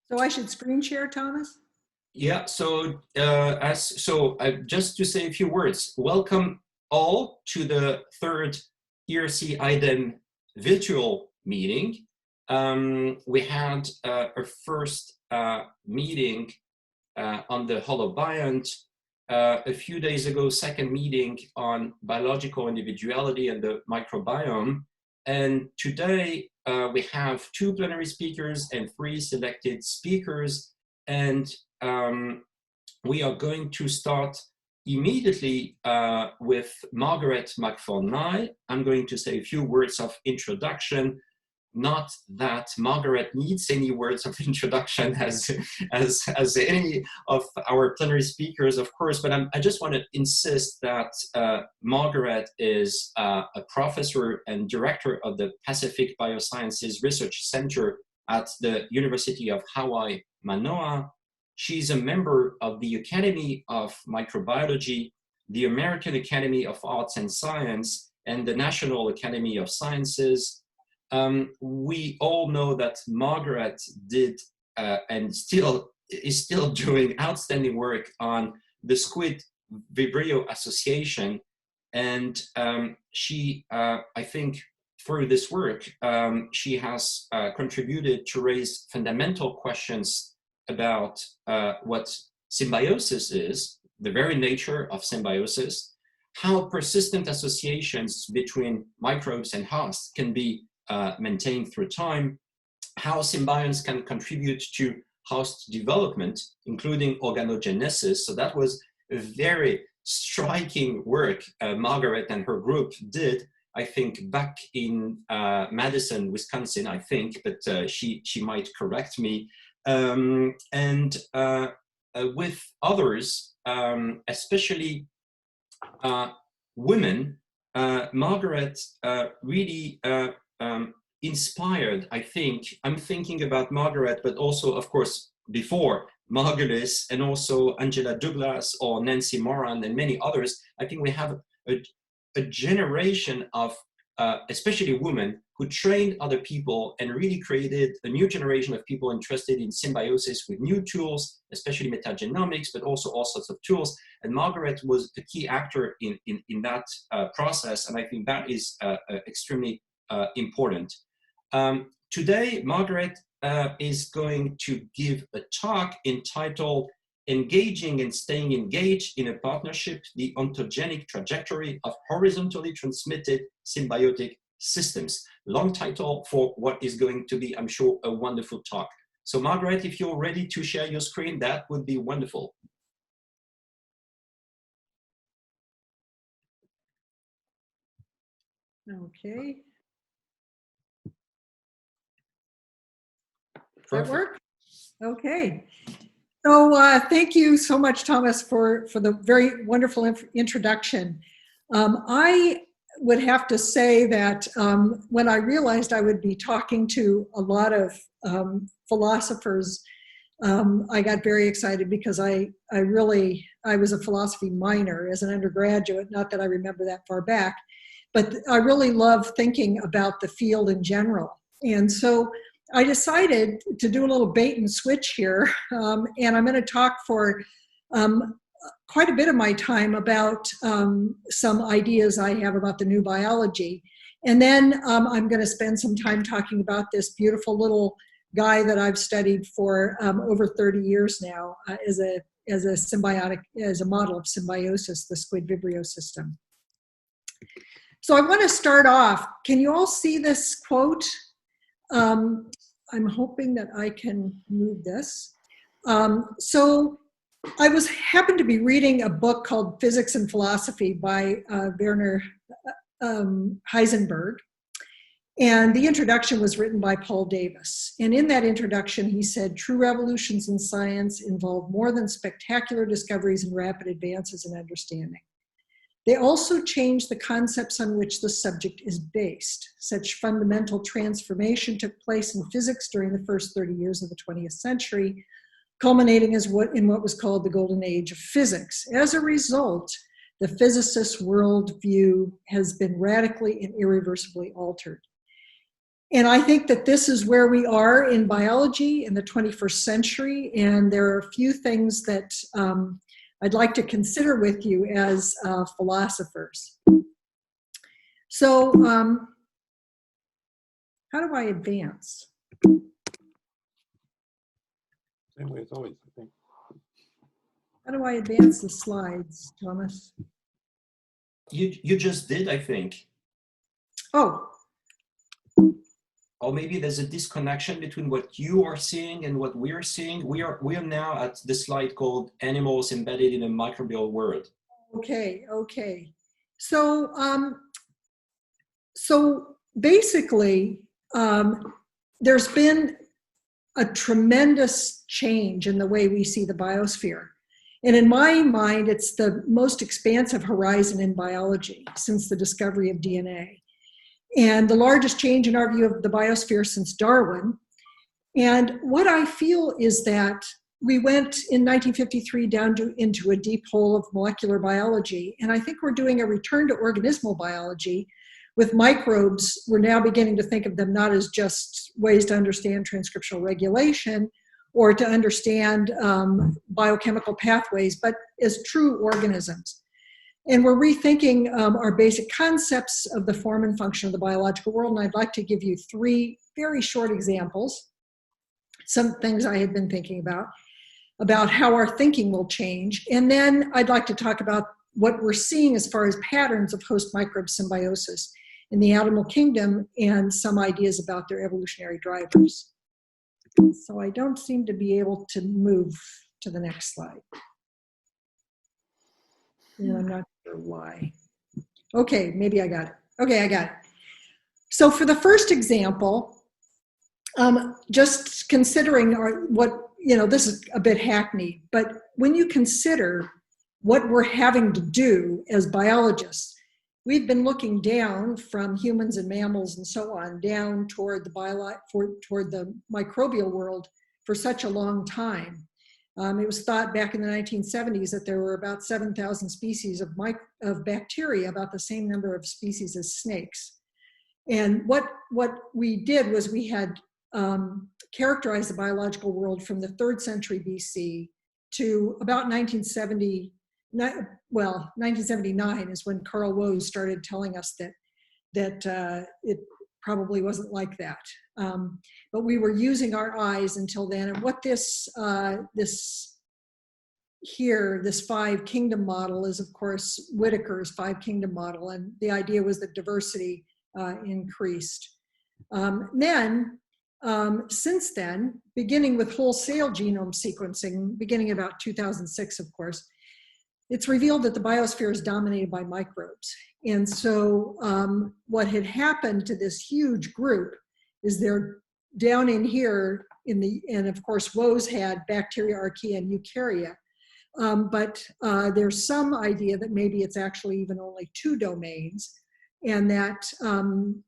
So I should screen share, Thomas? Yeah, so just to say a few words, welcome all to the third ERC IDEM virtual meeting. We had a first meeting on the Holobiont a few days ago, second meeting on biological individuality and the microbiome. And today we have 2 plenary speakers and 3 selected speakers. And we are going to start immediately with Margaret McFarlane. I'm going to say a few words of introduction. Not that Margaret needs any words of introduction as any of our plenary speakers, of course, but I just want to insist that Margaret is a professor and director of the Pacific Biosciences Research Center at the University of Hawaii, Manoa. She's a member of the Academy of Microbiology, the American Academy of Arts and Science, and the National Academy of Sciences. We all know that Margaret did and is still doing outstanding work on the squid Vibrio association. And she, I think, through this work, she has contributed to raise fundamental questions about what symbiosis is, the very nature of symbiosis, how persistent associations between microbes and hosts can be maintained through time, how symbionts can contribute to host development, including organogenesis. So that was a very striking work Margaret and her group did, I think, back in Madison, Wisconsin, I think, but she might correct me. And with others, especially women, Margaret really inspired, I think. I'm thinking about Margaret, but also, of course, before Margulis and also Angela Douglas or Nancy Moran and many others. I think we have a generation of especially women who trained other people and really created a new generation of people interested in symbiosis with new tools, especially metagenomics, but also all sorts of tools. And Margaret was a key actor in that process, and I think that is extremely important. Today, Margaret is going to give a talk entitled Engaging and Staying Engaged in a Partnership, the Ontogenic Trajectory of Horizontally Transmitted Symbiotic Systems. Long title for what is going to be, I'm sure, a wonderful talk. So Margaret, if you're ready to share your screen, that would be wonderful. Okay. Perfect. Does that work? Okay. So thank you so much, Thomas, for the very wonderful introduction. I would have to say that when I realized I would be talking to a lot of philosophers, I got very excited because I was a philosophy minor as an undergraduate, not that I remember that far back, but I really love thinking about the field in general. And so I decided to do a little bait and switch here, and I'm going to talk for quite a bit of my time about some ideas I have about the new biology. And then I'm going to spend some time talking about this beautiful little guy that I've studied for over 30 years now as a model of symbiosis, the squid Vibrio system. So I want to start off. Can you all see this quote? I'm hoping that I can move this. So I happened to be reading a book called Physics and Philosophy by Werner Heisenberg. And the introduction was written by Paul Davis. And in that introduction, he said, true revolutions in science involve more than spectacular discoveries and rapid advances in understanding. They also change the concepts on which the subject is based. Such fundamental transformation took place in physics during the first 30 years of the 20th century, culminating in what was called the golden age of physics. As a result, the physicist's worldview has been radically and irreversibly altered. And I think that this is where we are in biology in the 21st century. And there are a few things that I'd like to consider with you as philosophers. So how do I advance? Same way as always, I think. How do I advance the slides, Thomas? You just did, I think. Oh. Or maybe there's a disconnection between what you are seeing and what we're seeing. We are now at the slide called Animals Embedded in a Microbial World. Okay, okay. So, so basically, there's been a tremendous change in the way we see the biosphere. And in my mind, it's the most expansive horizon in biology since the discovery of DNA. And the largest change in our view of the biosphere since Darwin. And what I feel is that we went in 1953 down into a deep hole of molecular biology. And I think we're doing a return to organismal biology with microbes. We're now beginning to think of them not as just ways to understand transcriptional regulation or to understand biochemical pathways, but as true organisms. And we're rethinking our basic concepts of the form and function of the biological world. And I'd like to give you 3 very short examples, some things I had been thinking about how our thinking will change. And then I'd like to talk about what we're seeing as far as patterns of host microbe symbiosis in the animal kingdom and some ideas about their evolutionary drivers. So I don't seem to be able to move to the next slide. And I'm not sure why. Okay, maybe I got it. Okay, I got it. So for the first example, just considering this is a bit hackneyed, but when you consider what we're having to do as biologists, we've been looking down from humans and mammals and so on, down toward the microbial world for such a long time. It was thought back in the 1970s that there were about 7,000 species of bacteria, about the same number of species as snakes. And what we did was we had characterized the biological world from the 3rd century BC to about 1970. Well, 1979 is when Carl Woese started telling us that it probably wasn't like that. But we were using our eyes until then. And what this 5 kingdom model is, of course, Whitaker's 5 kingdom model. And the idea was that diversity increased. Since then, beginning with wholesale genome sequencing, beginning about 2006, of course, it's revealed that the biosphere is dominated by microbes. And so what had happened to this huge group is they're down in here and of course Woese had bacteria, archaea, and eukarya. But there's some idea that maybe it's actually even only 2 domains, and that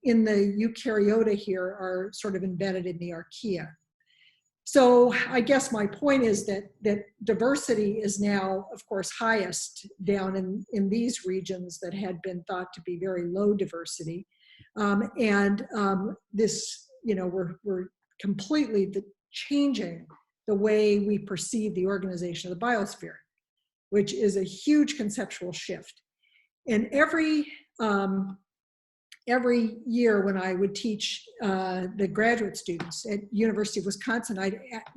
in the eukaryota here are sort of embedded in the archaea. So I guess my point is that diversity is now, of course, highest down in these regions that had been thought to be very low diversity. This, we're completely changing the way we perceive the organization of the biosphere, which is a huge conceptual shift. And every year when I would teach the graduate students at University of Wisconsin,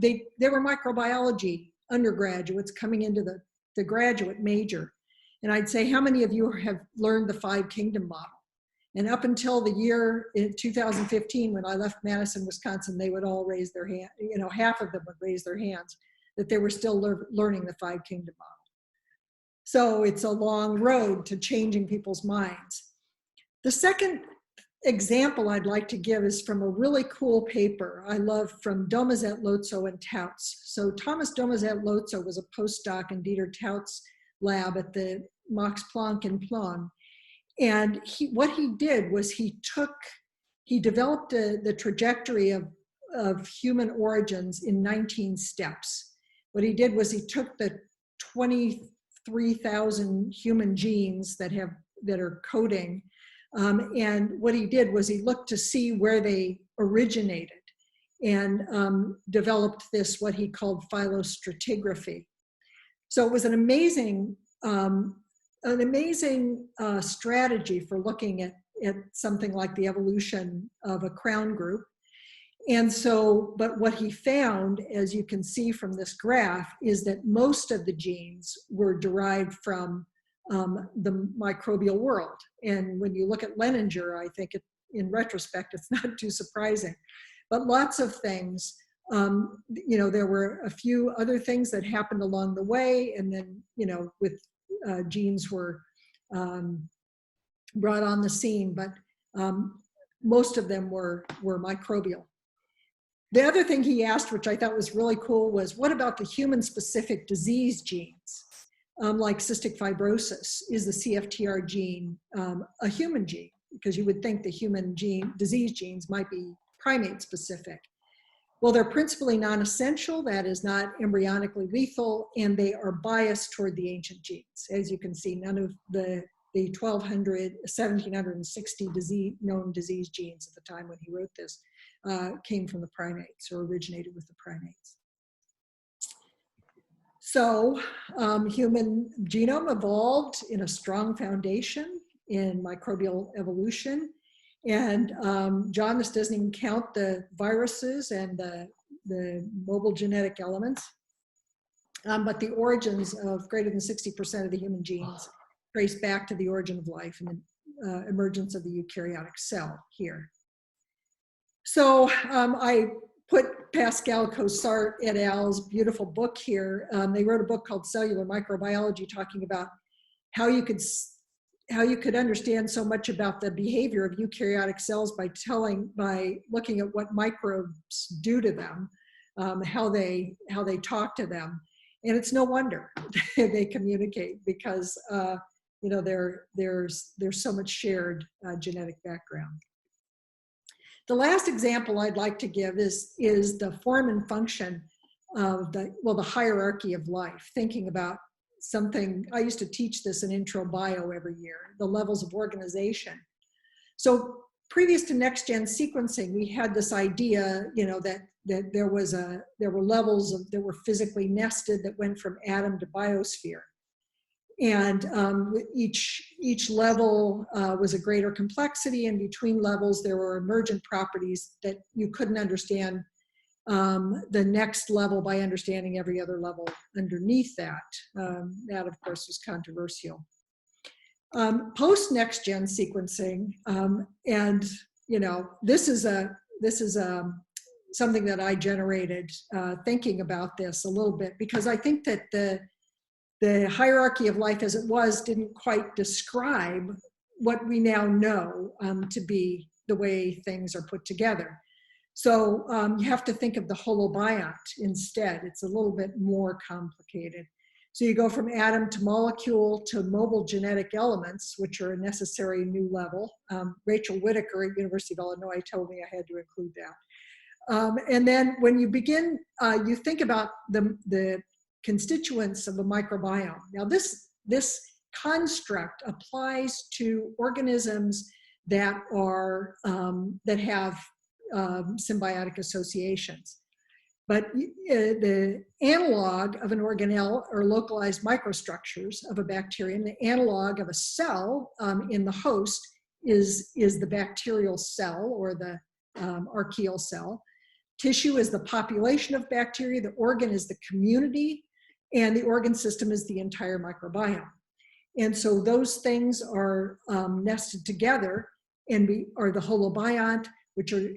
they were microbiology undergraduates coming into the graduate major. And I'd say, how many of you have learned the 5 kingdom model? And up until the year in 2015, when I left Madison, Wisconsin, they would all raise their hand, half of them would raise their hands, that they were still learning the 5 kingdom model. So it's a long road to changing people's minds. The second example I'd like to give is from a really cool paper I love from Domazet, Lotso, and Tautz. So Thomas Domazet Lotso was a postdoc in Dieter Tautz' lab at the Max Planck in Plön. And what he did was he developed the trajectory of human origins in 19 steps. What he did was he took the 23,000 human genes that are coding, and what he did was he looked to see where they originated and developed this, what he called phylostratigraphy. So it was an amazing strategy for looking at something like the evolution of a crown group. And so, but what he found, as you can see from this graph, is that most of the genes were derived from the microbial world. And when you look at Leninger, I think in retrospect, it's not too surprising. But lots of things, you know, there were a few other things that happened along the way, and then, you know, with genes were brought on the scene, but most of them were microbial. The other thing he asked, which I thought was really cool, was what about the human-specific disease genes, like cystic fibrosis? Is the CFTR gene a human gene? Because you would think the human disease genes might be primate-specific. Well, they're principally non-essential, that is not embryonically lethal, and they are biased toward the ancient genes. As you can see, none of the 1,760 known disease genes at the time when he wrote this came from the primates or originated with the primates. So human genome evolved in a strong foundation in microbial evolution. And John, this doesn't even count the viruses and the mobile genetic elements. But the origins of greater than 60% of the human genes trace back to the origin of life and the emergence of the eukaryotic cell here. So I put Pascal Cossart et al.'s beautiful book here. They wrote a book called Cellular Microbiology, talking about how you could understand so much about the behavior of eukaryotic cells by looking at what microbes do to them, how they talk to them, and it's no wonder they communicate, because you know, there's so much shared genetic background. The last example I'd like to give is the form and function of the hierarchy of life, thinking about something. I used to teach this in intro bio every year, the levels of organization. So previous to next-gen sequencing, we had this idea, you know, that there were levels that were physically nested that went from atom to biosphere. And each level was a greater complexity, and between levels there were emergent properties that you couldn't understand the next level by understanding every other level underneath that. That, of course, was controversial. Post next-gen sequencing, and you know, this is something that I generated thinking about this a little bit, because I think that the hierarchy of life as it was didn't quite describe what we now know to be the way things are put together. So you have to think of the holobiont instead. It's a little bit more complicated. So you go from atom to molecule to mobile genetic elements, which are a necessary new level. Rachel Whitaker at University of Illinois told me I had to include that. And then when you begin, you think about the constituents of the microbiome. Now this construct applies to organisms that are that have symbiotic associations. But the analog of an organelle are localized microstructures of a bacterium. The analog of a cell in the host is the bacterial cell, or the archaeal cell. Tissue is the population of bacteria. The organ is the community, and the organ system is the entire microbiome. And so those things are nested together, and are the holobiont, which are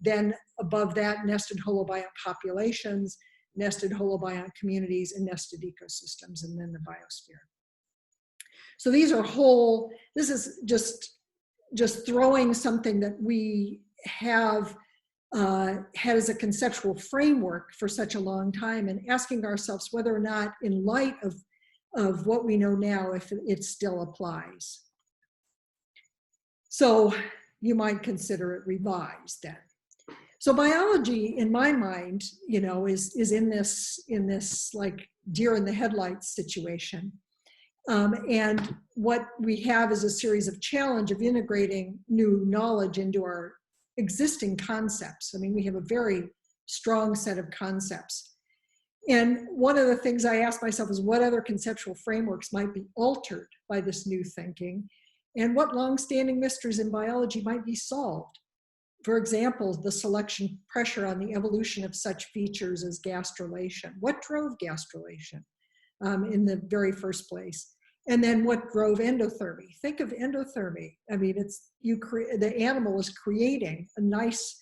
then above that, nested holobiont populations, nested holobiont communities, and nested ecosystems, and then the biosphere. So these are this is just throwing something that we have had as a conceptual framework for such a long time, and asking ourselves whether or not, in light of what we know now, if it still applies. So you might consider it revised then. So biology, in my mind, you know, is in this like deer in the headlights situation. And what we have is a series of challenge of integrating new knowledge into our existing concepts. I mean, we have a very strong set of concepts. And one of the things I asked myself is what other conceptual frameworks might be altered by this new thinking, and what longstanding mysteries in biology might be solved. For example, the selection pressure on the evolution of such features as gastrulation. What drove gastrulation in the very first place? And then what drove endothermy? Think of endothermy. I mean, the animal is creating a nice,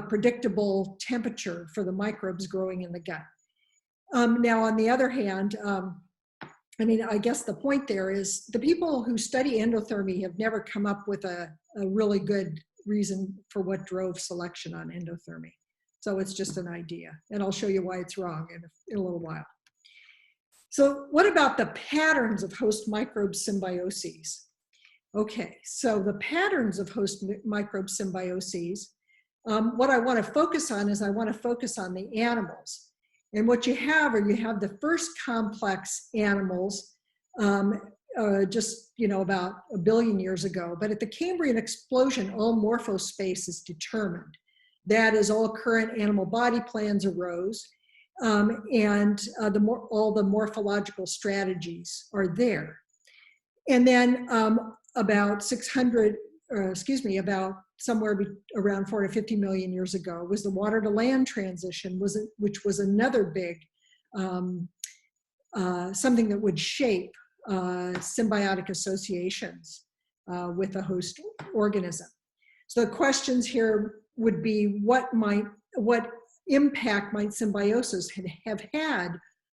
predictable temperature for the microbes growing in the gut. Now, on the other hand, I mean, I guess the point there is the people who study endothermy have never come up with a really good reason for what drove selection on endothermy. So it's just an idea, and I'll show you why it's wrong in a little while. So what about the patterns of host microbe symbioses? Okay, so the patterns of host microbe symbioses, what I want to focus on is I want to focus on the animals. And what you have the first complex animals just, about 1 billion years ago. But at the Cambrian explosion, all morphospace is determined. That is, all current animal body plans arose. And all the morphological strategies are there. And then about somewhere around 450 million years ago was the water to land transition, which was another big, something that would shape symbiotic associations with a host organism. So the questions here would be what impact might symbiosis have had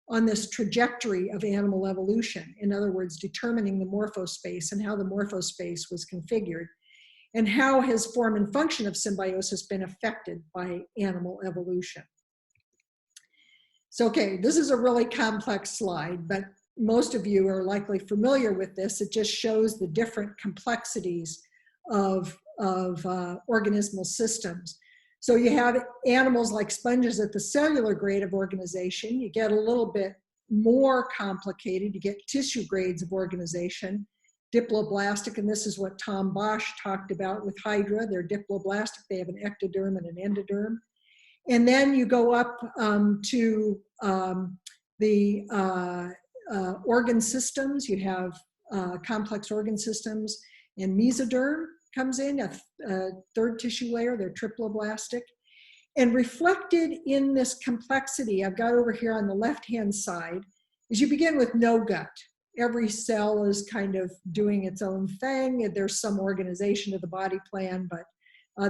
on this trajectory of animal evolution? In other words, determining the morphospace and how the morphospace was configured, and how has form and function of symbiosis been affected by animal evolution? So, okay, this is a really complex slide, but most of you are likely familiar with this. It just shows the different complexities of organismal systems. So you have animals like sponges at the cellular grade of organization. You get a little bit more complicated. You get tissue grades of organization, diploblastic, and this is what Tom Bosch talked about with Hydra. They're diploblastic. They have an ectoderm and an endoderm. And then you go up to the organ systems. You have complex organ systems, and mesoderm comes in, a third tissue layer. They're triploblastic. And reflected in this complexity, I've got over here on the left-hand side, is you begin with no gut. Every cell is kind of doing its own thing. There's some organization of the body plan, but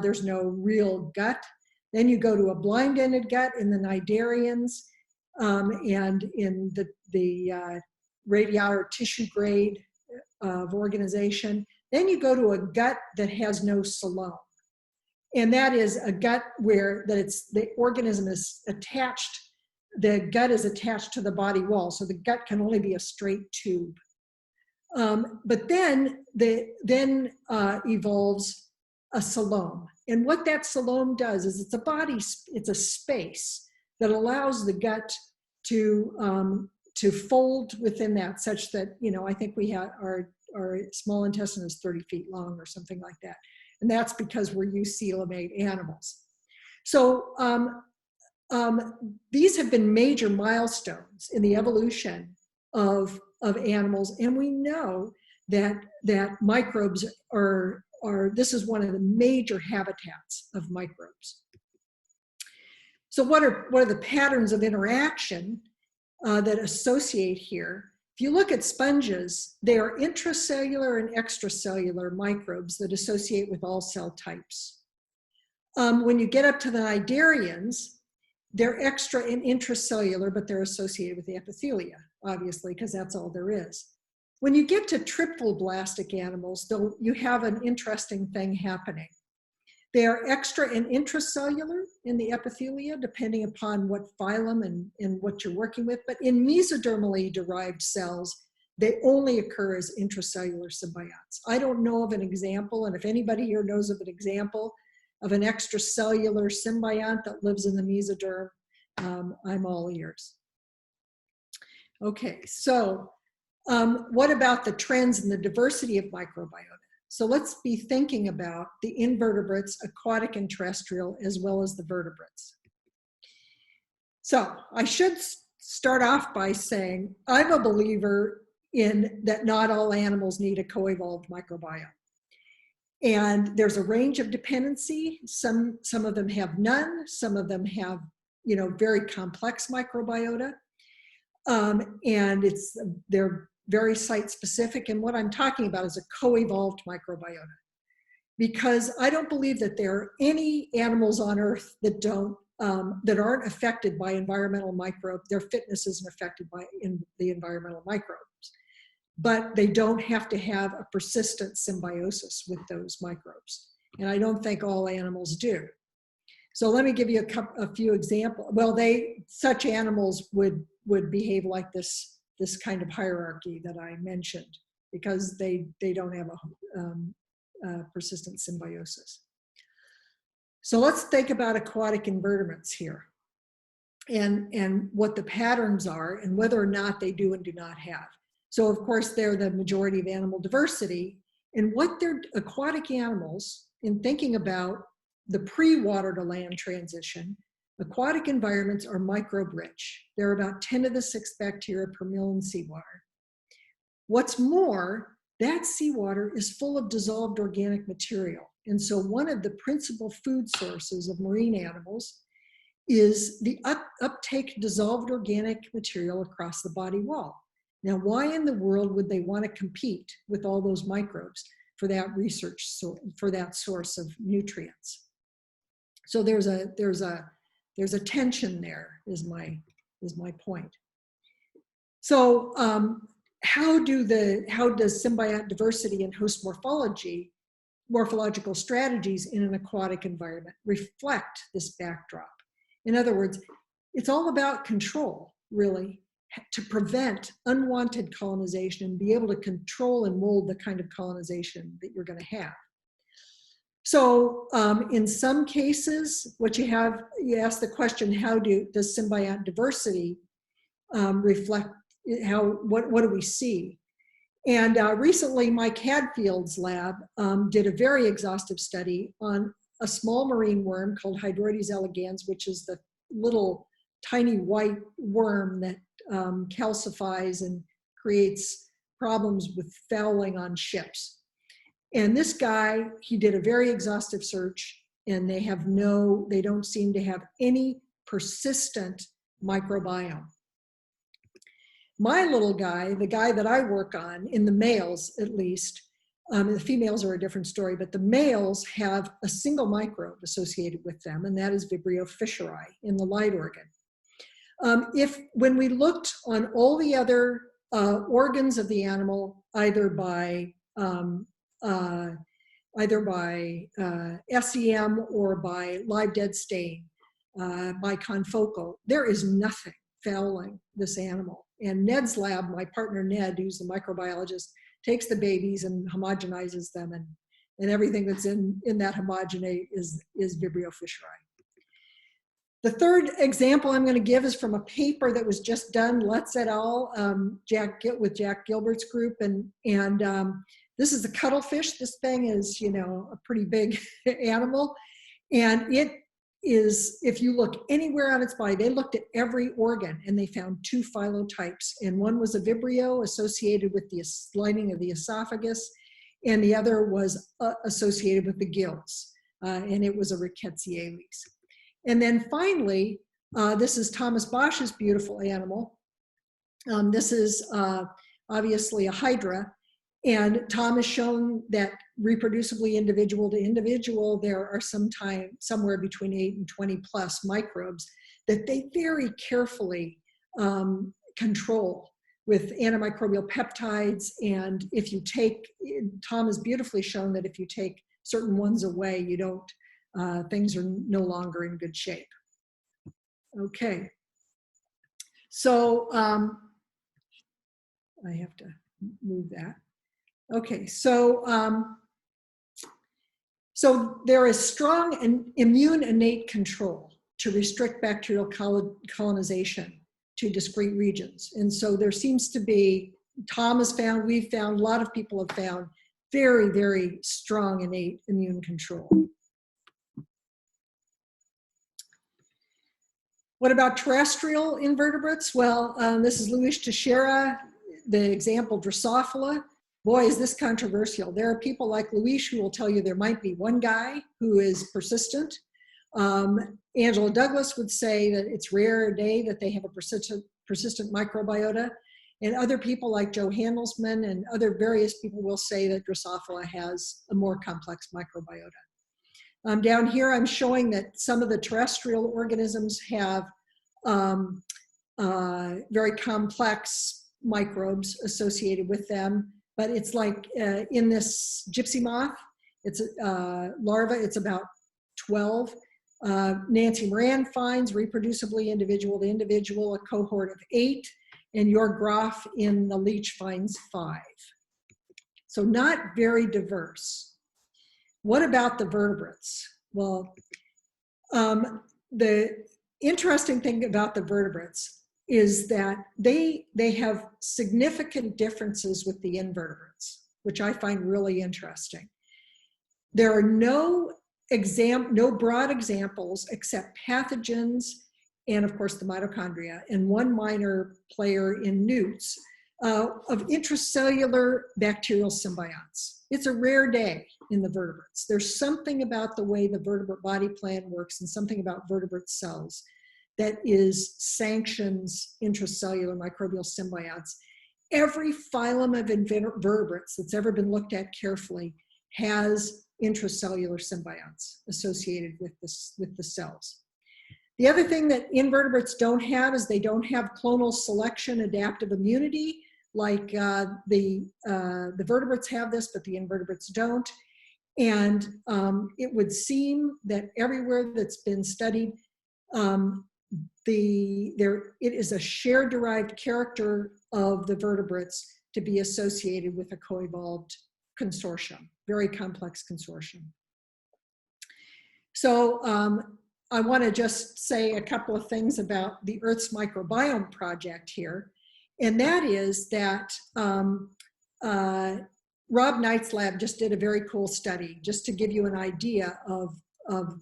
there's no real gut. Then you go to a blind-ended gut in the cnidarians, and in the radiata tissue grade of organization. Then you go to a gut that has no coelom. And that is a gut where the organism is attached, the gut is attached to the body wall. So the gut can only be a straight tube. But then evolves a coelom. And what that coelom does is it's a space that allows the gut to fold within that, such that, I think we have our small intestine is 30 feet long or something like that. And that's because we're eucoelomate animals. So these have been major milestones in the evolution of animals. And we know that microbes this is one of the major habitats of microbes. So what are the patterns of interaction that associate here? If you look at sponges, they are intracellular and extracellular microbes that associate with all cell types. When you get up to the cnidarians, they're extra and intracellular, but they're associated with the epithelia, obviously, because that's all there is. When you get to triploblastic animals, you have an interesting thing happening. They are extra and intracellular in the epithelia, depending upon what phylum and what you're working with. But in mesodermally derived cells, they only occur as intracellular symbionts. I don't know of an example, and if anybody here knows of an example of an extracellular symbiont that lives in the mesoderm, I'm all ears. Okay, so what about the trends and the diversity of microbiota? So let's be thinking about the invertebrates, aquatic and terrestrial, as well as the vertebrates. So I should start off by saying I'm a believer in that not all animals need a co-evolved microbiome. And there's a range of dependency. Some of them have none. Some of them have, very complex microbiota. And they're very site specific. And what I'm talking about is a co-evolved microbiota. Because I don't believe that there are any animals on Earth that aren't affected by environmental microbes. Their fitness isn't affected by the environmental microbes. But they don't have to have a persistent symbiosis with those microbes. And I don't think all animals do. So let me give you a few examples. Well, such animals would behave like this kind of hierarchy that I mentioned, because they don't have a persistent symbiosis. So let's think about aquatic invertebrates here, and what the patterns are, and whether or not they do and do not have. So of course, they're the majority of animal diversity, and what they're aquatic animals, in thinking about the pre-water to land transition, aquatic environments are microbe rich. There are about 10 to the 6th bacteria per million seawater. What's more, that seawater is full of dissolved organic material. And so one of the principal food sources of marine animals is the uptake dissolved organic material across the body wall. Now, why in the world would they want to compete with all those microbes for that for that source of nutrients? So there's a tension there, is my point. So how does symbiote diversity and host morphological strategies in an aquatic environment reflect this backdrop? In other words, it's all about control, really, to prevent unwanted colonization and be able to control and mold the kind of colonization that you're going to have. So in some cases, you ask the question, does symbiote diversity reflect what do we see? And recently, Mike Hadfield's lab did a very exhaustive study on a small marine worm called Hydroides elegans, which is the little tiny white worm that calcifies and creates problems with fouling on ships. And this guy, he did a very exhaustive search, and they don't seem to have any persistent microbiome. My little guy, the guy that I work on, in the males at least, the females are a different story, but the males have a single microbe associated with them, and that is Vibrio fischeri in the light organ. When we looked on all the other organs of the animal, either by SEM or by live dead stain, by confocal, there is nothing fouling this animal. And Ned's lab, my partner Ned, who's the microbiologist, takes the babies and homogenizes them, and everything that's in that homogenate is Vibrio fischeri. The third example I'm going to give is from a paper that was just done, Lutz et al., with Jack Gilbert's group, and this is the cuttlefish. This thing is, a pretty big animal, and it is, if you look anywhere on its body, they looked at every organ and they found 2 phylotypes, and one was a Vibrio associated with the lining of the esophagus, and the other was associated with the gills, and it was a Rickettsioides. And then finally, this is Thomas Bosch's beautiful animal. This is obviously a hydra, and Tom has shown that reproducibly individual to individual, there are somewhere between 8 and 20 plus microbes that they very carefully control with antimicrobial peptides. And if you Tom has beautifully shown that if you take certain ones away, things are no longer in good shape. Okay, so I have to move that. Okay, so there is strong and immune innate control to restrict bacterial colonization to discrete regions. And so there seems to be, Tom has found, we've found, a lot of people have found very, very strong innate immune control. What about terrestrial invertebrates? Well, this is Luis Teixeira, the example Drosophila. Boy, is this controversial. There are people like Luis who will tell you there might be one guy who is persistent. Angela Douglas would say that it's rare day that they have a persistent microbiota. And other people like Joe Handelsman and other various people will say that Drosophila has a more complex microbiota. Down here, I'm showing that some of the terrestrial organisms have very complex microbes associated with them. But it's like in this gypsy moth, it's a larva, it's about 12. Nancy Moran finds reproducibly individual to individual, a cohort of 8. And your graph in the leech finds 5. So not very diverse. What about the vertebrates? Well, the interesting thing about the vertebrates is that they have significant differences with the invertebrates, which I find really interesting. There are no broad examples except pathogens and of course the mitochondria, and one minor player in newts of intracellular bacterial symbionts. It's a rare day in the vertebrates. There's something about the way the vertebrate body plan works and something about vertebrate cells that sanctions intracellular microbial symbionts. Every phylum of invertebrates that's ever been looked at carefully has intracellular symbionts associated with the cells. The other thing that invertebrates don't have is they don't have clonal selection, adaptive immunity, like the vertebrates have this, but the invertebrates don't. And it would seem that everywhere that's been studied, it is a shared-derived character of the vertebrates to be associated with a co-evolved consortium, very complex consortium. So I want to just say a couple of things about the Earth's Microbiome Project here. And that is that Rob Knight's lab just did a very cool study, just to give you an idea of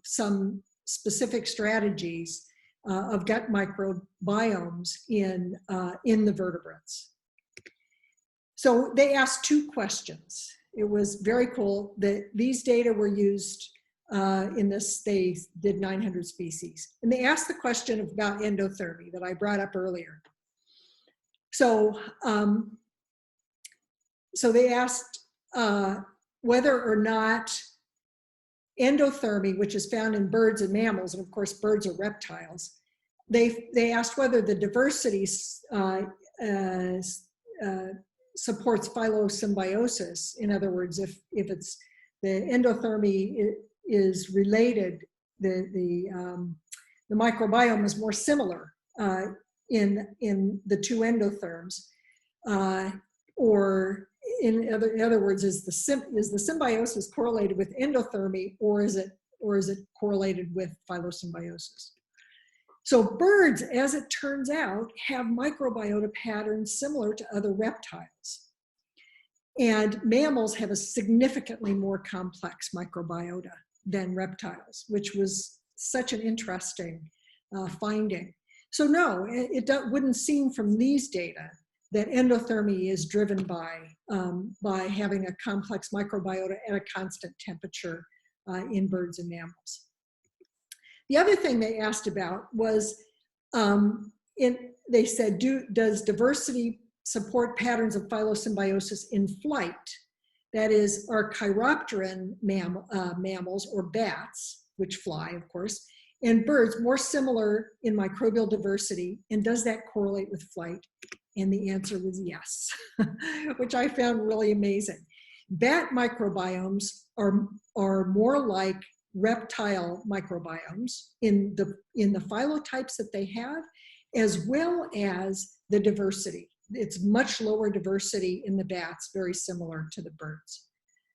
some specific strategies of gut microbiomes in the vertebrates. So they asked 2 questions. It was very cool that these data were used in this. They did 900 species. And they asked the question about endothermy that I brought up earlier. So, so they asked whether or not endothermy, which is found in birds and mammals, and of course birds are reptiles, they asked whether the diversity supports phylosymbiosis. In other words, if it's the endothermy is related, the microbiome is more similar in the 2 endotherms, or in other words, is the symbiosis correlated with endothermy, or is it correlated with phylosymbiosis? So birds, as it turns out, have microbiota patterns similar to other reptiles. And mammals have a significantly more complex microbiota than reptiles, which was such an interesting finding. So no, it wouldn't seem from these data that endothermy is driven by having a complex microbiota at a constant temperature in birds and mammals. The other thing they asked about was, they said, does diversity support patterns of phylosymbiosis in flight? That is, are chiropteran mammals, or bats, which fly, of course, and birds more similar in microbial diversity, and does that correlate with flight? And the answer was yes, which I found really amazing. Bat microbiomes are more like reptile microbiomes in the phylotypes that they have, as well as the diversity. It's much lower diversity in the bats, very similar to the birds.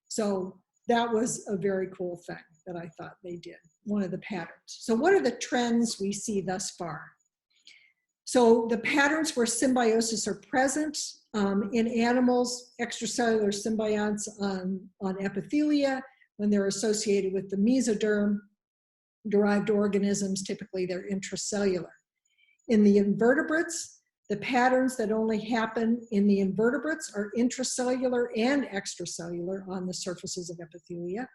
So that was a very cool thing that I thought they did, one of the patterns. So what are the trends we see thus far? So the patterns where symbiosis are present in animals, extracellular symbionts on epithelia, when they're associated with the mesoderm-derived organisms, typically they're intracellular. In the invertebrates, the patterns that only happen in the invertebrates are intracellular and extracellular on the surfaces of epithelia.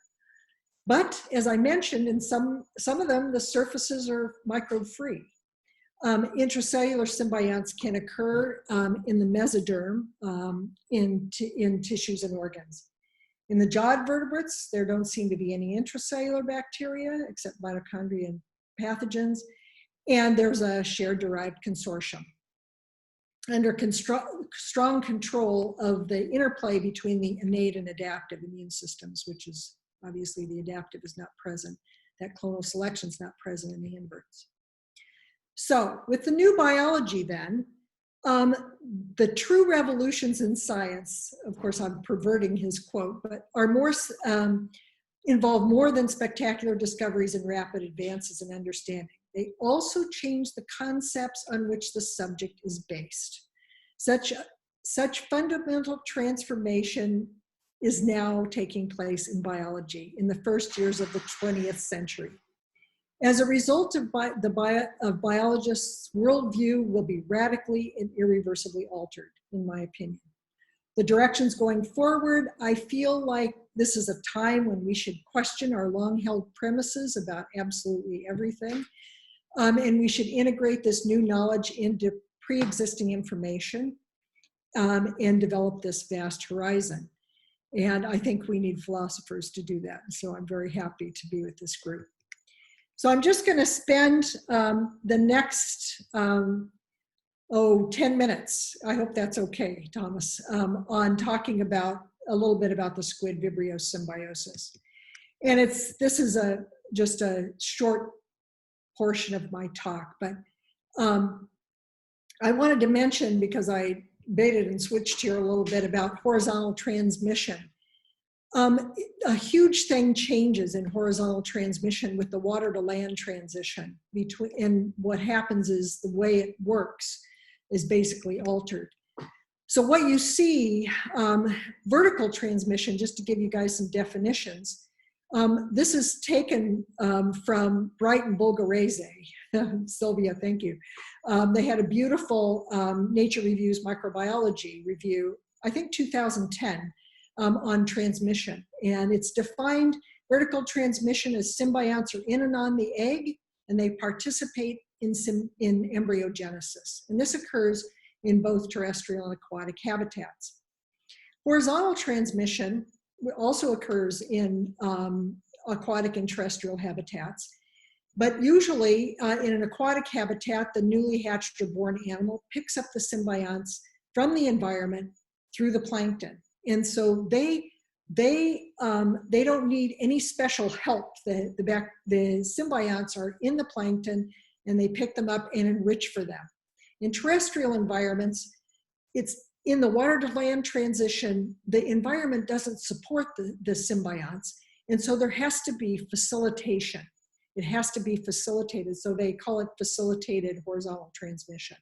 But as I mentioned, in some of them, the surfaces are microbe-free. Intracellular symbionts can occur in the mesoderm in tissues and organs. In the jawed vertebrates, there don't seem to be any intracellular bacteria except mitochondria and pathogens, and there's a shared derived consortium. Under strong control of the interplay between the innate and adaptive immune systems, which is obviously the adaptive is not present, that clonal selection is not present in the inverts. So with the new biology then, the true revolutions in science, of course I'm perverting his quote, but are more, involve more than spectacular discoveries and rapid advances in understanding. They also change the concepts on which the subject is based. Such fundamental transformation is now taking place in biology in the first years of the 20th century. As a result of biologists' worldview will be radically and irreversibly altered, in my opinion. The directions going forward, I feel like this is a time when we should question our long-held premises about absolutely everything, and we should integrate this new knowledge into pre-existing information and develop this vast horizon. And I think we need philosophers to do that. So I'm very happy to be with this group. So I'm just going to spend the next 10 minutes, I hope that's okay, Thomas, on talking about a little bit about the squid Vibrio symbiosis. And this is just a short portion of my talk, but I wanted to mention, because I baited and switched here a little bit, about horizontal transmission. A huge thing changes in horizontal transmission with the water to land transition and what happens is the way it works is basically altered. So what you see, vertical transmission, just to give you guys some definitions, this is taken from Bright and Bulgarese. Sylvia, thank you. They had a beautiful Nature Reviews microbiology review, I think 2010, on transmission. And it's defined vertical transmission as symbionts are in and on the egg, and they participate in embryogenesis. And this occurs in both terrestrial and aquatic habitats. Horizontal transmission also occurs in aquatic and terrestrial habitats. But usually in an aquatic habitat, the newly hatched or born animal picks up the symbionts from the environment through the plankton. And so they don't need any special help. The symbionts are in the plankton and they pick them up and enrich for them. In terrestrial environments, it's in the water to land transition, the environment doesn't support the symbionts. And so there has to be facilitation. It has to be facilitated. So they call it facilitated horizontal transmission.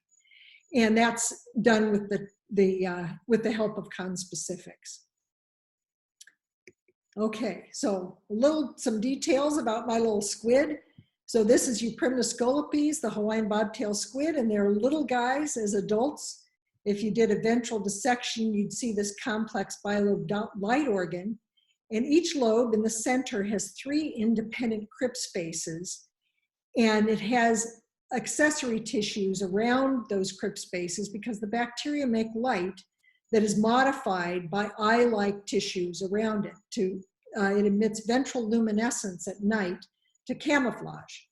And that's done with the help of conspecifics. Okay, so some details about my little squid. So this is Euprymna scolopes, the Hawaiian bobtail squid, and they're little guys as adults. If you did a ventral dissection, you'd see this complex bilobe light organ. And each lobe in the center has 3 independent crypt spaces, and it has accessory tissues around those crypt spaces because the bacteria make light that is modified by eye-like tissues around it. It emits ventral luminescence at night to camouflage.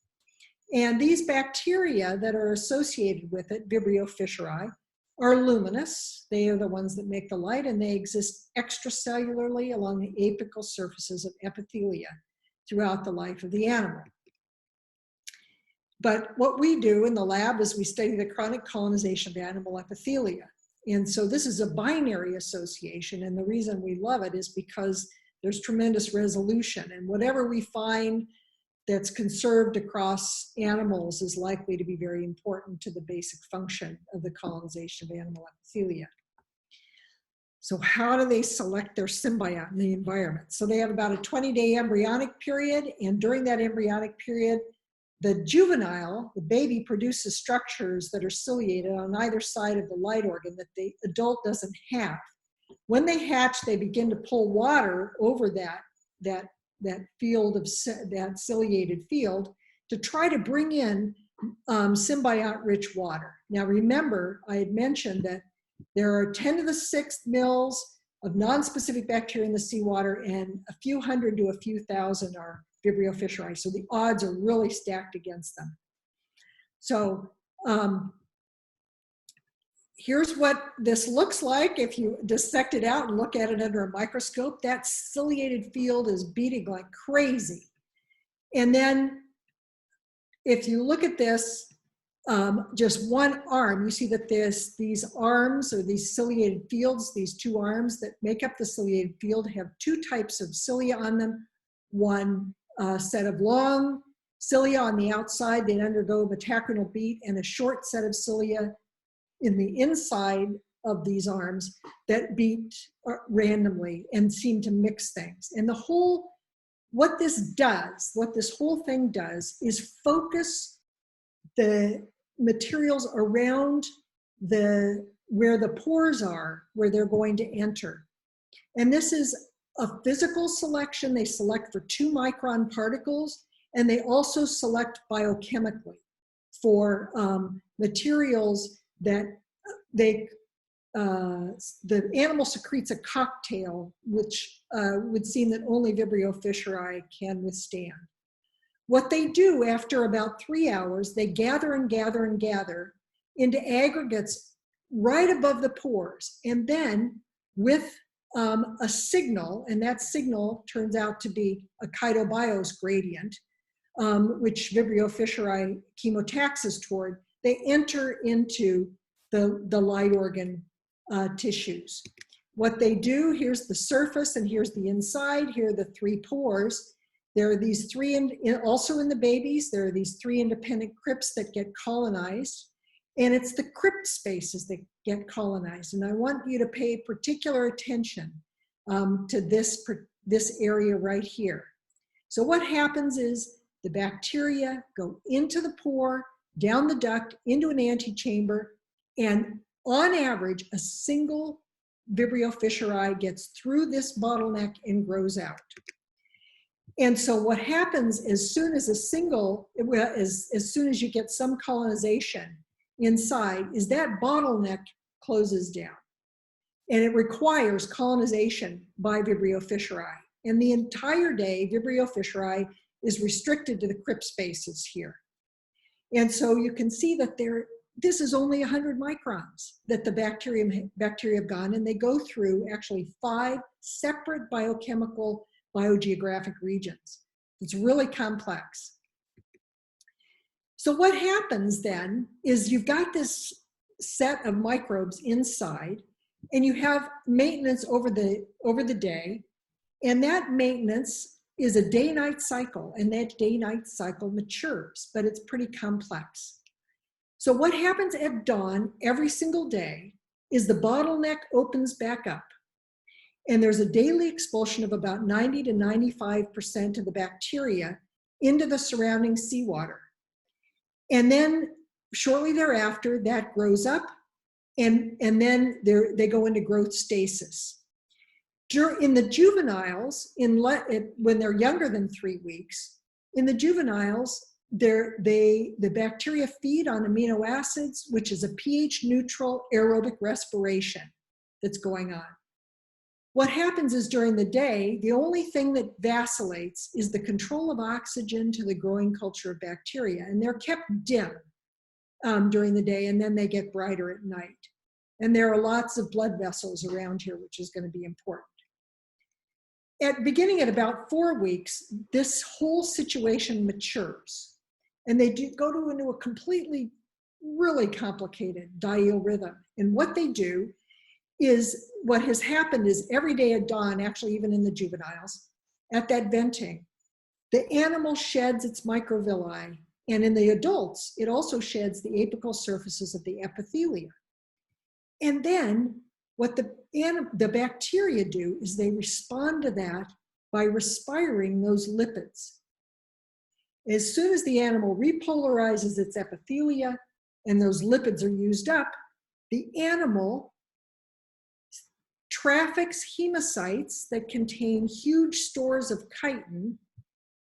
And these bacteria that are associated with it, Vibrio Fischeri, are luminous. They are the ones that make the light, and they exist extracellularly along the apical surfaces of epithelia throughout the life of the animal. But what we do in the lab is we study the chronic colonization of animal epithelia. And so this is a binary association, and the reason we love it is because there's tremendous resolution, and whatever we find that's conserved across animals is likely to be very important to the basic function of the colonization of animal epithelia. So how do they select their symbiote in the environment? So they have about a 20-day embryonic period, and during that embryonic period, the juvenile, the baby, produces structures that are ciliated on either side of the light organ that the adult doesn't have. When they hatch, they begin to pull water over that field of that ciliated field to try to bring in symbiote-rich water. Now remember, I had mentioned that there are 10 to the 6th mils of non-specific bacteria in the seawater, and a few hundred to a few thousand are Vibrio fischeri. So the odds are really stacked against them. So here's what this looks like if you dissect it out and look at it under a microscope. That ciliated field is beating like crazy. And then if you look at this, just one arm, you see that these arms, or these ciliated fields, these two arms that make up the ciliated field, have two types of cilia on them. One set of long cilia on the outside that undergo metacrinal beat, and a short set of cilia in the inside of these arms that beat randomly and seem to mix things. And what this whole thing does is focus the materials around where the pores are, where they're going to enter. And this is a physical selection. They select for 2 micron particles, and they also select biochemically for materials that the animal secretes a cocktail, which would seem that only Vibrio fischeri can withstand. What they do after about 3 hours, they gather and gather and gather into aggregates right above the pores, and then with a signal, and that signal turns out to be a chitobiose gradient, which Vibrio fischeri chemotaxis toward, they enter into the light organ tissues. What they do, here's the surface and here's the inside. Here are the 3 pores. There are these 3, also in the babies, there are these 3 independent crypts that get colonized, and it's the crypt spaces that get colonized. And I want you to pay particular attention to this area right here. So what happens is the bacteria go into the pore, down the duct, into an antechamber, and on average, a single Vibrio fischeri gets through this bottleneck and grows out. And so what happens as soon as as soon as you get some colonization inside, is that bottleneck closes down. And it requires colonization by Vibrio fischeri. And the entire day, Vibrio fischeri is restricted to the crypt spaces here. And so you can see that this is only 100 microns that the bacteria have gone, and they go through actually 5 separate biochemical biogeographic regions. It's really complex. So what happens then is you've got this set of microbes inside, and you have maintenance over the day, and that maintenance is a day-night cycle, and that day-night cycle matures, but it's pretty complex. So what happens at dawn every single day is the bottleneck opens back up, and there's a daily expulsion of about 90 to 95% of the bacteria into the surrounding seawater. And then shortly thereafter, that grows up, and then they go into growth stasis. In the juveniles, when they're younger than 3 weeks, in the juveniles, the bacteria feed on amino acids, which is a pH neutral aerobic respiration that's going on. What happens is during the day, the only thing that vacillates is the control of oxygen to the growing culture of bacteria, and they're kept dim during the day, and then they get brighter at night. And there are lots of blood vessels around here, which is going to be important. Beginning at about 4 weeks, this whole situation matures, and they go into a completely, really complicated diel rhythm. And what they do is, what has happened is every day at dawn, actually even in the juveniles, at that venting, the animal sheds its microvilli, and in the adults, it also sheds the apical surfaces of the epithelia. And then what the bacteria do is they respond to that by respiring those lipids. As soon as the animal repolarizes its epithelia and those lipids are used up, the animal traffics hemocytes that contain huge stores of chitin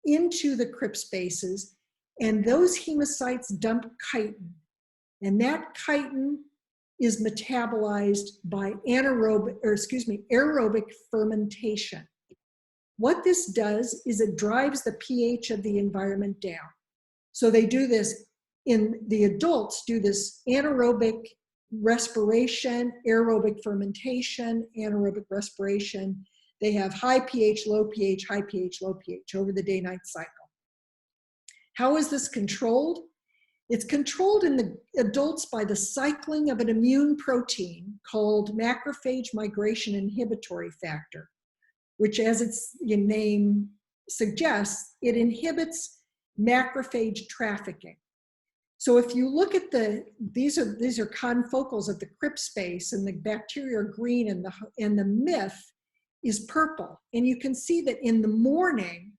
into the crypt spaces, and those hemocytes dump chitin. And that chitin is metabolized by aerobic fermentation. What this does is it drives the pH of the environment down. So they do this the adults do this anaerobic respiration, aerobic fermentation, anaerobic respiration. They have high pH, low pH, high pH, low pH over the day-night cycle. How is this controlled? It's controlled in the adults by the cycling of an immune protein called macrophage migration inhibitory factor, which, as its name suggests, it inhibits macrophage trafficking. So if you look at these are confocals of the crypt space, and the bacteria are green, and the MIF is purple. And you can see that in the morning,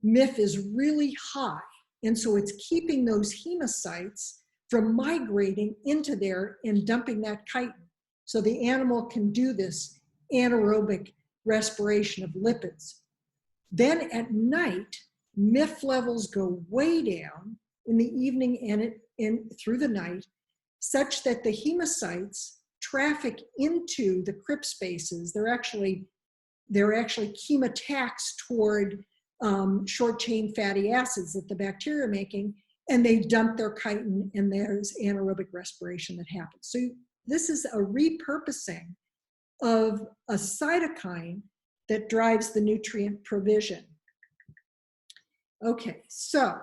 MIF is really high. And so it's keeping those hemocytes from migrating into there and dumping that chitin. So the animal can do this anaerobic respiration of lipids. Then at night, MIF levels go way down in the evening and through the night, such that the hemocytes traffic into the crypt spaces. They're actually chemotaxed toward short chain fatty acids that the bacteria are making, and they dump their chitin, and there's anaerobic respiration that happens. So this is a repurposing of a cytokine that drives the nutrient provision. Okay, so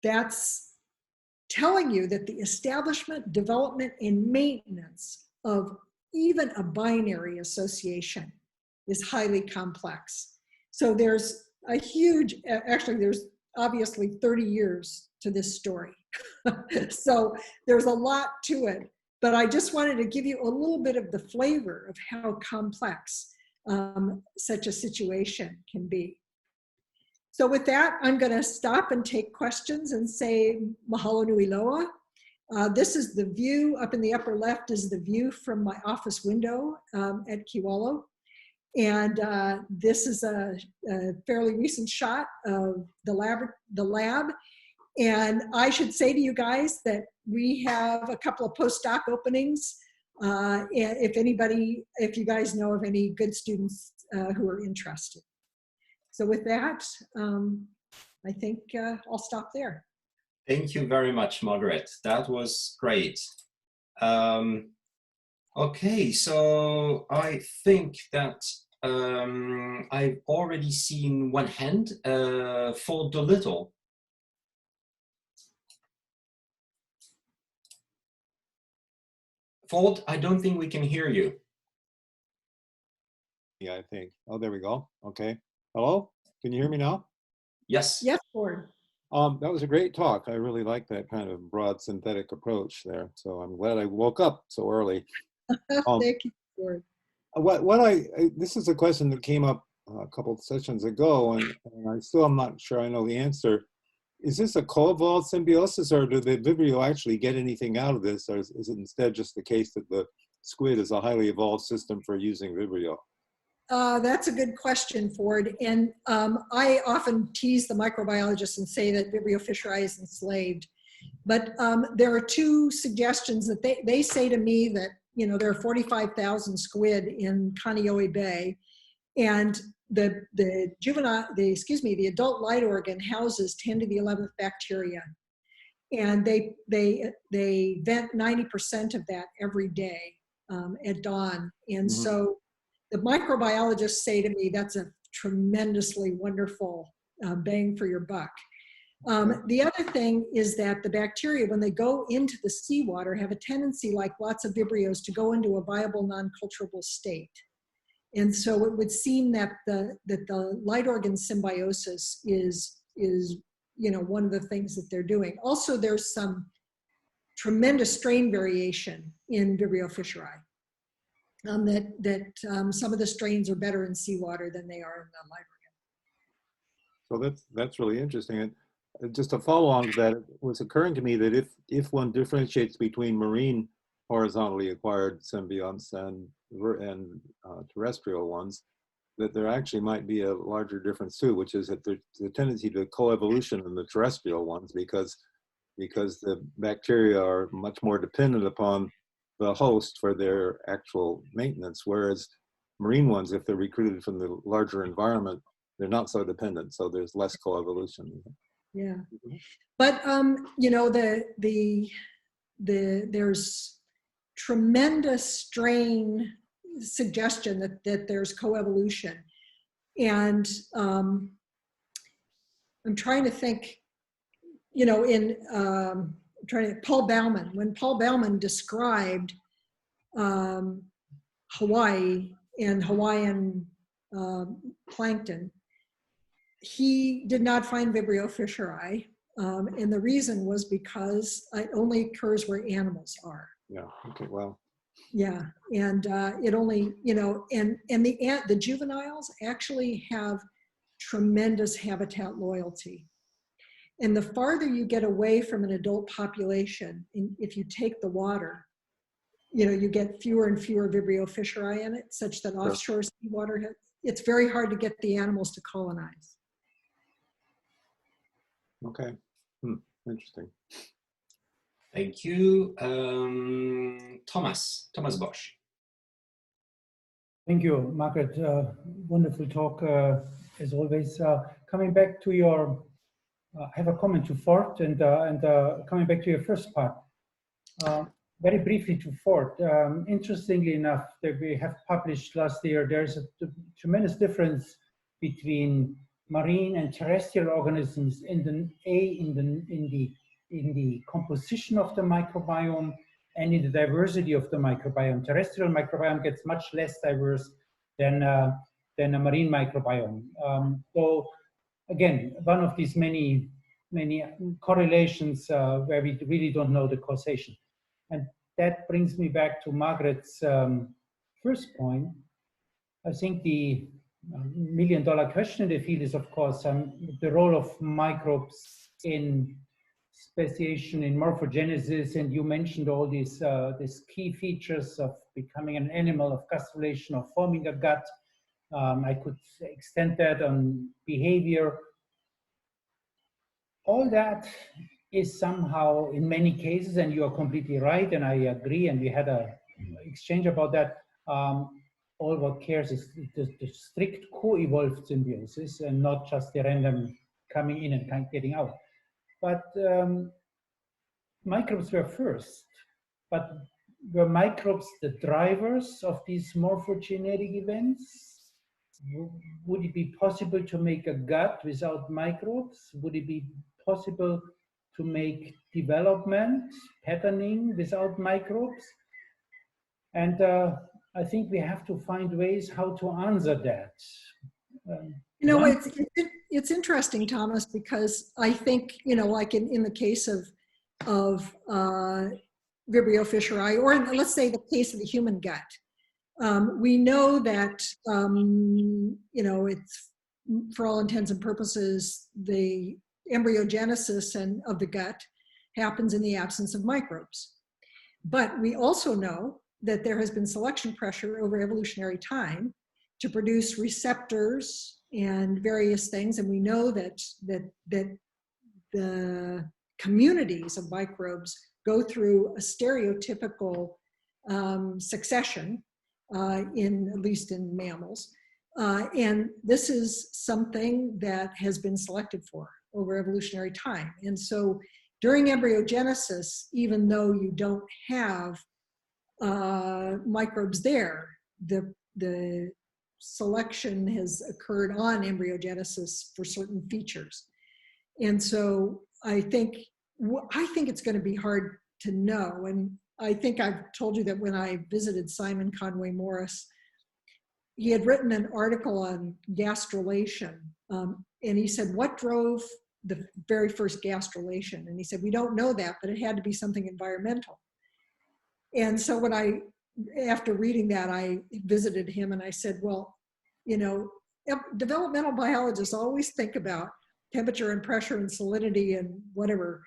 that's telling you that the establishment, development, and maintenance of even a binary association is highly complex. So there's a huge, actually there's obviously 30 years to this story. So there's a lot to it, but I just wanted to give you a little bit of the flavor of how complex such a situation can be. So with that, I'm going to stop and take questions and say mahalo nui loa. This is the view. Up in the upper left is the view from my office window at Kiwalo. And this is a fairly recent shot of the lab. And I should say to you guys that we have a couple of postdoc openings. If you guys know of any good students who are interested. So with that, I think I'll stop there. Thank you very much, Margaret. That was great. Okay, so I think that I've already seen one hand for the little. Ford, I don't think we can hear you. Yeah, I think. Oh, there we go. Okay. Hello? Can you hear me now? Yes. Yes, Ford. That was a great talk. I really like that kind of broad synthetic approach there. So I'm glad I woke up so early. Thank you, Ford. This is a question that came up a couple of sessions ago, and I still am not sure I know the answer. Is this a co-evolved symbiosis, or do the Vibrio actually get anything out of this, or is it instead just the case that the squid is a highly evolved system for using Vibrio? That's a good question, Ford. And I often tease the microbiologists and say that Vibrio fischeri is enslaved. But there are two suggestions that they say to me that, you know, there are 45,000 squid in Kaneohe Bay, and the adult light organ houses 10 to the 11th bacteria. And they vent 90% of that every day at dawn. And so the microbiologists say to me, that's a tremendously wonderful bang for your buck. The other thing is that the bacteria, when they go into the seawater, have a tendency, like lots of Vibrios, to go into a viable non-culturable state. And so it would seem that the light organ symbiosis is one of the things that they're doing. Also, there's some tremendous strain variation in Vibrio fischeri. Some of the strains are better in seawater than they are in the light organ. So that's really interesting. And just to follow on to that, it was occurring to me that if one differentiates between marine horizontally acquired symbionts and terrestrial ones, that there actually might be a larger difference too, which is that there's a tendency to coevolution in the terrestrial ones because the bacteria are much more dependent upon the host for their actual maintenance, whereas marine ones, if they're recruited from the larger environment, they're not so dependent, so there's less coevolution. Yeah, but there's tremendous strain suggestion that there's coevolution, and I'm trying to think, Paul Baumann, when Paul Baumann described Hawaii and Hawaiian plankton, he did not find Vibrio fischeri, and the reason was because it only occurs where animals are. Yeah. Okay. Well. Yeah, and it only, and the juveniles actually have tremendous habitat loyalty. And the farther you get away from an adult population, if you take the water, you get fewer and fewer Vibrio fischeri in it, such that offshore seawater, it's very hard to get the animals to colonize. Okay. Interesting. Thank you. Thomas Bosch. Thank you, Margaret. Wonderful talk, as always. Coming back to your, I have a comment to Fort, and coming back to your first part. Very briefly to Fort. Interestingly enough, that we have published last year, there's a tremendous difference between marine and terrestrial organisms in the composition of the microbiome and in the diversity of the microbiome. Terrestrial microbiome gets much less diverse than a marine microbiome. So again, one of these many correlations where we really don't know the causation. And that brings me back to Margaret's first point. I think the million-dollar question in the field is, of course, the role of microbes in speciation, in morphogenesis, and you mentioned all these key features of becoming an animal, of gastrulation, of forming a gut. I could extend that on behavior. All that is somehow, in many cases, and you are completely right, and I agree, and we had an exchange about that, all what cares is the strict co-evolved symbiosis and not just the random coming in and getting out. But microbes were first, but were microbes the drivers of these morphogenetic events? Would it be possible to make a gut without microbes? Would it be possible to make development, patterning without microbes? And I think we have to find ways how to answer that. It's interesting, Thomas, because I think, like in the case of Vibrio fischeri, or let's say the case of the human gut, we know that, it's, for all intents and purposes, the embryogenesis of the gut happens in the absence of microbes. But we also know that there has been selection pressure over evolutionary time to produce receptors and various things, and we know that the communities of microbes go through a stereotypical succession, at least in mammals, and this is something that has been selected for over evolutionary time. And so during embryogenesis, even though you don't have microbes there, the selection has occurred on embryogenesis for certain features. And so I think it's going to be hard to know. And I think I've told you that when I visited Simon Conway Morris, he had written an article on gastrulation, and he said, what drove the very first gastrulation? And he said, we don't know that, but it had to be something environmental. And so when after reading that, I visited him and I said, well, you know, developmental biologists always think about temperature and pressure and salinity and whatever,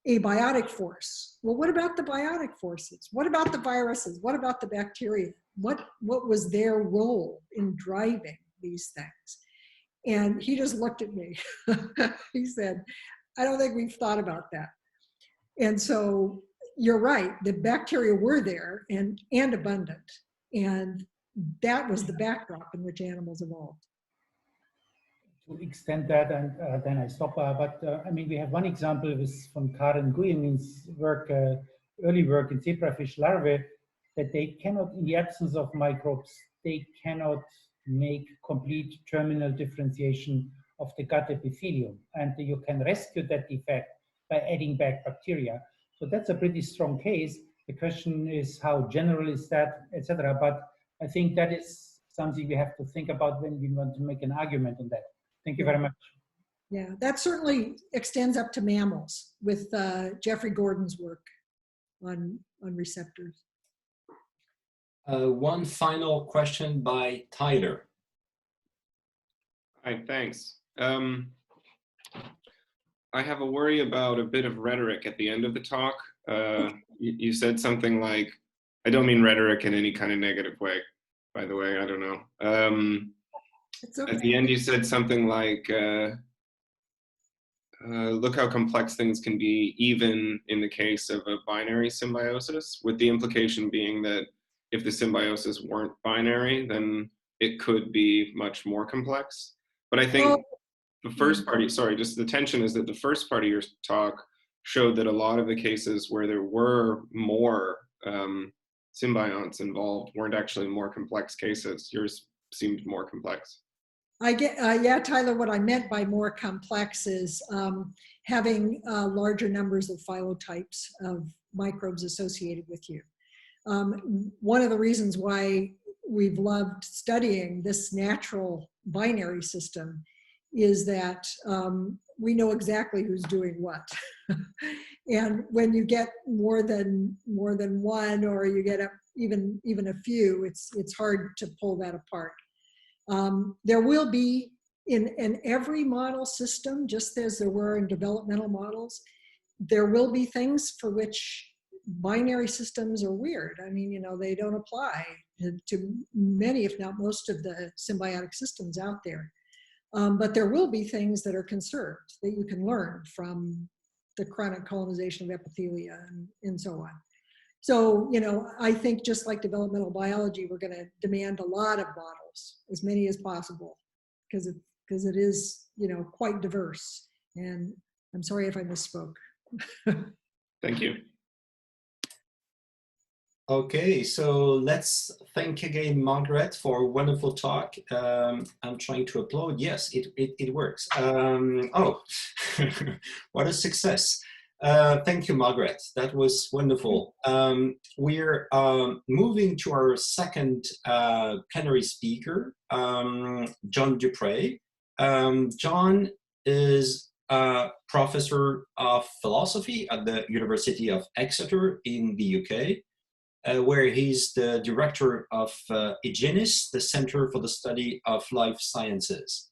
abiotic force. Well, what about the biotic forces? What about the viruses? What about the bacteria? What was their role in driving these things? And he just looked at me. He said, I don't think we've thought about that. And so you're right, the bacteria were there and abundant. And that was the backdrop in which animals evolved. To extend that, and then I stop. I mean, we have one example from Karen Guyemin's work, early work in zebrafish larvae, that they cannot, in the absence of microbes, they cannot make complete terminal differentiation of the gut epithelium. And you can rescue that defect by adding back bacteria. So that's a pretty strong case. The question is how general is that, etc. But I think that is something we have to think about when we want to make an argument on that. Thank you very much. Yeah, that certainly extends up to mammals with Jeffrey Gordon's work on receptors. One final question by Tyler. Hi, thanks. I have a worry about a bit of rhetoric at the end of the talk. You said something like, I don't mean rhetoric in any kind of negative way, by the way, I don't know. It's okay. At the end you said something like, look how complex things can be even in the case of a binary symbiosis, with the implication being that if the symbiosis weren't binary, then it could be much more complex. But I think the first part, sorry, just the tension is that the first part of your talk showed that a lot of the cases where there were more symbionts involved weren't actually more complex cases. Yours seemed more complex. I get, yeah, Tyler, what I meant by more complex is having larger numbers of phylotypes of microbes associated with you. One of the reasons why we've loved studying this natural binary system is that we know exactly who's doing what. And when you get more than one, or you get even a few, it's hard to pull that apart. There will be in every model system, just as there were in developmental models, there will be things for which binary systems are weird. I mean, you know, they don't apply to many, if not most, of the symbiotic systems out there. But there will be things that are conserved that you can learn from the chronic colonization of epithelia and so on. So, you know, I think just like developmental biology, we're going to demand a lot of models, as many as possible, because it is, you know, quite diverse. And I'm sorry if I misspoke. Thank you. Okay, so let's thank again Margaret for a wonderful talk. I'm trying to upload. Yes, it works. Oh, what a success. Thank you, Margaret. That was wonderful. We're moving to our second plenary speaker, John Despres. John is a professor of philosophy at the University of Exeter in the UK. Where he's the director of IDEM, the Center for the Study of Life Sciences.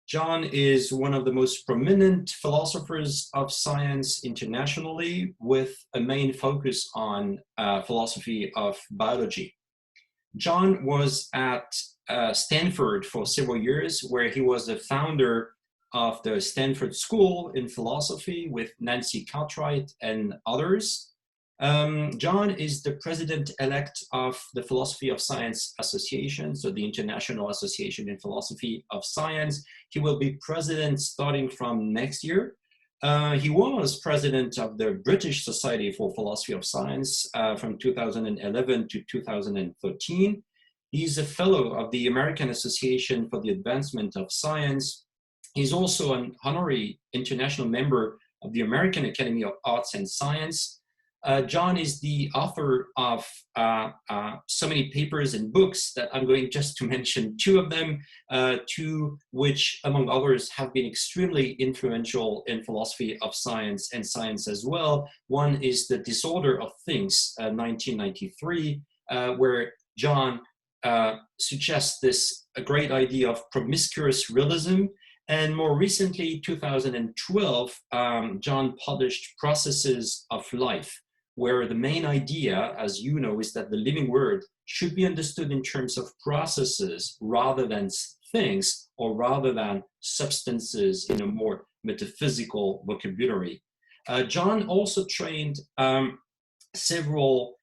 John is one of the most prominent philosophers of science internationally, with a main focus on philosophy of biology. John was at Stanford for several years, where he was the founder of the Stanford School in Philosophy with Nancy Cartwright and others. John is the president-elect of the Philosophy of Science Association, so the International Association in Philosophy of Science. He will be president starting from next year. He was president of the British Society for Philosophy of Science from 2011 to 2013. He's a fellow of the American Association for the Advancement of Science. He's also an honorary international member of the American Academy of Arts and Science. John is the author of so many papers and books that I'm going just to mention two of them, two which, among others, have been extremely influential in philosophy of science and science as well. One is The Disorder of Things, 1993, where John suggests this great idea of promiscuous realism. And more recently, 2012, John published Processes of Life, where the main idea, as you know, is that the living word should be understood in terms of processes rather than things, or rather than substances in a more metaphysical vocabulary. John also trained several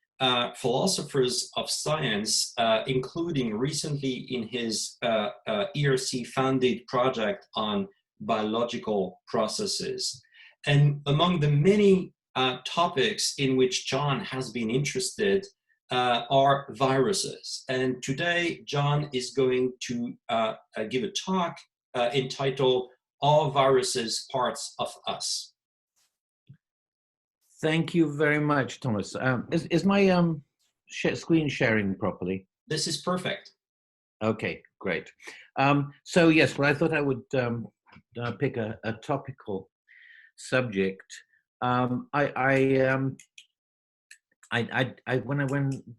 philosophers of science, including recently in his ERC-funded project on biological processes. And among the many topics in which John has been interested are viruses. And today, John is going to give a talk entitled "Are Viruses Parts of Us?" Thank you very much, Thomas. Is my screen sharing properly? This is perfect. Okay, great. So yes, well, I thought I would pick a topical subject. When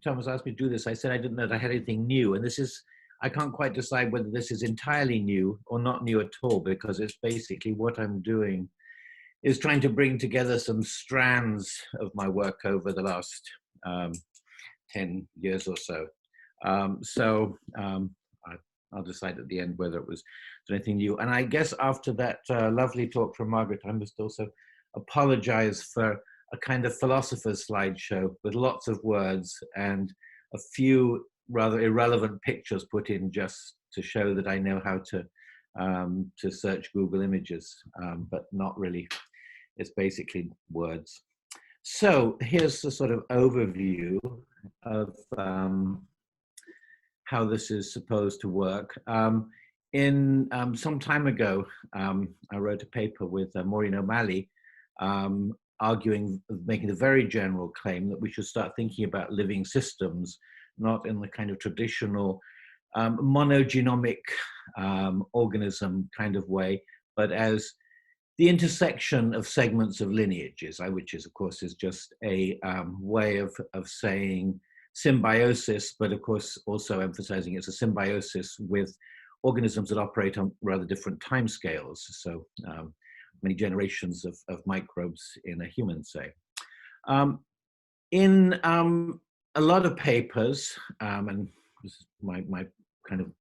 Thomas asked me to do this, I said I didn't know that I had anything new, and this is, I can't quite decide whether this is entirely new or not new at all, because it's basically what I'm doing is trying to bring together some strands of my work over the last 10 years or so. I'll decide at the end whether it was anything new. And I guess after that lovely talk from Margaret, I must also apologize for a kind of philosopher's slideshow with lots of words and a few rather irrelevant pictures put in just to show that I know how to search Google Images, but not really. It's basically words. So here's the sort of overview of how this is supposed to work. Some time ago, I wrote a paper with Maureen O'Malley, making the very general claim that we should start thinking about living systems, not in the kind of traditional monogenomic organism kind of way, but as the intersection of segments of lineages, which is, of course, is just a way of saying symbiosis, but of course also emphasizing it's a symbiosis with organisms that operate on rather different timescales. So many generations of microbes in a human, say. In a lot of papers, and this is my kind of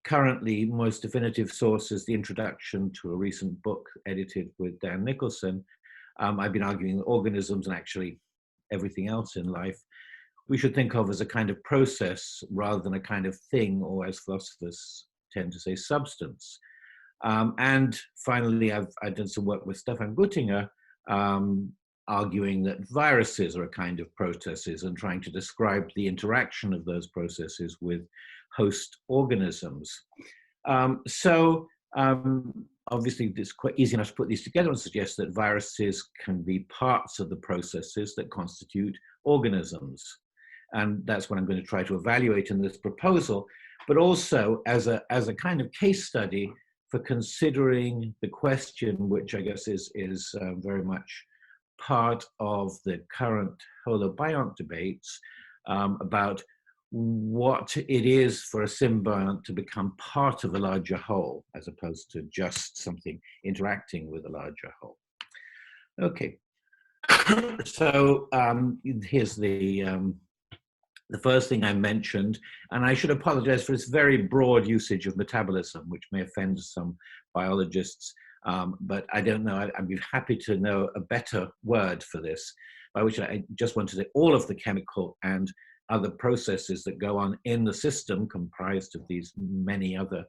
currently most definitive source is the introduction to a recent book edited with Dan Nicholson. I've been arguing that organisms and actually everything else in life we should think of as a kind of process rather than a kind of thing, or as philosophers tend to say, substance. And finally, I've done some work with Stefan Guttinger, arguing that viruses are a kind of processes and trying to describe the interaction of those processes with host organisms. Obviously, it's quite easy enough to put these together and suggest that viruses can be parts of the processes that constitute organisms. And that's what I'm going to try to evaluate in this proposal, but also as a kind of case study for considering the question, which I guess is very much part of the current holobiont debates about what it is for a symbiont to become part of a larger whole, as opposed to just something interacting with a larger whole. Okay, so here's the first thing I mentioned, and I should apologize for its very broad usage of metabolism, which may offend some biologists, but I don't know, I'd be happy to know a better word for this, by which I just want to say all of the chemical and other processes that go on in the system, comprised of these many other,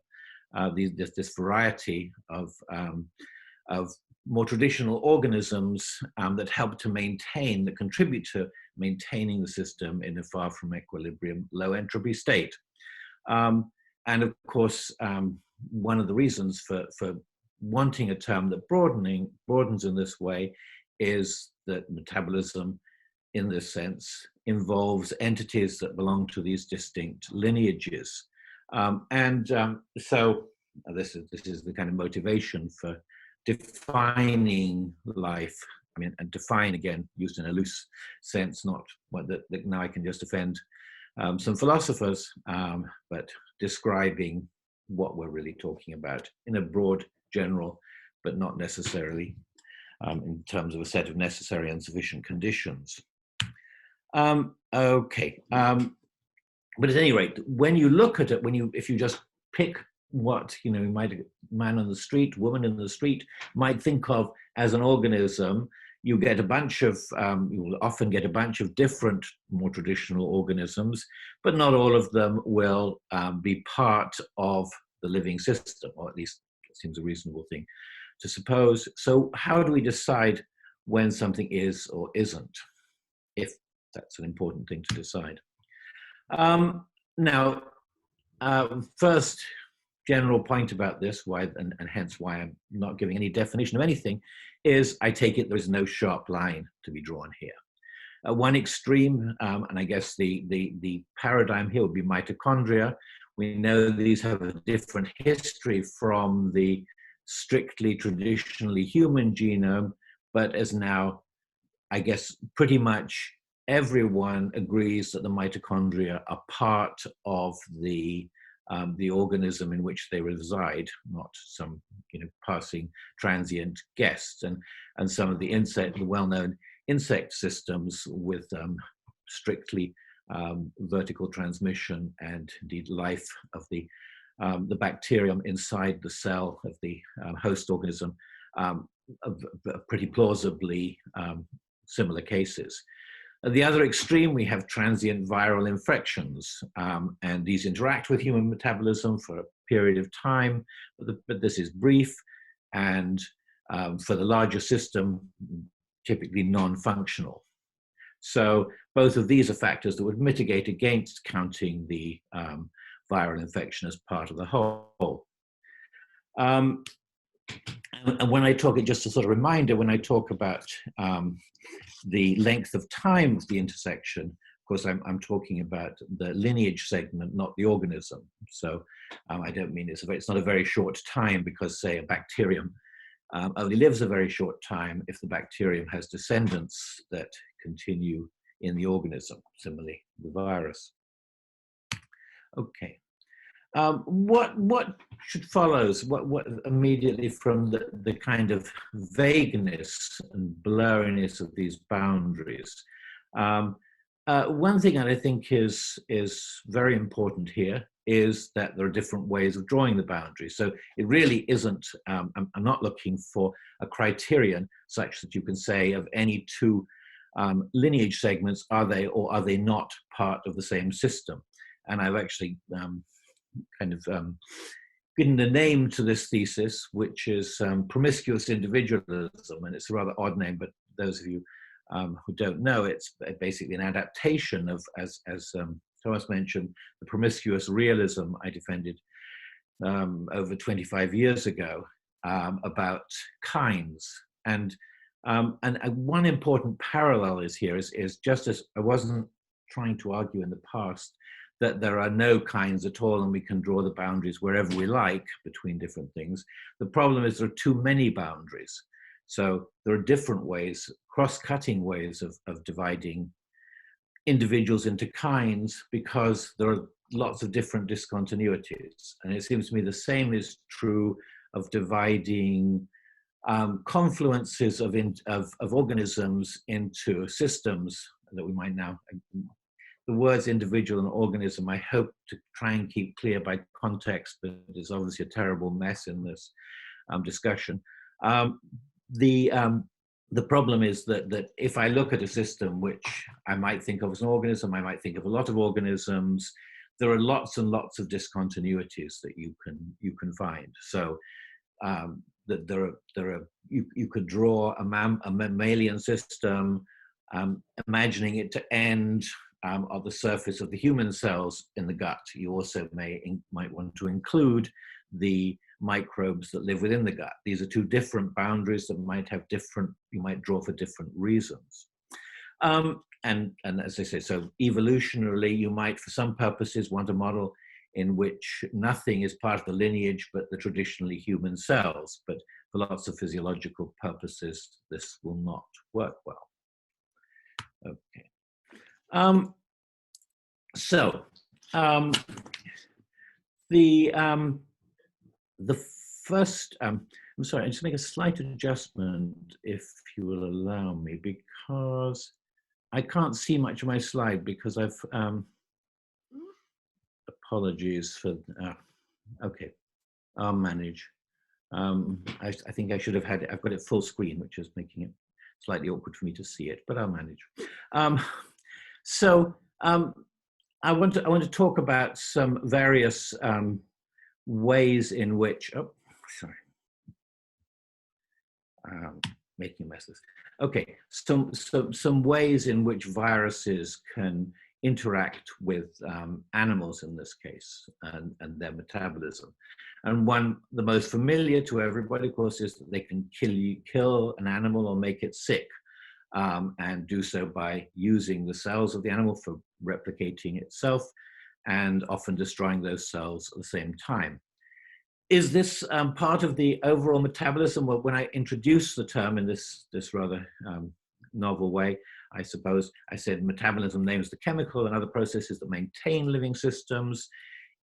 this variety of more traditional organisms that help to maintain, that contribute to maintaining the system in a far from equilibrium, low entropy state. And of course, one of the reasons for wanting a term that broadens in this way is that metabolism in this sense, involves entities that belong to these distinct lineages. So this is the kind of motivation for defining life. I mean, and define, again, used in a loose sense, not what that now I can just offend some philosophers, but describing what we're really talking about in a broad, general, but not necessarily in terms of a set of necessary and sufficient conditions. Okay, but at any rate, when you look at it, if you just pick what man on the street, woman in the street might think of as an organism, you get a bunch of, you will often get a bunch of different, more traditional organisms, but not all of them will be part of the living system, or at least it seems a reasonable thing to suppose. So how do we decide when something is or isn't, if that's an important thing to decide? Now, first general point about this, why and hence why I'm not giving any definition of anything, is I take it there is no sharp line to be drawn here. One extreme, and I guess the paradigm here would be mitochondria. We know these have a different history from the strictly traditionally human genome, but as now, I guess, pretty much everyone agrees that the mitochondria are part of the organism in which they reside, not some passing transient guests. And some of the well-known insect systems with strictly vertical transmission and indeed life of the bacterium inside the cell of the host organism, pretty plausibly similar cases. At the other extreme, we have transient viral infections, and these interact with human metabolism for a period of time, but this is brief, and for the larger system, typically non-functional. So both of these are factors that would mitigate against counting the viral infection as part of the whole. And when I talk, just a sort of reminder, when I talk about the length of time of the intersection, of course, I'm talking about the lineage segment, not the organism. So I don't mean it's not a very short time, because, say, a bacterium only lives a very short time if the bacterium has descendants that continue in the organism. Similarly, the virus. Okay. What should follows? What immediately from the kind of vagueness and blurriness of these boundaries? One thing that I think is very important here is that there are different ways of drawing the boundaries. So it really isn't. I'm not looking for a criterion such that you can say of any two lineage segments, are they or are they not part of the same system? And I've actually given the name to this thesis, which is promiscuous individualism, and it's a rather odd name, but those of you who don't know, it's basically an adaptation of, as Thomas mentioned, the promiscuous realism I defended over 25 years ago about kinds. And one important parallel is here is just as I wasn't trying to argue in the past that there are no kinds at all and we can draw the boundaries wherever we like between different things. The problem is there are too many boundaries. So there are different ways, cross-cutting ways of dividing individuals into kinds, because there are lots of different discontinuities. And it seems to me the same is true of dividing confluences of organisms into systems that we might now, the words individual and organism, I hope to try and keep clear by context, but it's obviously a terrible mess in this discussion. The problem is that if I look at a system which I might think of as an organism, I might think of a lot of organisms, there are lots and lots of discontinuities that you can find. So that you could draw a mammalian system, imagining it to end on the surface of the human cells in the gut. You also might want to include the microbes that live within the gut. These are two different boundaries that might have you might draw for different reasons. and as I say, so evolutionarily, you might, for some purposes, want a model in which nothing is part of the lineage but the traditionally human cells. But for lots of physiological purposes, this will not work well. Okay. The first, I'm sorry, I just make a slight adjustment if you will allow me, because I can't see much of my slide because I've, apologies for, okay, I'll manage. I think I should have had it, I've got it full screen, which is making it slightly awkward for me to see it, but I'll manage. I want to talk about some various ways in which, oh, sorry, making messes. Okay, some ways in which viruses can interact with animals in this case and their metabolism. And one, the most familiar to everybody, of course, is that they can kill an animal or make it sick, and do so by using the cells of the animal for replicating itself and often destroying those cells at the same time. Is this part of the overall metabolism? Well, when I introduced the term in this rather novel way, I suppose I said metabolism names the chemical and other processes that maintain living systems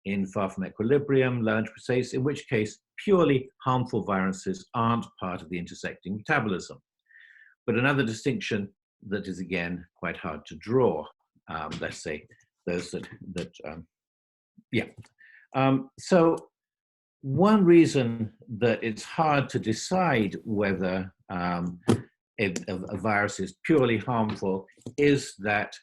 in far from equilibrium, low interface, in which case purely harmful viruses aren't part of the intersecting metabolism. But another distinction that is again quite hard to draw, let's say those so one reason that it's hard to decide whether a virus is purely harmful is that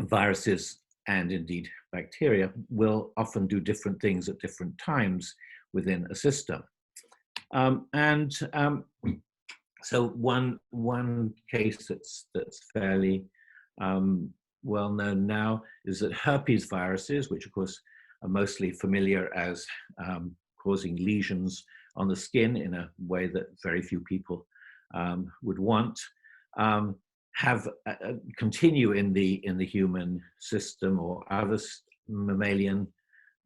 viruses and indeed bacteria will often do different things at different times within a system. So one case that's fairly well known now is that herpes viruses, which of course are mostly familiar as causing lesions on the skin in a way that very few people would want, continue in the human system or other mammalian,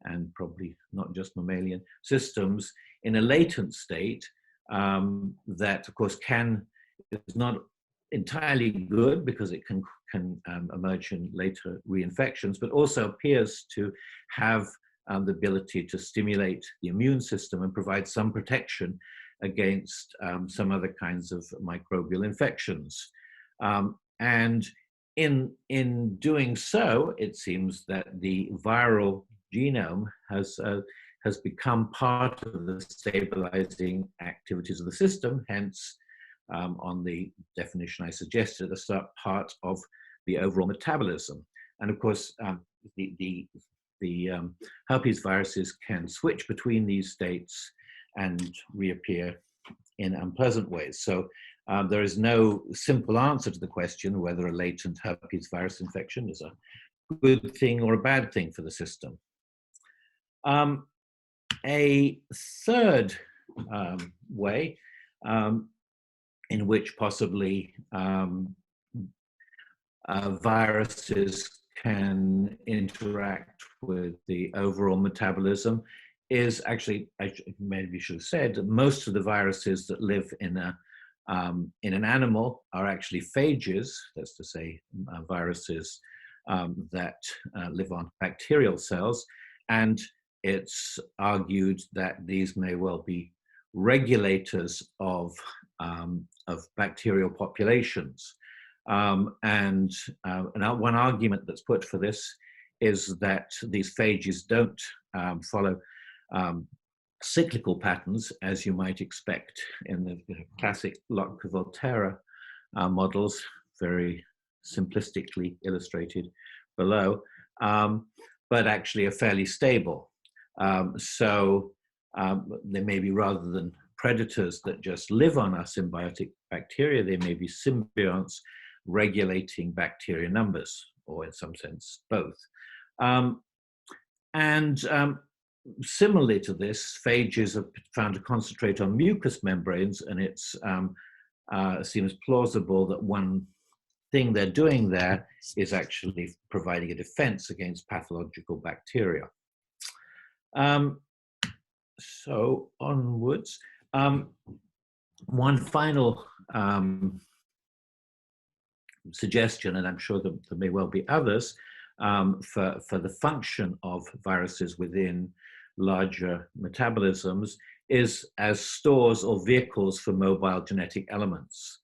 and probably not just mammalian, systems in a latent state that of course is not entirely good because it can emerge in later reinfections, but also appears to have the ability to stimulate the immune system and provide some protection against some other kinds of microbial infections. And in doing so, it seems that the viral genome has become part of the stabilizing activities of the system, hence on the definition I suggested at the start, part of the overall metabolism. And of course, the herpes viruses can switch between these states and reappear in unpleasant ways. So there is no simple answer to the question whether a latent herpes virus infection is a good thing or a bad thing for the system. A third way in which possibly viruses can interact with the overall metabolism is actually, I maybe should have said, that most of the viruses that live in an animal are actually phages, that's to say viruses that live on bacterial cells, and it's argued that these may well be regulators of bacterial populations. And one argument that's put for this is that these phages don't follow cyclical patterns, as you might expect in the classic Locke-Volterra models, very simplistically illustrated below, but actually are fairly stable. So they may be, rather than predators that just live on our symbiotic bacteria, they may be symbionts regulating bacteria numbers, or in some sense, both. Similarly to this, phages are found to concentrate on mucous membranes, and it seems plausible that one thing they're doing there is actually providing a defense against pathological bacteria. So onwards. One final suggestion, and I'm sure that there may well be others, for the function of viruses within larger metabolisms is as stores or vehicles for mobile genetic elements.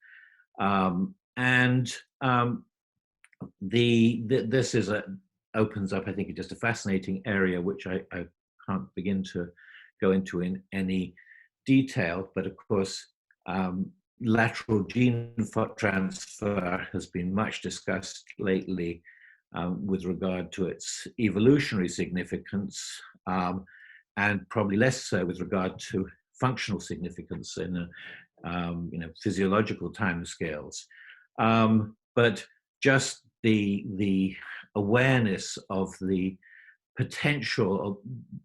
This is opens up, I think, just a fascinating area, which I can't begin to go into in any detail, but of course, lateral gene transfer has been much discussed lately with regard to its evolutionary significance, and probably less so with regard to functional significance in physiological timescales. But just the awareness of the potential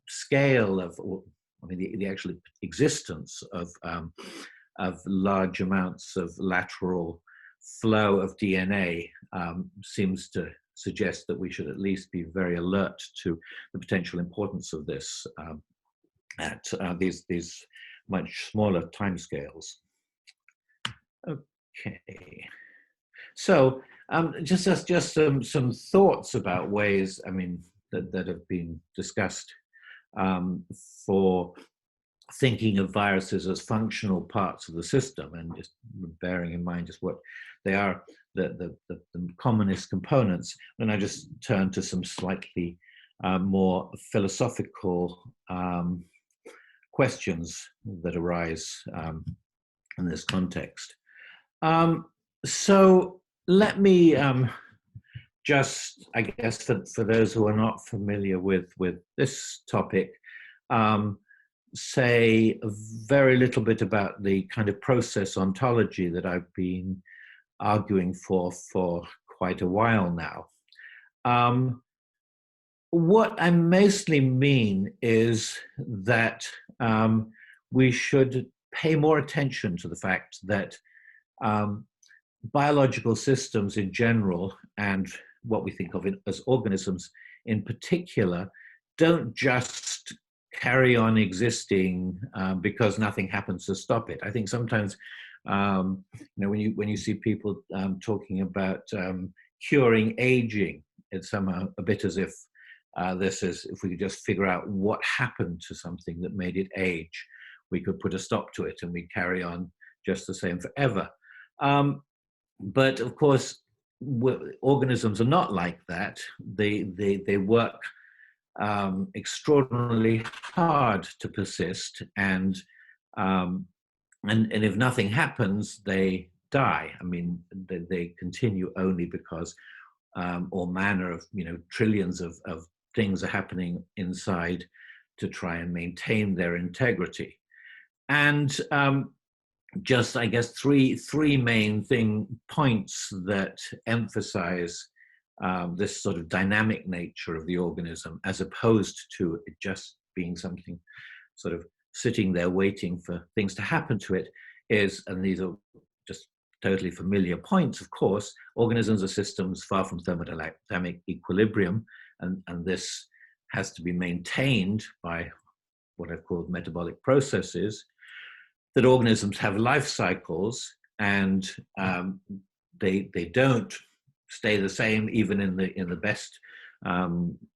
scale of, the actual existence of large amounts of lateral flow of DNA seems to suggest that we should at least be very alert to the potential importance of this at these much smaller timescales. Okay, so just some thoughts about ways, that have been discussed for thinking of viruses as functional parts of the system, and just bearing in mind just what they are, the commonest components. And I just turn to some slightly more philosophical questions that arise in this context. So let me just, I guess, for those who are not familiar with this topic, say a very little bit about the kind of process ontology that I've been arguing for quite a while now. What I mostly mean is that we should pay more attention to the fact that biological systems in general, and what we think of as organisms in particular, don't just carry on existing because nothing happens to stop it. I think sometimes, when you see people talking about curing aging, it's somehow a bit as if if we could just figure out what happened to something that made it age, we could put a stop to it and we carry on just the same forever. But of course, organisms are not like that. They work extraordinarily hard to persist, and if nothing happens, they die. They continue only because all manner of trillions of things are happening inside to try and maintain their integrity. And just, I guess, three main points that emphasize this sort of dynamic nature of the organism, as opposed to it just being something sort of sitting there waiting for things to happen to it, is, and these are just totally familiar points, of course, organisms are systems far from thermodynamic equilibrium, and this has to be maintained by what I've called metabolic processes, that organisms have life cycles, and they don't stay the same even in the best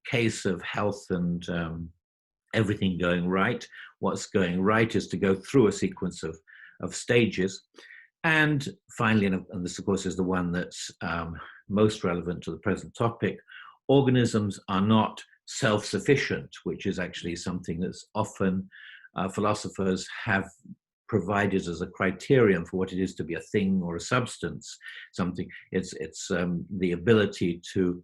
case of health and everything going right. What's going right is to go through a sequence of stages. And finally, and this of course is the one that's most relevant to the present topic, organisms are not self-sufficient, which is actually something that's often philosophers have provided as a criterion for what it is to be a thing or a substance. Something, it's the ability to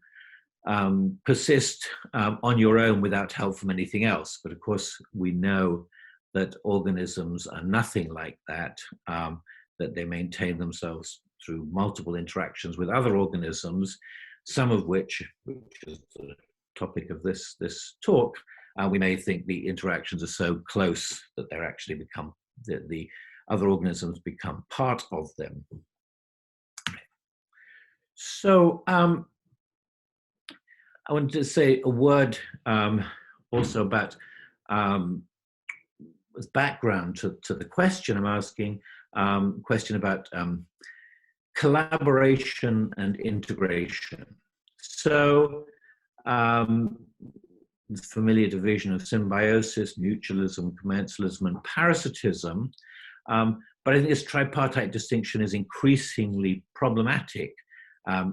persist on your own without help from anything else. But of course, we know that organisms are nothing like that, that they maintain themselves through multiple interactions with other organisms, some of which is the topic of this talk, we may think the interactions are so close that they're actually become, the other organisms become part of them. So I wanted to say a word also about as background to the question I'm asking, question about collaboration and integration. So the familiar division of symbiosis, mutualism, commensalism, and parasitism. But I think this tripartite distinction is increasingly problematic.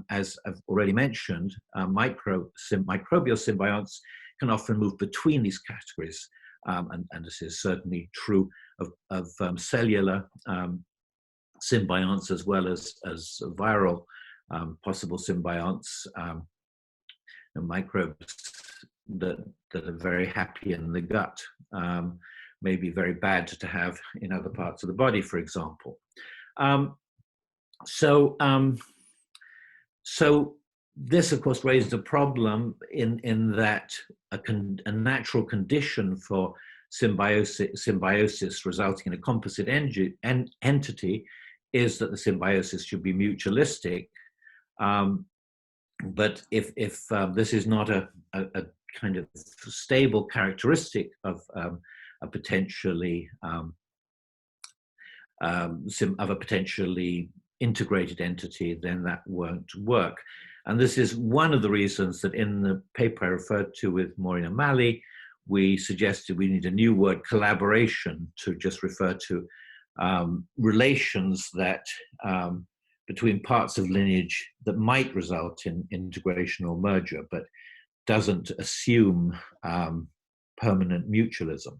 As I've already mentioned, microbial symbionts can often move between these categories. And this is certainly true of cellular symbionts as well as viral possible symbionts, microbes that are very happy in the gut, may be very bad to have in other parts of the body, for example. So this, of course, raised a problem in that a natural condition for symbiosis resulting in a composite entity is that the symbiosis should be mutualistic. But if this is not a kind of stable characteristic of a potentially integrated entity, then that won't work. And this is one of the reasons that in the paper I referred to with Maureen O'Malley, we suggested we need a new word, collaboration, to just refer to relations that between parts of lineage that might result in integration or merger, but doesn't assume permanent mutualism.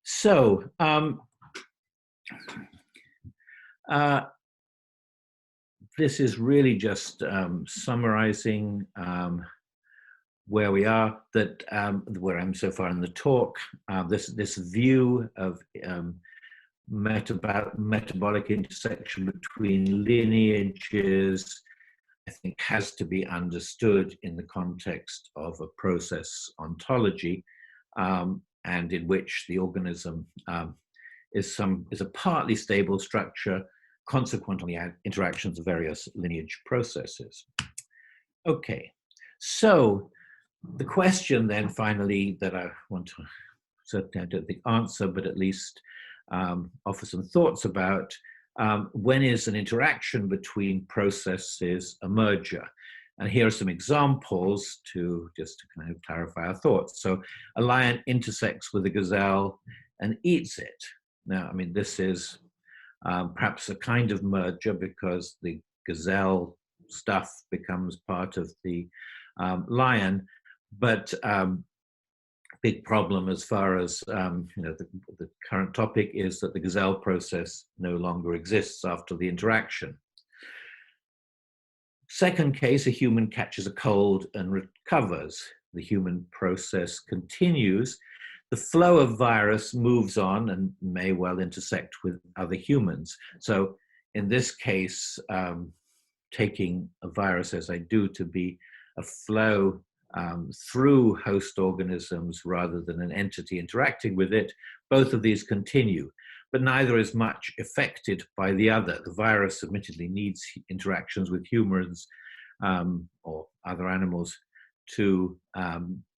So this is really just summarizing where we are, that where I'm so far in the talk. This view of metabolic intersection between lineages, I think, has to be understood in the context of a process ontology, and in which the organism is a partly stable structure consequent on the interactions of various lineage processes. Okay, so the question then finally that I want to, certainly I don't think answer, but at least offer some thoughts about, when is an interaction between processes a merger? And here are some examples just to kind of clarify our thoughts. So a lion intersects with a gazelle and eats it. Now, I mean, this is perhaps a kind of merger because the gazelle stuff becomes part of the lion, but big problem as far as the current topic is that the gazelle process no longer exists after the interaction. Second case, a human catches a cold and recovers. The human process continues. The flow of virus moves on and may well intersect with other humans. So in this case, taking a virus, as I do, to be a flow through host organisms rather than an entity interacting with it, both of these continue, but neither is much affected by the other. The virus admittedly needs interactions with humans or other animals to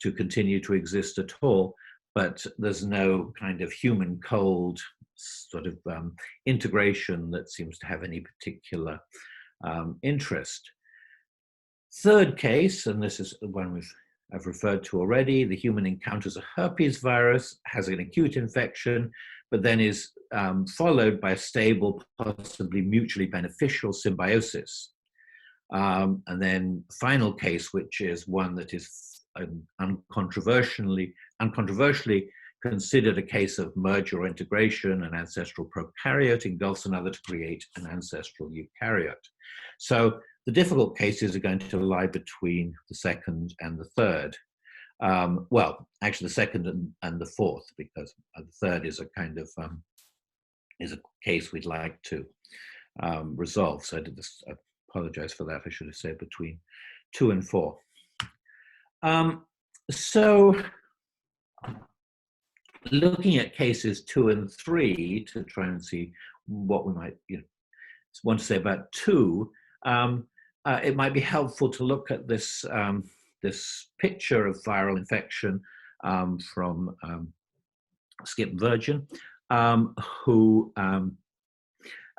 continue to exist at all, but there's no kind of human cold sort of integration that seems to have any particular interest. Third case, and this is one I've referred to already, the human encounters a herpes virus, has an acute infection, but then is followed by a stable, possibly mutually beneficial symbiosis. And then final case, which is one that is uncontroversially considered a case of merger or integration. An ancestral prokaryote engulfs another to create an ancestral eukaryote. So the difficult cases are going to lie between the second and the third. Well, actually the second and the fourth, because the third is a kind of is a case we'd like to resolve. So I apologize for that. I should have said between 2 and 4. So looking at cases 2 and 3 to try and see what we might want to say about 2, it might be helpful to look at this, this picture of viral infection from Skip Virgin, who, and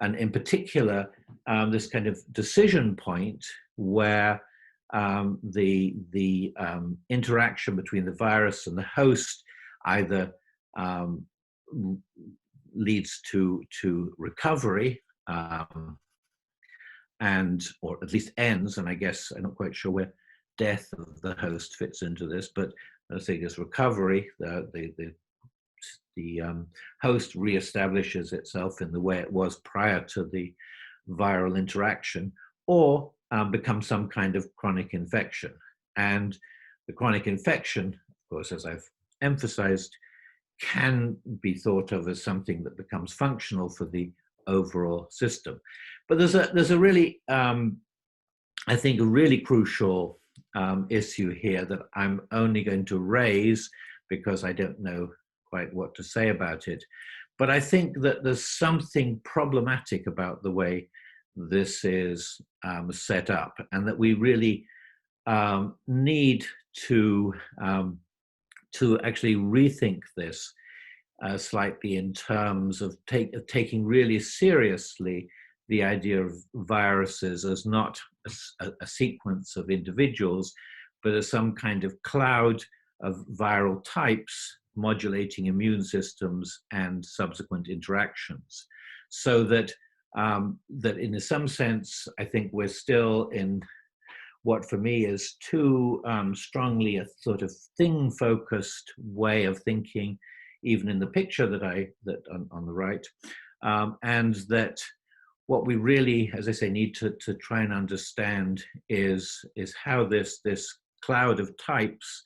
in particular, this kind of decision point where the interaction between the virus and the host either leads to recovery, or at least ends, and I guess I'm not quite sure where death of the host fits into this, but I think there's recovery. The host reestablishes itself in the way it was prior to the viral interaction, or becomes some kind of chronic infection. And the chronic infection, of course, as I've emphasized, can be thought of as something that becomes functional for the overall system. But there's a really, I think, a really crucial issue here that I'm only going to raise because I don't know quite what to say about it. But I think that there's something problematic about the way this is set up, and that we really need to actually rethink this slightly in terms of taking really seriously the idea of viruses as not a sequence of individuals, but as some kind of cloud of viral types modulating immune systems and subsequent interactions. So that, that in some sense, I think we're still in what for me is too strongly a sort of thing-focused way of thinking, even in the picture that on the right, and that what we really, as I say, need to try and understand is how this cloud of types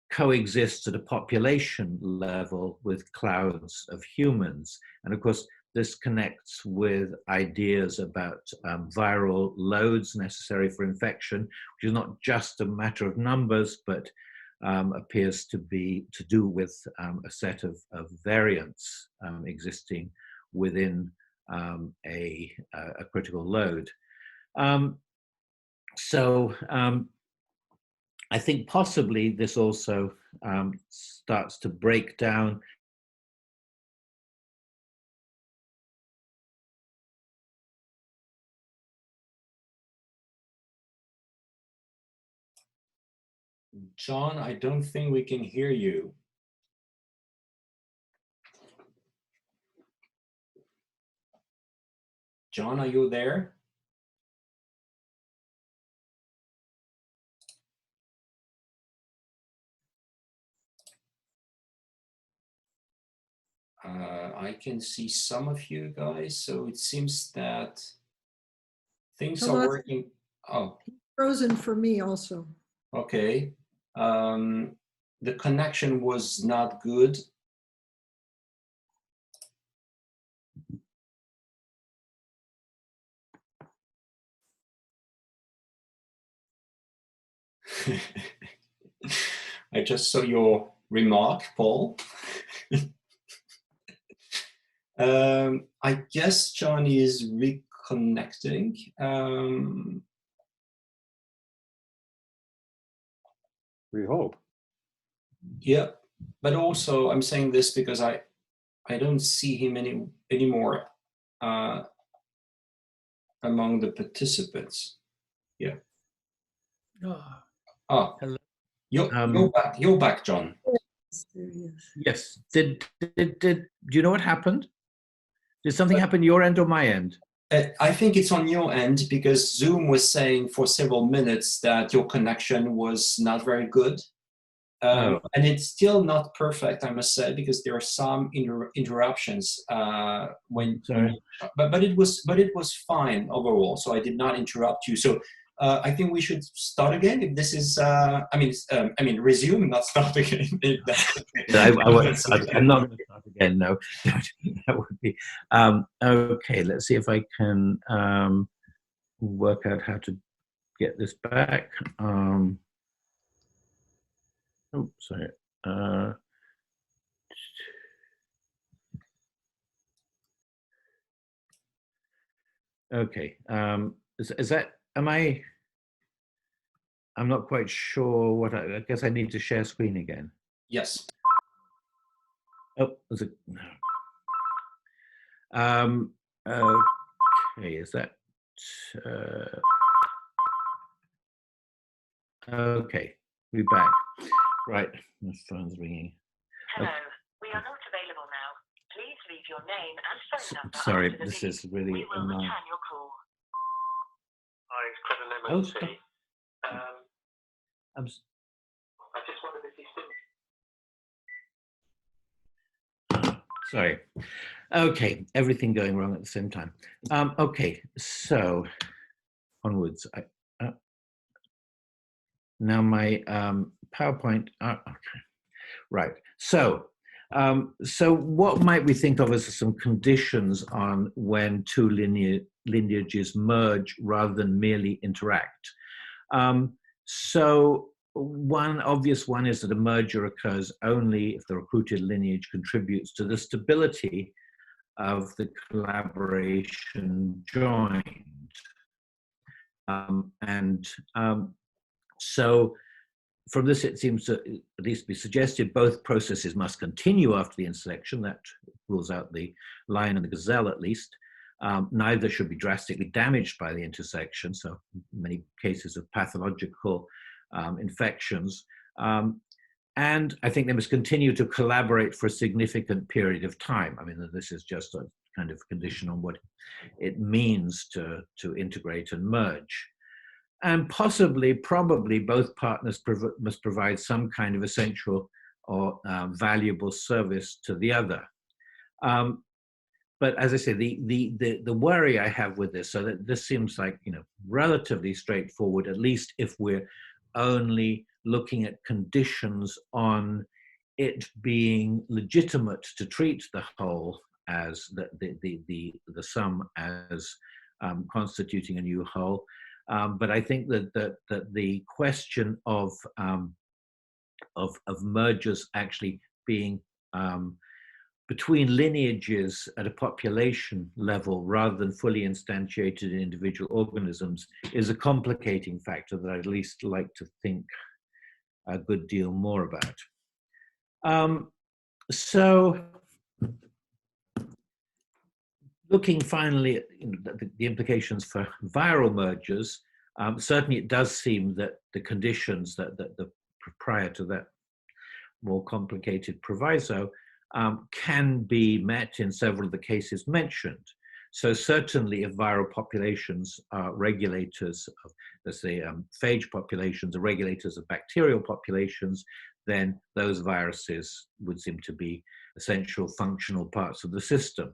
coexists at a population level with clouds of humans. And of course, this connects with ideas about viral loads necessary for infection, which is not just a matter of numbers, but appears to do with a set of variants existing within a critical load. I think possibly this also starts to break down John, I don't think we can hear you. John, are you there? I can see some of you guys, so it seems that things are working. Oh, Frozen for me also. okay. The connection was not good. I just saw your remark, Paul. I guess John is reconnecting. We hope. Yeah, but also I'm saying this because I don't see him anymore among the participants. Yeah. Oh, hello. You're back, John. Yes. Do you know what happened? Did something happen your end or my end? I think it's on your end because Zoom was saying for several minutes that your connection was not very good. And it's still not perfect, I must say, because there are some interruptions but it was fine overall. So I did not interrupt you. So I think we should start again. If this is, I mean, resume, not start again. I'm not going to start again. No, that would be okay. Let's see if I can work out how to get this back. Oh, sorry. Okay. Is that I'm not quite sure what I guess I need to share screen again. Yes. Oh, was it? Okay, is that? Okay, we're back. Right, my phone's ringing. Hello, we are not available now. Please leave your name and phone number. Sorry, after the this beep. is really We will annoying. return your call. Hi, it's Kevin Oh, MOT. I just wondered if you still... Sorry. Okay, everything going wrong at the same time. Okay, so onwards. Now my PowerPoint. Okay, right. So, so what might we think of as some conditions on when two lineages merge rather than merely interact? So one obvious one is that a merger occurs only if the recruited lineage contributes to the stability of the collaboration joined. So from this, it seems to at least be suggested both processes must continue after the intersection. That rules out the lion and the gazelle, at least. Neither should be drastically damaged by the intersection, so many cases of pathological infections. And I think they must continue to collaborate for a significant period of time. I mean, this is just a kind of condition on what it means to integrate and merge. And possibly, probably, both partners must provide some kind of essential or valuable service to the other. But as I say, the worry I have with this, so that this seems like, you know, relatively straightforward, at least if we're only looking at conditions on it being legitimate to treat the whole as the sum as constituting a new whole. But I think that the question of mergers actually being between lineages at a population level rather than fully instantiated in individual organisms is a complicating factor that I'd at least like to think a good deal more about. So looking finally at the implications for viral mergers, certainly it does seem that the conditions that prior to that more complicated proviso can be met in several of the cases mentioned. So certainly if viral populations are regulators of, let's say, phage populations are regulators of bacterial populations, then those viruses would seem to be essential functional parts of the system.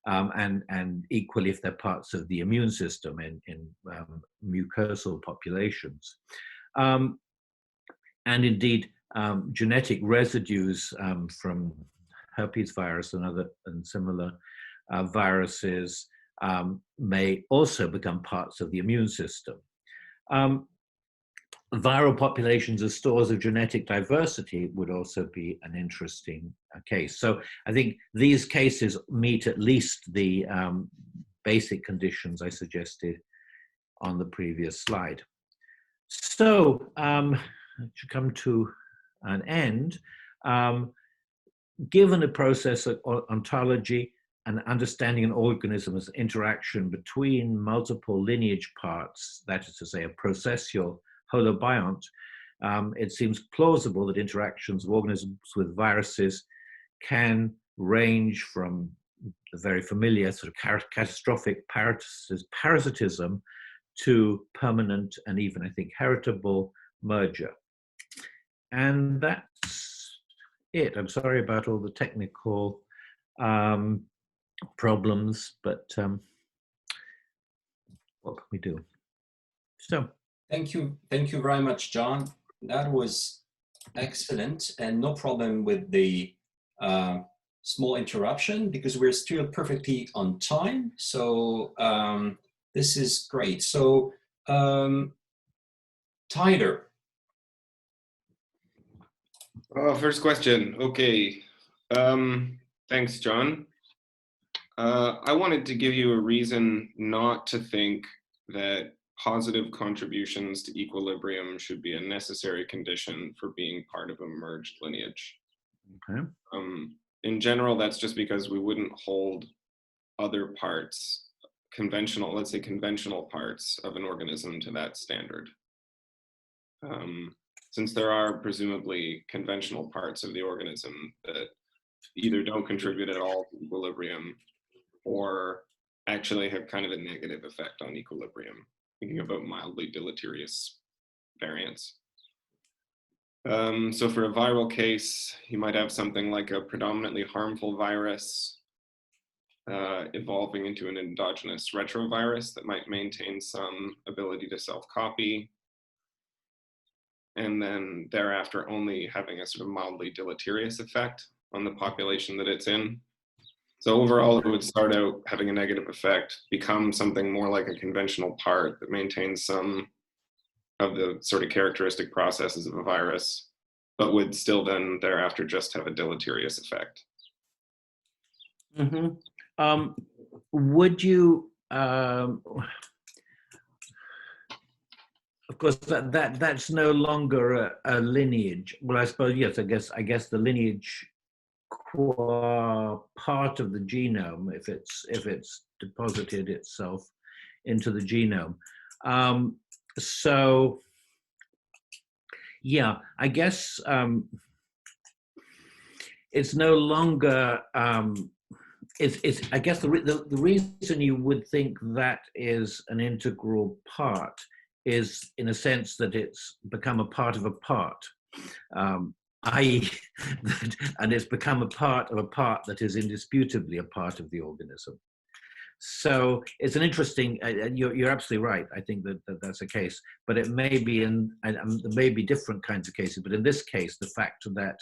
And equally if they're parts of the immune system in mucosal populations. And indeed, genetic residues from herpes virus and similar viruses may also become parts of the immune system. Viral populations as stores of genetic diversity would also be an interesting case. So I think these cases meet at least the basic conditions I suggested on the previous slide. So to come to an end, given the process of ontology and understanding an organism's interaction between multiple lineage parts, that is to say a processual holobiont, it seems plausible that interactions of organisms with viruses can range from the very familiar sort of catastrophic parasitism to permanent and even, I think, heritable merger. And that's it. I'm sorry about all the technical problems, but what can we do? So. Thank you very much, John. That was excellent, and no problem with the small interruption because we're still perfectly on time. So this is great. So Tyler. First question. Okay. Thanks, John. I wanted to give you a reason not to think that positive contributions to equilibrium should be a necessary condition for being part of a merged lineage. Okay. In general, that's just because we wouldn't hold other parts, conventional, let's say conventional parts of an organism to that standard. Since there are presumably conventional parts of the organism that either don't contribute at all to equilibrium or actually have kind of a negative effect on equilibrium, thinking about mildly deleterious variants. So for a viral case, you might have something like a predominantly harmful virus evolving into an endogenous retrovirus that might maintain some ability to self-copy, and then thereafter only having a sort of mildly deleterious effect on the population that it's in. So overall, it would start out having a negative effect, become something more like a conventional part that maintains some of the sort of characteristic processes of a virus, but would still then thereafter just have a deleterious effect. Mm-hmm. Would you, of course, that's no longer a lineage. Well, I suppose, yes, I guess the lineage qua part of the genome, if it's deposited itself into the genome. So yeah, I guess it's no longer it's I guess the reason you would think that is an integral part is in a sense that it's become a part of a part, i.e. and it's become a part of a part that is indisputably a part of the organism. So it's an interesting, you're absolutely right. I think that's the case, but it may be there may be different kinds of cases, but in this case, the fact that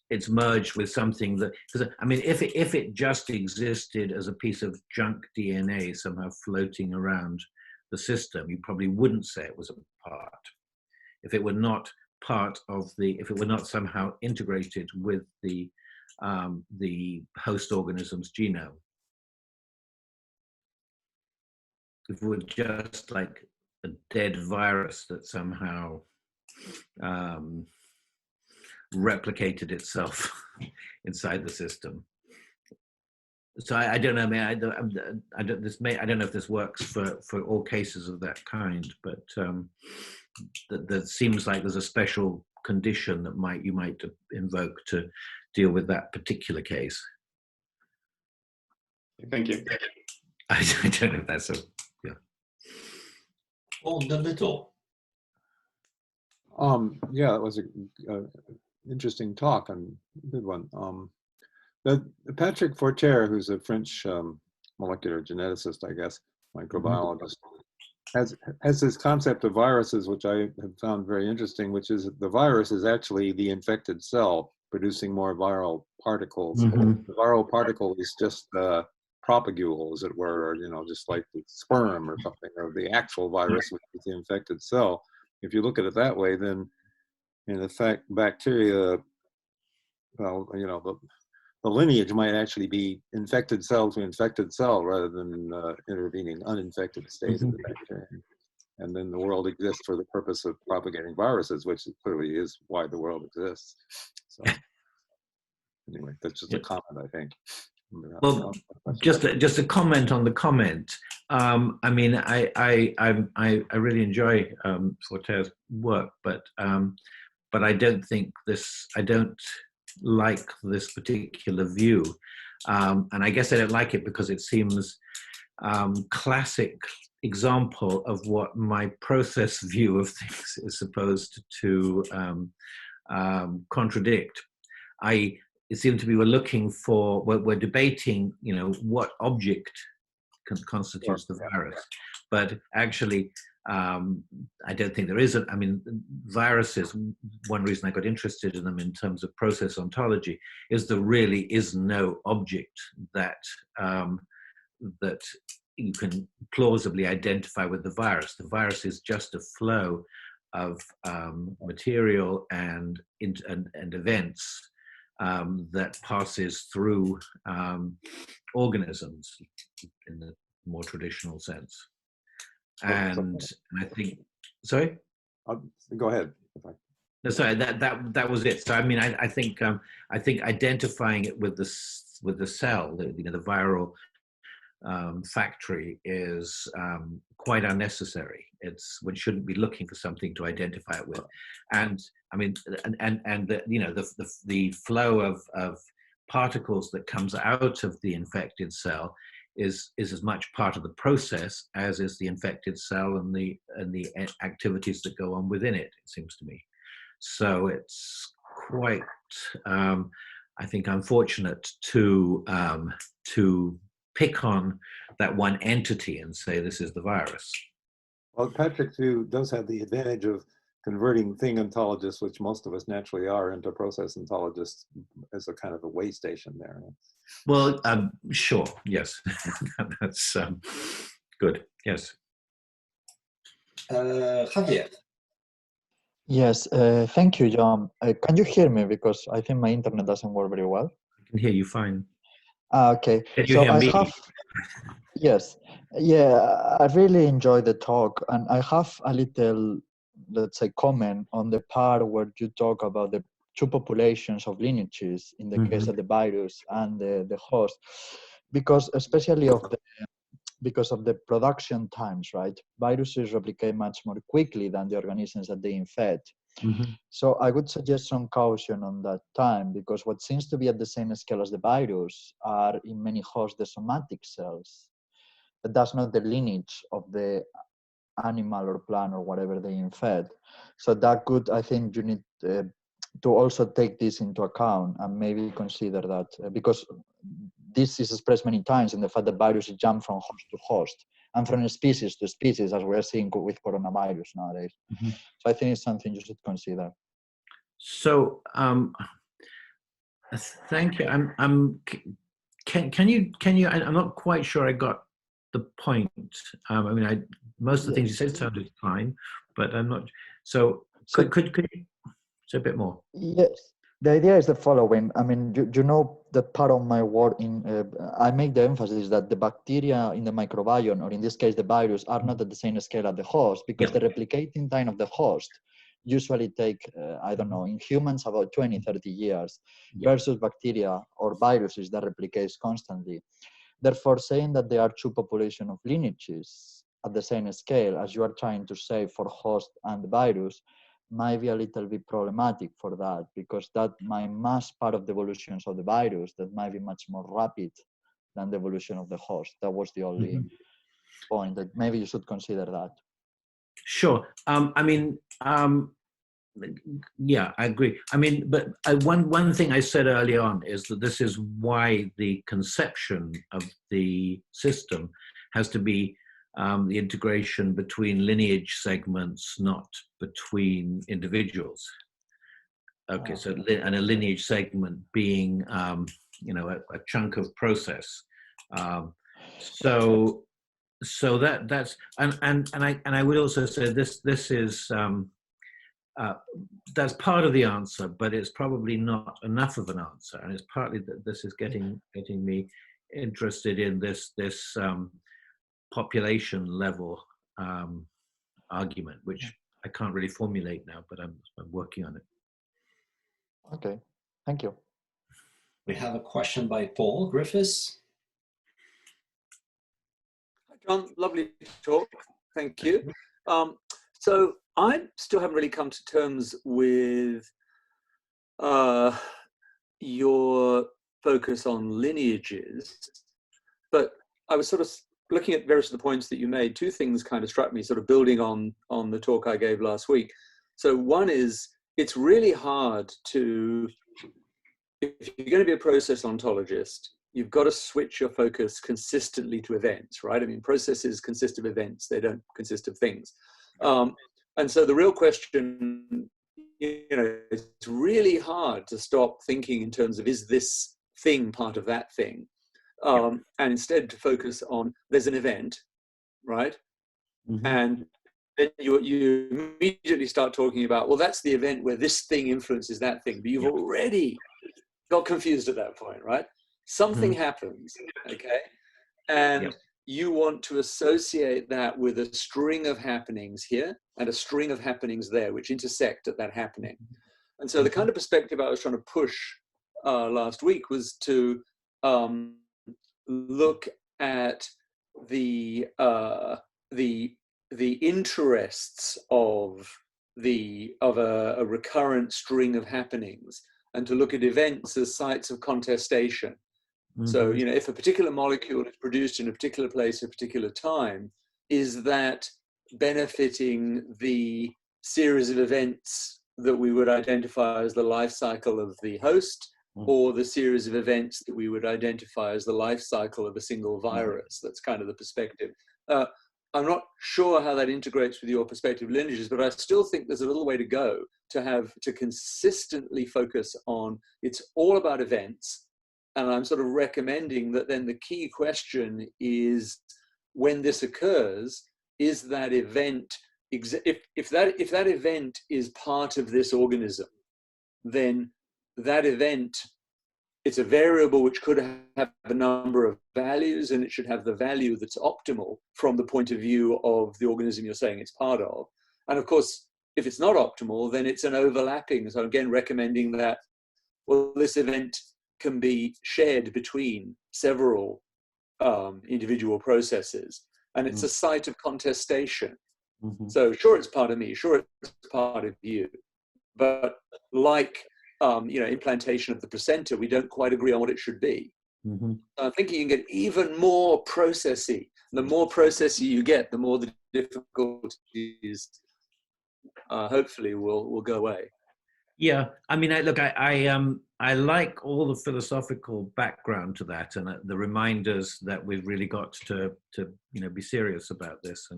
it's merged with something that, because I mean, if it just existed as a piece of junk DNA somehow floating around the system, you probably wouldn't say it was a part. If it were not part of if it were not somehow integrated with the host organism's genome. If it were just like a dead virus that somehow replicated itself inside the system. So I don't know. I mean, I don't know if this works for all cases of that kind, but that seems like there's a special condition that you might invoke to deal with that particular case. Thank you. I don't know if that's yeah. Oh, the little. Yeah, it was a interesting talk and good one. Patrick Forterre, who's a French molecular geneticist, I guess, microbiologist, has this concept of viruses, which I have found very interesting, which is the virus is actually the infected cell producing more viral particles. Mm-hmm. The viral particle is just the propagule, as it were, or, just like the sperm or something, or the actual virus, which is the infected cell. If you look at it that way, then in effect, bacteria, well, the lineage might actually be infected cell to infected cell rather than intervening uninfected state of the bacteria. And then the world exists for the purpose of propagating viruses, which clearly is why the world exists. So anyway, that's just a comment, I think. Well, just a comment on the comment. I mean, I really enjoy Forterre's work, but I don't think I don't like this particular view, and I guess I don't like it because it seems classic example of what my process view of things is supposed to contradict. It seems to be we're looking for, we're debating, what object constitutes the virus, but actually I don't think there is I mean, viruses, one reason I got interested in them in terms of process ontology is there really is no object that that you can plausibly identify with the virus. The virus is just a flow of material and events that passes through organisms in the more traditional sense. So- And I think, sorry? Go ahead. No, sorry, that was it. So I mean, I think identifying it with the cell, the viral factory is quite unnecessary. One shouldn't be looking for something to identify it with. And I mean, and the flow of particles that comes out of the infected cell is as much part of the process as is the infected cell and the activities that go on within it. It seems to me. So it's quite, I think, unfortunate to pick on that one entity and say this is the virus. Well, Patrick too does have the advantage of converting thing ontologists, which most of us naturally are, into process ontologists as a kind of a way station there. Well, sure, yes, that's good. Yes. Javier. Yes, thank you, John. Can you hear me? Because I think my internet doesn't work very well. I can hear you fine. Okay. Can you hear me? Yes. Yeah, I really enjoyed the talk, and I have a little, let's say, comment on the part where you talk about the two populations of lineages in the case of the virus and the host, because especially because of the production times, right? Viruses replicate much more quickly than the organisms that they infect. So I would suggest some caution on that time, because what seems to be at the same scale as the virus are in many hosts the somatic cells, but that's not the lineage of the animal or plant or whatever they infect. So that could, I think you need to also take this into account and maybe consider that, because this is expressed many times in the fact that viruses jump from host to host and from species to species, as we're seeing with coronavirus nowadays. So I think it's something you should consider. So thank you. Can you? I'm not quite sure I got the point. I mean, most of the things you said sounded fine, but I'm not. So could you say a bit more? Yes. The idea is the following. I mean, you know that part of my work I make the emphasis that the bacteria in the microbiome, or in this case the virus, are not at the same scale as the host, because the replicating time of the host usually take, I don't know, in humans about 20, 30 years, versus bacteria or viruses that replicates constantly. Therefore, saying that there are two populations of lineages at the same scale as you are trying to say for host and virus might be a little bit problematic for that, because that might mask part of the evolutions of the virus that might be much more rapid than the evolution of the host. That was the only point, that maybe you should consider that. Sure. I mean, yeah, I agree. I mean, but one thing I said early on is that this is why the conception of the system has to be the integration between lineage segments, not between individuals. Okay, so and a lineage segment being, you know, a chunk of process. So that's and I would also say this is that's part of the answer, but it's probably not enough of an answer, and it's partly that this is getting me interested in this population level argument, which I can't really formulate now, but I'm working on it. Okay, thank you. We have a question by Paul Griffiths. Hi, John. Lovely talk. Thank you. So I still haven't really come to terms with your focus on lineages, but I was sort of looking at various of the points that you made. Two things kind of struck me, sort of building on the talk I gave last week. So one is, it's really hard to, if you're going to be a process ontologist, you've got to switch your focus consistently to events, right? I mean, processes consist of events, they don't consist of things. And so the real question, you know, it's really hard to stop thinking in terms of, is this thing part of that thing? And instead to focus on, there's an event, right? And then you immediately start talking about, well, that's the event where this thing influences that thing. But you've already got confused at that point, right? Something happens, okay? And you want to associate that with a string of happenings here and a string of happenings there, which intersect at that happening. And so the kind of perspective I was trying to push last week was to look at the interests of a recurrent string of happenings, and to look at events as sites of contestation. So, you know, if a particular molecule is produced in a particular place at a particular time, is that benefiting the series of events that we would identify as the life cycle of the host, or the series of events that we would identify as the life cycle of a single virus? That's kind of the perspective. I'm not sure how that integrates with your perspective lineages, but I still think there's a little way to go to consistently focus on, it's all about events. And I'm sort of recommending that then the key question is, when this occurs, is that event, if that event is part of this organism, then that event, it's a variable which could have a number of values, and it should have the value that's optimal from the point of view of the organism you're saying it's part of. And of course, if it's not optimal, then it's an overlapping. So again, recommending that, well, this event can be shared between several individual processes, and it's a site of contestation. So sure, it's part of me, sure, it's part of you, but like you know, implantation of the placenta, we don't quite agree on what it should be. I think you can get even more processy. The more processy you get, the more the difficulties hopefully will go away. Yeah, I mean, I like all the philosophical background to that, and the reminders that we've really got to you know, be serious about this,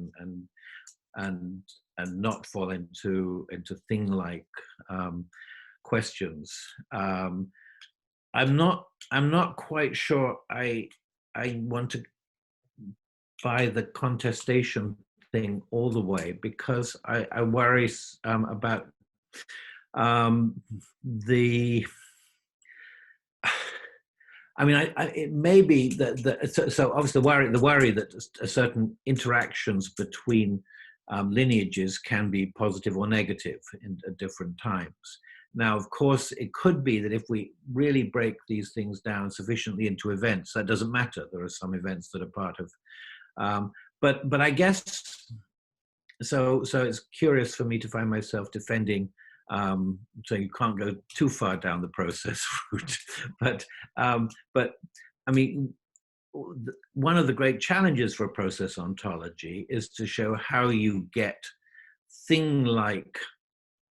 and not fall into thing-like questions. I'm not quite sure I want to buy the contestation thing all the way, because I worry about I mean, it may be that so obviously the worry that certain interactions between lineages can be positive or negative at different times. Now, of course, it could be that if we really break these things down sufficiently into events, that doesn't matter. There are some events that are part of, but I guess so it's curious for me to find myself defending. So you can't go too far down the process route, but I mean, one of the great challenges for process ontology is to show how you get thing-like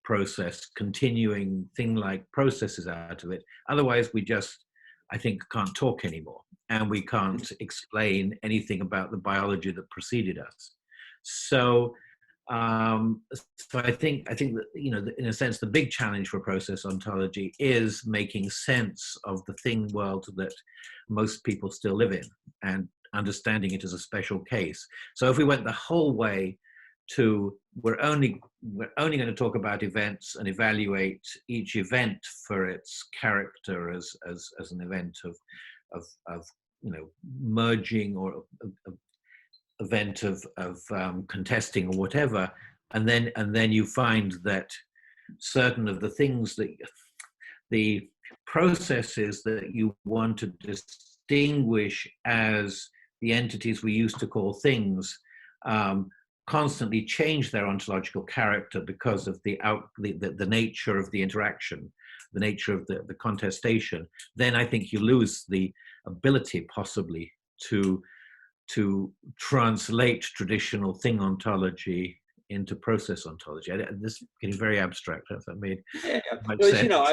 process, continuing thing-like processes out of it. Otherwise, we just, I think, can't talk anymore, and we can't explain anything about the biology that preceded us. So I think that, you know, in a sense, the big challenge for process ontology is making sense of the thing world that most people still live in, and understanding it as a special case. So if we went the whole way to we're only going to talk about events and evaluate each event for its character as an event of you know, merging, or event of contesting or whatever, and then you find that certain of the things that the processes that you want to distinguish as the entities we used to call things constantly change their ontological character because of the nature of the interaction, the nature of the contestation, then I think you lose the ability possibly to translate traditional thing ontology into process ontology. This is getting very abstract. If that made much sense. You know,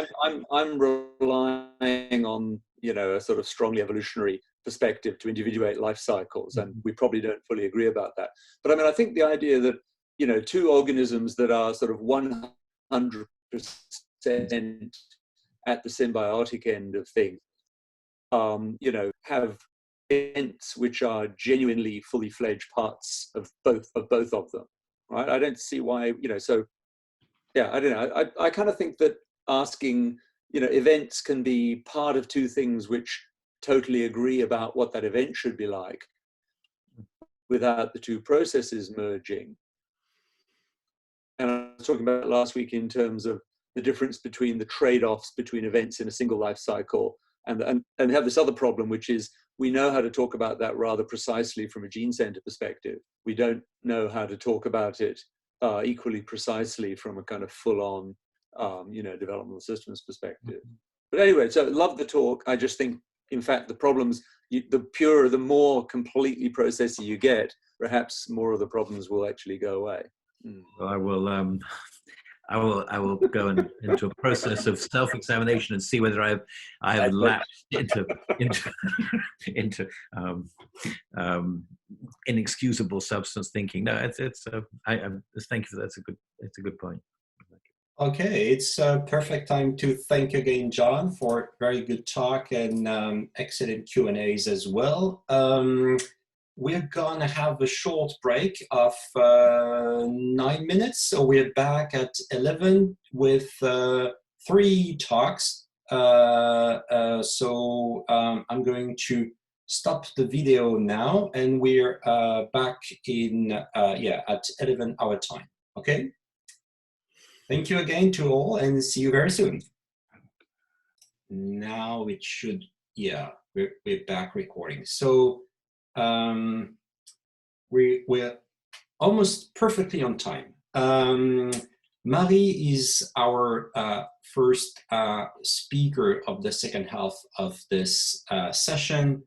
I'm relying on, you know, a sort of strongly evolutionary perspective to individuate life cycles, and we probably don't fully agree about that. But I mean, I think the idea that, you know, two organisms that are sort of 100% at the symbiotic end of things, you know, have events which are genuinely fully fledged parts of both of them, right? I don't see why, you know, so yeah, I don't know. I kind of think that asking, you know, events can be part of two things which totally agree about what that event should be like. without the two processes merging. And I was talking about last week in terms of the difference between the trade-offs between events in a single life cycle and have this other problem, which is we know how to talk about that rather precisely from a gene center perspective. We don't know how to talk about it equally precisely from a kind of full-on, developmental systems perspective. But anyway, so love the talk. I just think, in fact, the problems, the more completely processy you get, perhaps more of the problems will actually go away. Well, I will go into a process of self-examination and see whether I have lapsed into inexcusable substance thinking. No, thank you for that. It's a good point. Okay, it's a perfect time to thank again John for very good talk and excellent Q&As as well. We're gonna have a short break of 9 minutes, so we're back at 11 with 3 talks. So I'm going to stop the video now, and we're back in at 11 our time. Okay. Thank you again to all, and see you very soon. Now it should, we're back recording. So we're almost perfectly on time. Marie is our first speaker of the second half of this session.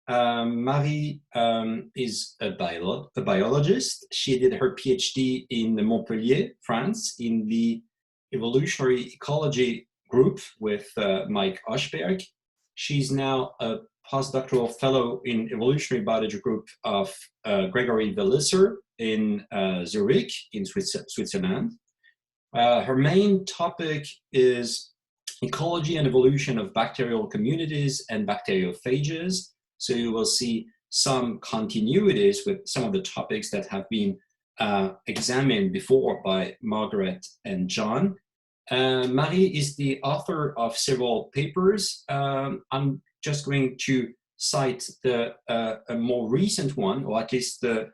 Marie is a biologist. She did her PhD in Montpellier, France, in the evolutionary ecology group with Mike Oshberg. She's now a postdoctoral fellow in evolutionary biology group of Gregory Velisser in Zurich, in Switzerland. Her main topic is ecology and evolution of bacterial communities and bacteriophages. So you will see some continuities with some of the topics that have been examined before by Margaret and John. Marie is the author of several papers. I'm just going to cite a more recent one, or at least the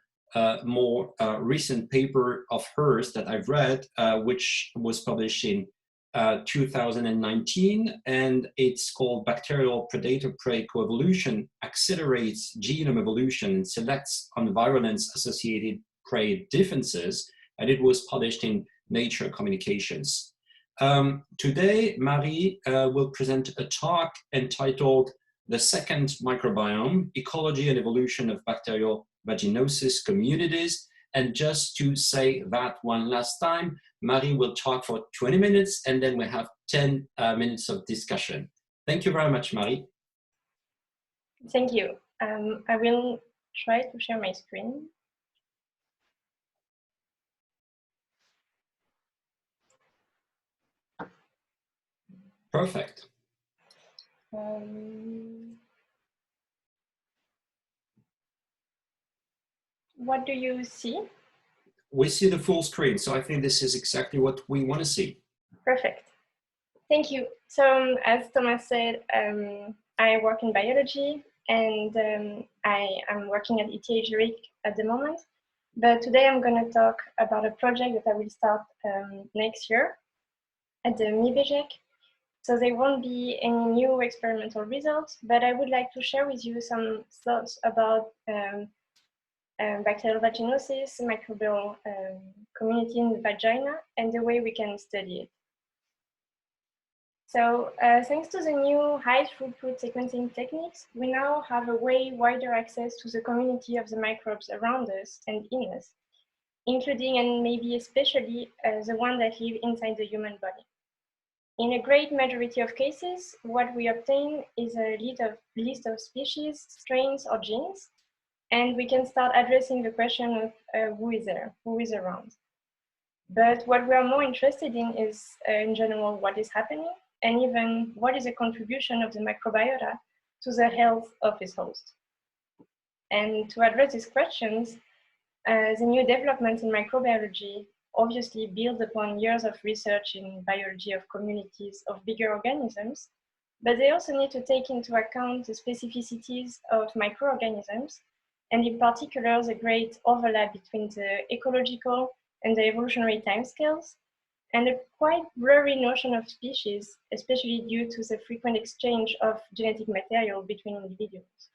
more recent paper of hers that I've read, which was published in 2019, and it's called Bacterial Predator-Prey Coevolution Accelerates Genome Evolution and Selects on Virulence-Associated Prey Defenses, and it was published in Nature Communications. Today, Marie will present a talk entitled The Second Microbiome, Ecology and Evolution of Bacterial Vaginosis Communities. And just to say that one last time, Marie will talk for 20 minutes and then we have 10 minutes of discussion. Thank you very much, Marie. Thank you. I will try to share my screen. Perfect. What do you see? We see the full screen, so I think this is exactly what we want to see. Perfect. Thank you. So as Thomas said, I work in biology and I am working at ETH Zurich at the moment. But today I'm going to talk about a project that I will start next year at the MIBEJEC. So there won't be any new experimental results, but I would like to share with you some thoughts about bacterial vaginosis, microbial community in the vagina, and the way we can study it. So thanks to the new high throughput sequencing techniques, we now have a way wider access to the community of the microbes around us and in us, including and maybe especially the ones that live inside the human body. In a great majority of cases, what we obtain is a list of species, strains, or genes, and we can start addressing the question of who is there, who is around. But what we are more interested in is, in general, what is happening, and even what is the contribution of the microbiota to the health of its host. And to address these questions, the new developments in microbiology obviously build upon years of research in biology of communities of bigger organisms, but they also need to take into account the specificities of microorganisms and in particular, the great overlap between the ecological and the evolutionary timescales, and a quite blurry notion of species, especially due to the frequent exchange of genetic material between individuals.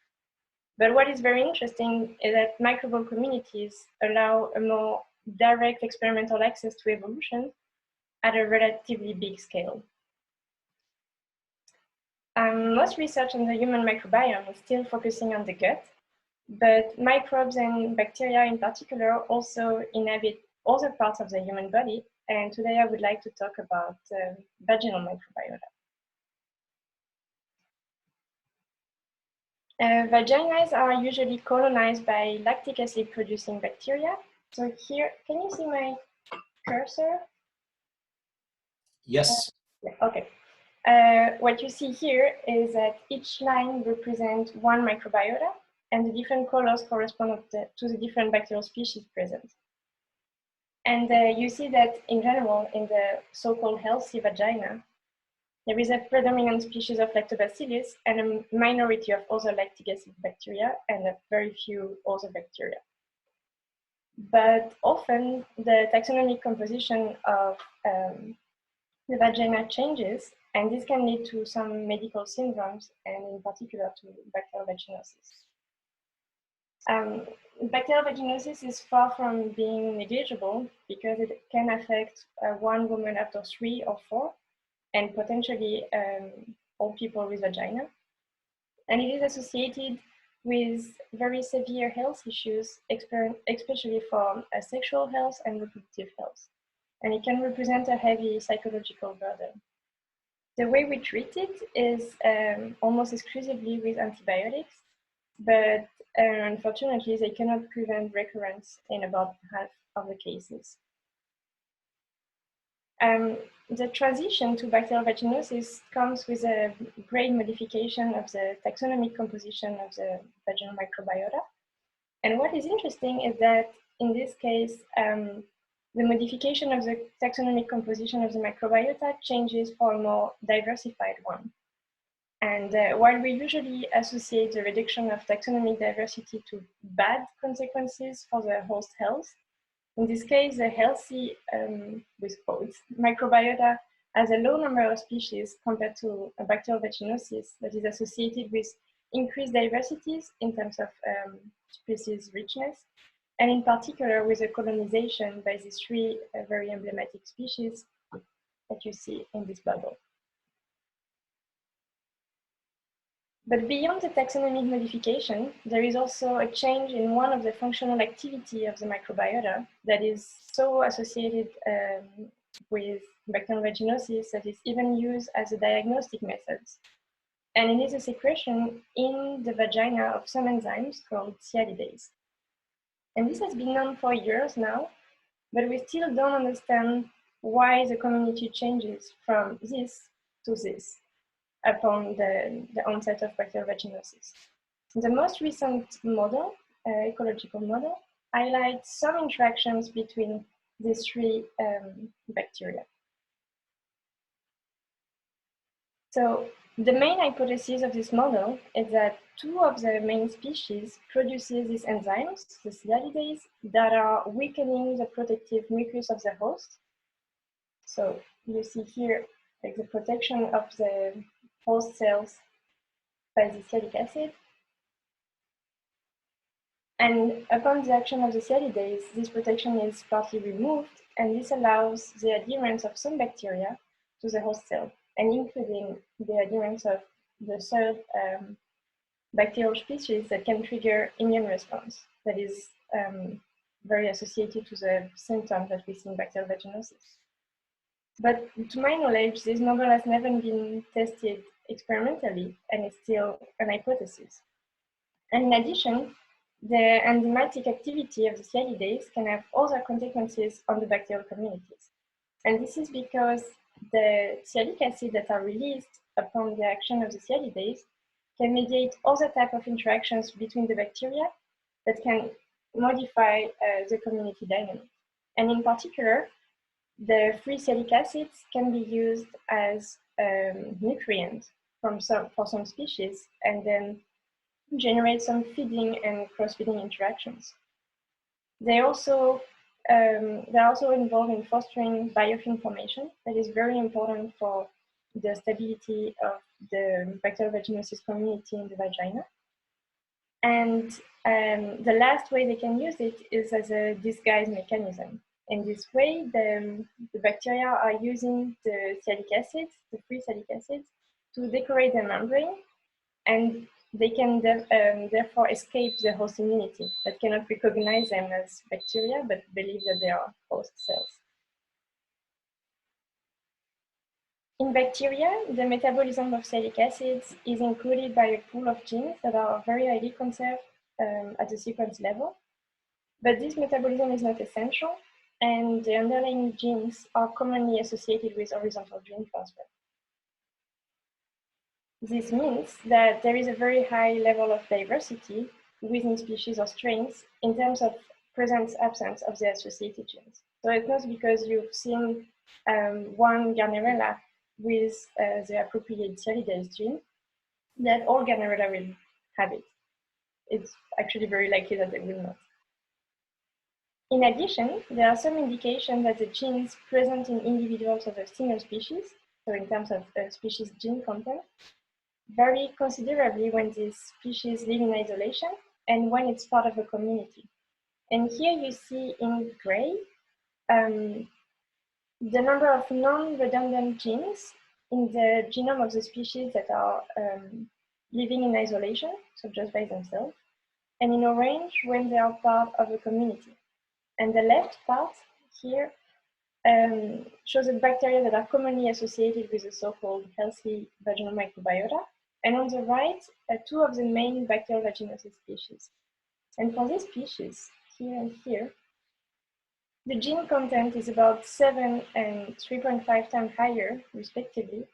But what is very interesting is that microbial communities allow a more direct experimental access to evolution at a relatively big scale. Most research on the human microbiome is still focusing on the gut, but microbes and bacteria in particular also inhabit other parts of the human body, and today I would like to talk about vaginal microbiota. Vaginas are usually colonized by lactic acid producing bacteria. So here, can you see my cursor? Yes. Okay. What you see here is that each line represents one microbiota, and the different colors correspond to the different bacterial species present. And you see that in general, in the so-called healthy vagina, there is a predominant species of lactobacillus and a minority of other lactic acid bacteria and a very few other bacteria. But often the taxonomic composition of the vagina changes, and this can lead to some medical syndromes, and in particular to bacterial vaginosis. Bacterial vaginosis is far from being negligible because it can affect one woman after 3 or 4, and potentially all people with vagina. And it is associated with very severe health issues, especially for sexual health and reproductive health. And it can represent a heavy psychological burden. The way we treat it is almost exclusively with antibiotics, but unfortunately, they cannot prevent recurrence in about half of the cases. The transition to bacterial vaginosis comes with a great modification of the taxonomic composition of the vaginal microbiota. And what is interesting is that in this case, the modification of the taxonomic composition of the microbiota changes for a more diversified one. And while we usually associate the reduction of taxonomic diversity to bad consequences for the host health, in this case, the healthy, with quotes, microbiota has a low number of species compared to a bacterial vaginosis that is associated with increased diversities in terms of species richness, and in particular with the colonization by these 3 very emblematic species that you see in this bubble. But beyond the taxonomic modification, there is also a change in one of the functional activity of the microbiota that is so associated with bacterial vaginosis that is even used as a diagnostic method. And it is a secretion in the vagina of some enzymes called sialidase. And this has been known for years now, but we still don't understand why the community changes from this to this upon the onset of bacterial vaginosis. The most recent model, ecological model, highlights some interactions between these 3 bacteria. So the main hypothesis of this model is that 2 of the main species produces these enzymes, the sialidase, that are weakening the protective mucus of the host. So you see here like the protection of the host cells by the sialic acid. And upon the action of the sialidase, this protection is partly removed, and this allows the adherence of some bacteria to the host cell, and including the adherence of the 3rd bacterial species that can trigger immune response that is very associated to the symptoms that we see in bacterial vaginosis. But to my knowledge, this model has never been tested experimentally, and it's still an hypothesis. And in addition, the enzymatic activity of the sialidase can have other consequences on the bacterial communities. And this is because the sialic acid that are released upon the action of the sialidase can mediate other types of interactions between the bacteria that can modify the community dynamic. And in particular, the free sialic acids can be used as nutrient for some species, and then generate some feeding and cross-feeding interactions. They're also involved in fostering biofilm formation that is very important for the stability of the bacteriovaginosis community in the vagina. And the last way they can use it is as a disguise mechanism. In this way, the bacteria are using the salicylic acids, the free salicylic acids, to decorate the membrane, and they can therefore escape the host immunity that cannot recognize them as bacteria, but believe that they are host cells. In bacteria, the metabolism of salicylic acids is included by a pool of genes that are very highly conserved at the sequence level. But this metabolism is not essential, and the underlying genes are commonly associated with horizontal gene transfer. This means that there is a very high level of diversity within species or strains in terms of presence-absence of the associated genes. So it's not because you've seen one Garnerella with the appropriate sialidase gene that all Garnerella will have it. It's actually very likely that they will not. In addition, there are some indications that the genes present in individuals of a single species, so in terms of species gene content, vary considerably when these species live in isolation and when it's part of a community. And here you see in gray the number of non-redundant genes in the genome of the species that are living in isolation, so just by themselves, and in orange when they are part of a community. And the left part here shows the bacteria that are commonly associated with the so-called healthy vaginal microbiota. And on the right, two of the main bacterial vaginosis species. And for these species, here and here, the gene content is about 7 and 3.5 times higher, respectively,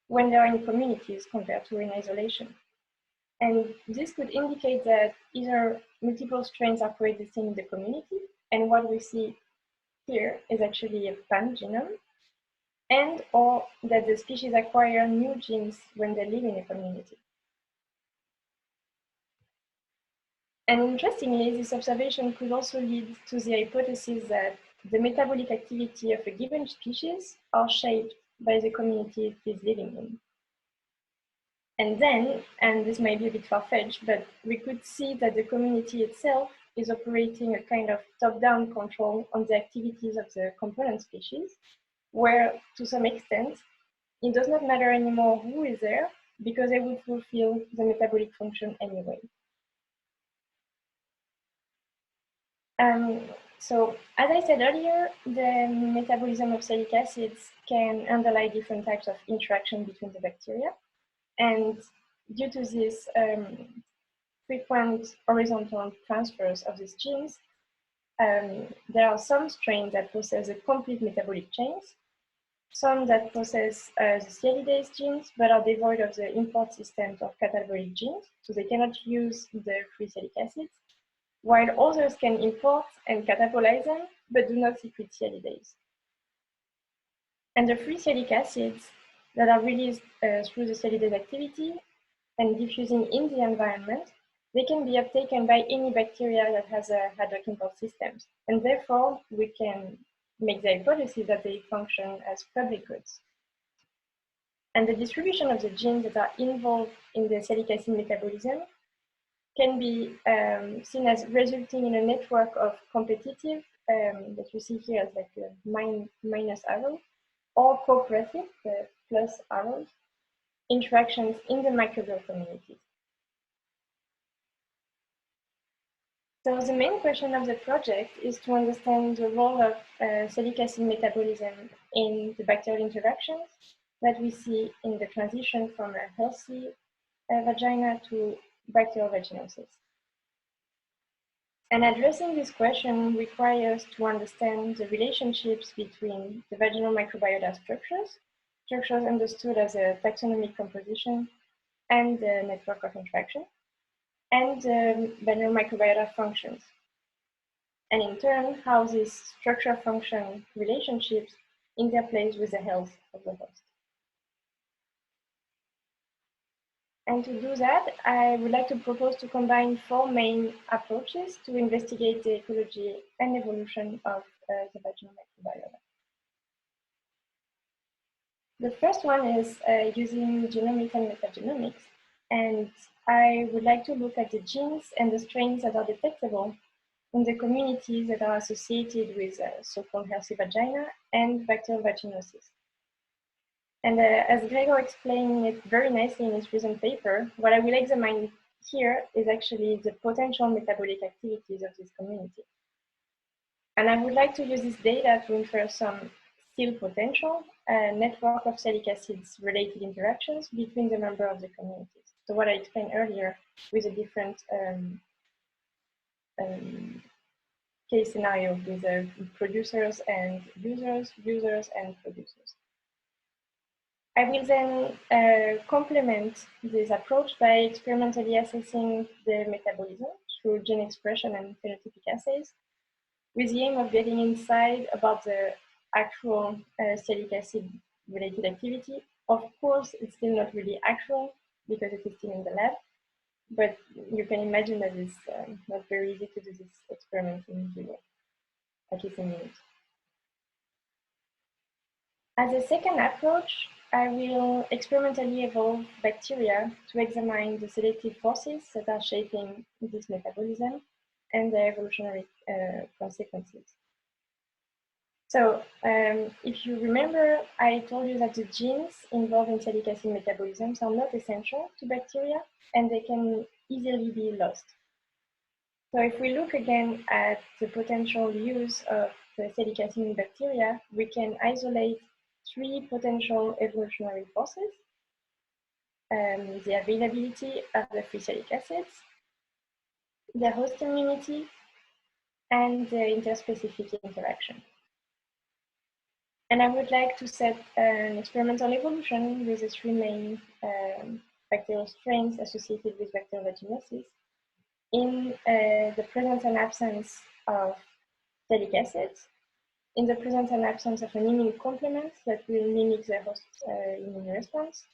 when they are in communities compared to in isolation. And this could indicate that either multiple strains are coexisting in the community, and what we see here is actually a pan-genome, and or that the species acquire new genes when they live in a community. And interestingly, this observation could also lead to the hypothesis that the metabolic activity of a given species are shaped by the community it is living in. And then, and this might be a bit far-fetched, but we could see that the community itself is operating a kind of top-down control on the activities of the component species, where, to some extent, it does not matter anymore who is there, because they would fulfill the metabolic function anyway. So, as I said earlier, the metabolism of salicylic acids can underlie different types of interaction between the bacteria. And due to this frequent horizontal transfers of these genes, there are some strains that possess a complete metabolic chains, some that possess the sialidase genes, but are devoid of the import systems of catabolic genes, so they cannot use the free salicylic acids, while others can import and catabolize them, but do not secrete sialidase. And the free salicylic acids that are released through the sialidase activity and diffusing in the environment, they can be uptaken by any bacteria that has a ad hoc import systems. And therefore, we can make the hypothesis that they function as public goods. And the distribution of the genes that are involved in the salicylic acid metabolism can be seen as resulting in a network of competitive, that you see here as like a minus arrow, or cooperative, the plus arrows, interactions in the microbial community. So the main question of the project is to understand the role of salicylic acid metabolism in the bacterial interactions that we see in the transition from a healthy vagina to bacterial vaginosis. And addressing this question requires to understand the relationships between the vaginal microbiota structures understood as a taxonomic composition and the network of interaction, and the vaginal microbiota functions. And in turn, how these structure-function relationships interplays with the health of the host. And to do that, I would like to propose to combine 4 main approaches to investigate the ecology and evolution of the vaginal microbiota. The first one is using genomics and metagenomics. And I would like to look at the genes and the strains that are detectable in the communities that are associated with so-called healthy vagina and bacterial vaginosis. And as Gregor explained it very nicely in his recent paper, what I will examine here is actually the potential metabolic activities of this community. And I would like to use this data to infer some still potential network of salic acids related interactions between the members of the communities. So what I explained earlier with the different case scenario with producers and users, users and producers. I will then complement this approach by experimentally assessing the metabolism through gene expression and phenotypic assays, with the aim of getting insight about the actual salic acid related activity. Of course, it's still not really actual because it is still in the lab, but you can imagine that it's not very easy to do this experiment in real, at least in minutes. As a second approach, I will experimentally evolve bacteria to examine the selective forces that are shaping this metabolism and the evolutionary consequences. So if you remember, I told you that the genes involved in salic acid metabolisms are not essential to bacteria and they can easily be lost. So if we look again at the potential use of the salic acid in bacteria, we can isolate 3 potential evolutionary forces: the availability of the free salic acids, the host immunity, and the interspecific interaction. And I would like to set an experimental evolution with the 3 main bacterial strains associated with bacterial vaginosis in the presence and absence of salic acids, in the presence and absence of an immune complement that will mimic the host immune response,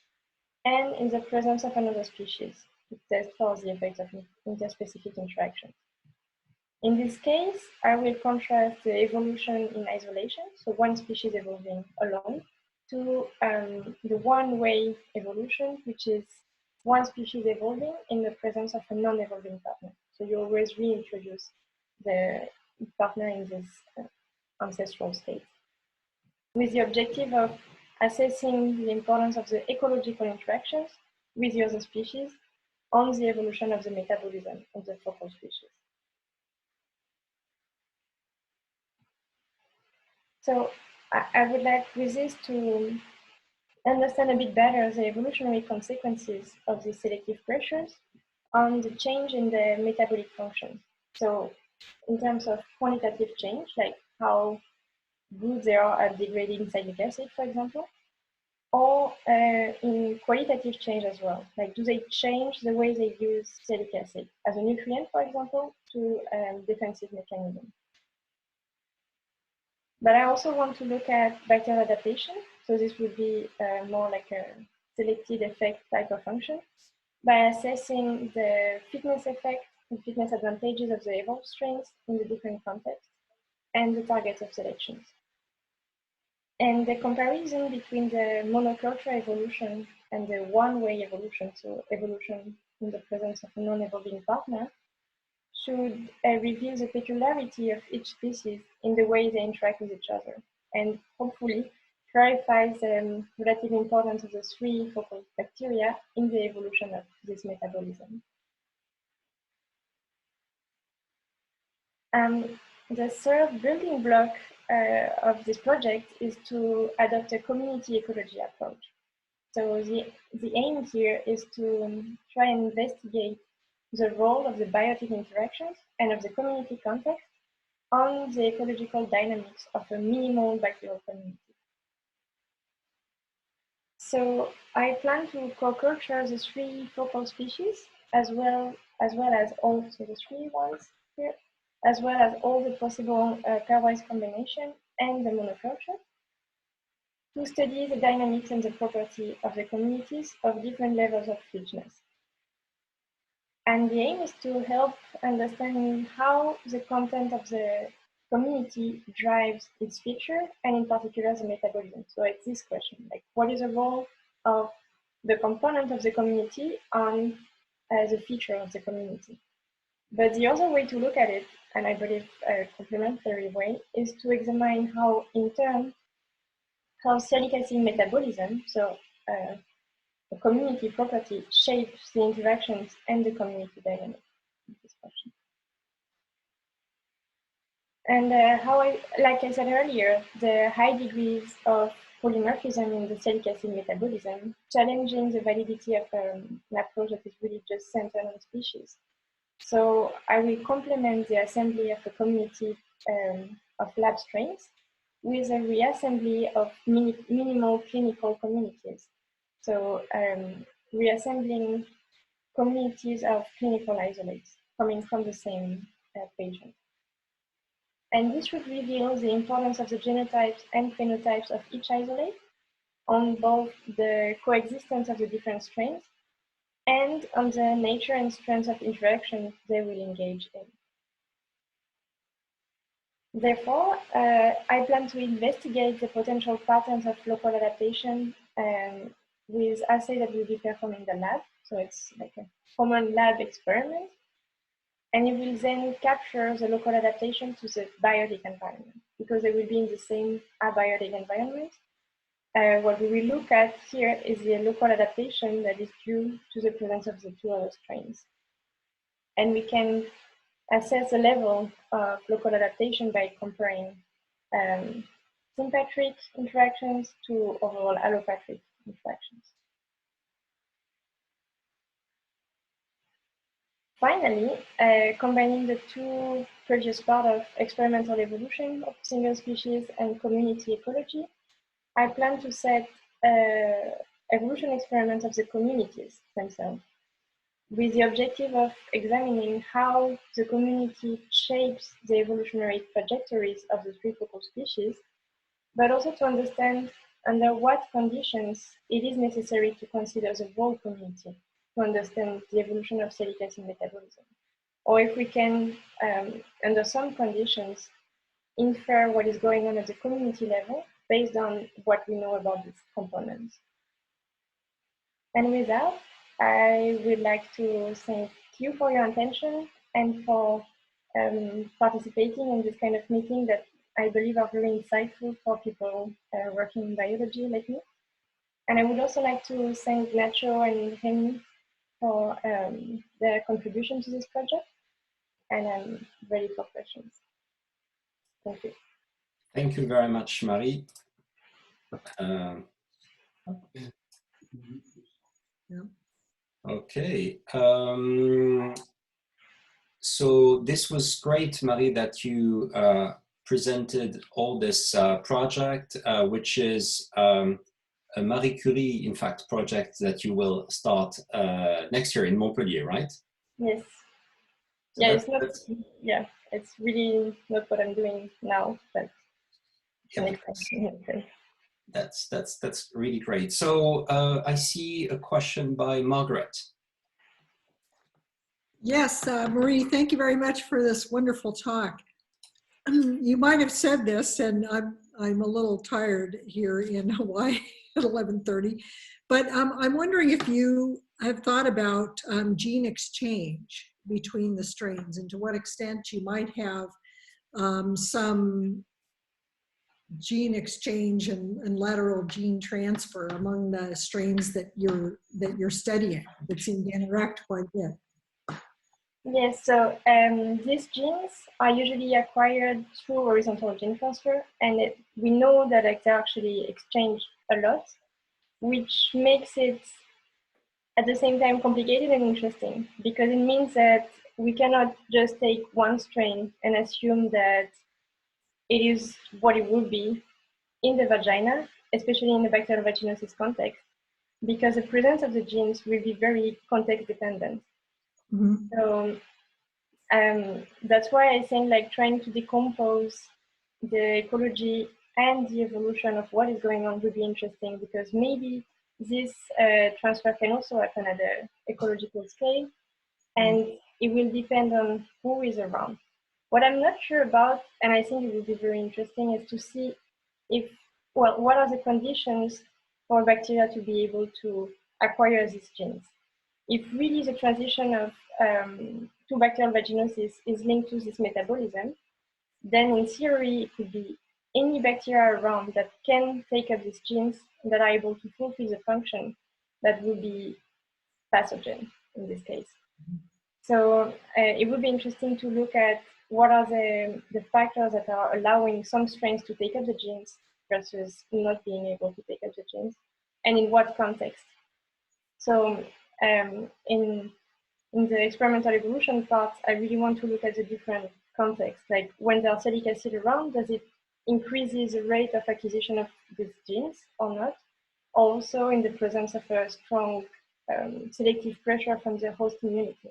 and in the presence of another species to test for the effect of interspecific interaction. In this case, I will contrast the evolution in isolation, so one species evolving alone, to the one-way evolution, which is one species evolving in the presence of a non-evolving partner. So you always reintroduce the partner in this ancestral state, with the objective of assessing the importance of the ecological interactions with the other species on the evolution of the metabolism of the focal species. So I would like with this to understand a bit better the evolutionary consequences of these selective pressures on the change in the metabolic function. So in terms of quantitative change, like how good they are at degrading salic acid, for example, or in qualitative change as well. Like, do they change the way they use salic acid as a nutrient, for example, to defensive mechanism? But I also want to look at bacterial adaptation. So this would be more like a selected effect type of function by assessing the fitness effect and fitness advantages of the evolved strains in the different contexts and the targets of selections. And the comparison between the monoculture evolution and the one-way evolution, so evolution in the presence of a non-evolving partner, should reveal the peculiarity of each species in the way they interact with each other, and hopefully clarifies the relative importance of the 3 focal bacteria in the evolution of this metabolism. The third building block of this project is to adopt a community ecology approach. So the aim here is to try and investigate the role of the biotic interactions and of the community context on the ecological dynamics of a minimal bacterial community. So I plan to co-culture the 3 focal species as well as all, so the 3 ones here, as well as all the possible pairwise combination and the monoculture, to study the dynamics and the property of the communities of different levels of richness. And the aim is to help understanding how the content of the community drives its feature, and in particular the metabolism. So it's this question, like what is the role of the component of the community on the feature of the community? But the other way to look at it, and I believe a complementary way, is to examine how, in turn, how salicylic acid metabolism, so the community property, shapes the interactions and the community dynamic. This question. And like I said earlier, the high degrees of polymorphism in the salicylic acid metabolism, challenging the validity of an approach that is really just centered on species. So I will complement the assembly of a community of lab strains with a reassembly of minimal clinical communities. So reassembling communities of clinical isolates coming from the same patient. And this would reveal the importance of the genotypes and phenotypes of each isolate on both the coexistence of the different strains and on the nature and strength of interaction they will engage in. Therefore, I plan to investigate the potential patterns of local adaptation with assays that will be performed in the lab. So it's like a common lab experiment. And it will then capture the local adaptation to the biotic environment because they will be in the same abiotic environment. What we will look at here is the local adaptation that is due to the presence of the two other strains. And we can assess the level of local adaptation by comparing sympatric interactions to overall allopatric interactions. Finally, combining the two previous parts of experimental evolution of single species and community ecology, I plan to set evolution experiments of the communities themselves, with the objective of examining how the community shapes the evolutionary trajectories of the three focal species, but also to understand under what conditions it is necessary to consider the whole community to understand the evolution of salicylic acid metabolism. Or if we can, under some conditions, infer what is going on at the community level based on what we know about these components. And with that, I would like to thank you for your attention and for participating in this kind of meeting that I believe are very insightful for people working in biology like me. And I would also like to thank Nacho and Remy for their contribution to this project. And I'm ready for questions. Thank you. Thank you very much, Marie. Okay. So this was great, Marie, that you presented all this project, which is a Marie Curie, in fact, project that you will start next year in Montpellier, right? Yes. So yeah, it's not. Yeah, it's really not what I'm doing now, but yeah, that's really great. So I see a question by Margaret. Yes, Marie, thank you very much for this wonderful talk. You might have said this, and I'm a little tired here in Hawaii at 11:30, but I'm wondering if you have thought about gene exchange between the strains and to what extent you might have some gene exchange and lateral gene transfer among the strains that you're studying that seem to interact quite a bit. Yes, so these genes are usually acquired through horizontal gene transfer, and we know that they actually exchange a lot, which makes it at the same time complicated and interesting, because it means that we cannot just take one strain and assume that it is what it would be in the vagina, especially in the bacterial vaginosis context, because the presence of the genes will be very context dependent. Mm-hmm. So that's why I think like trying to decompose the ecology and the evolution of what is going on would be interesting, because maybe this transfer can also happen at the ecological scale, and it will depend on who is around. What I'm not sure about, and I think it will be very interesting, is to see if, well, what are the conditions for bacteria to be able to acquire these genes? If really the transition of to bacterial vaginosis is linked to this metabolism, then in theory, it could be any bacteria around that can take up these genes that are able to fulfill the function that would be pathogen in this case. So it would be interesting to look at what are the factors that are allowing some strains to take up the genes versus not being able to take up the genes, and in what context. So in the experimental evolution part, I really want to look at the different contexts, like when there's salicylic acid around, does it increases the rate of acquisition of these genes or not? Also in the presence of a strong selective pressure from the host immunity.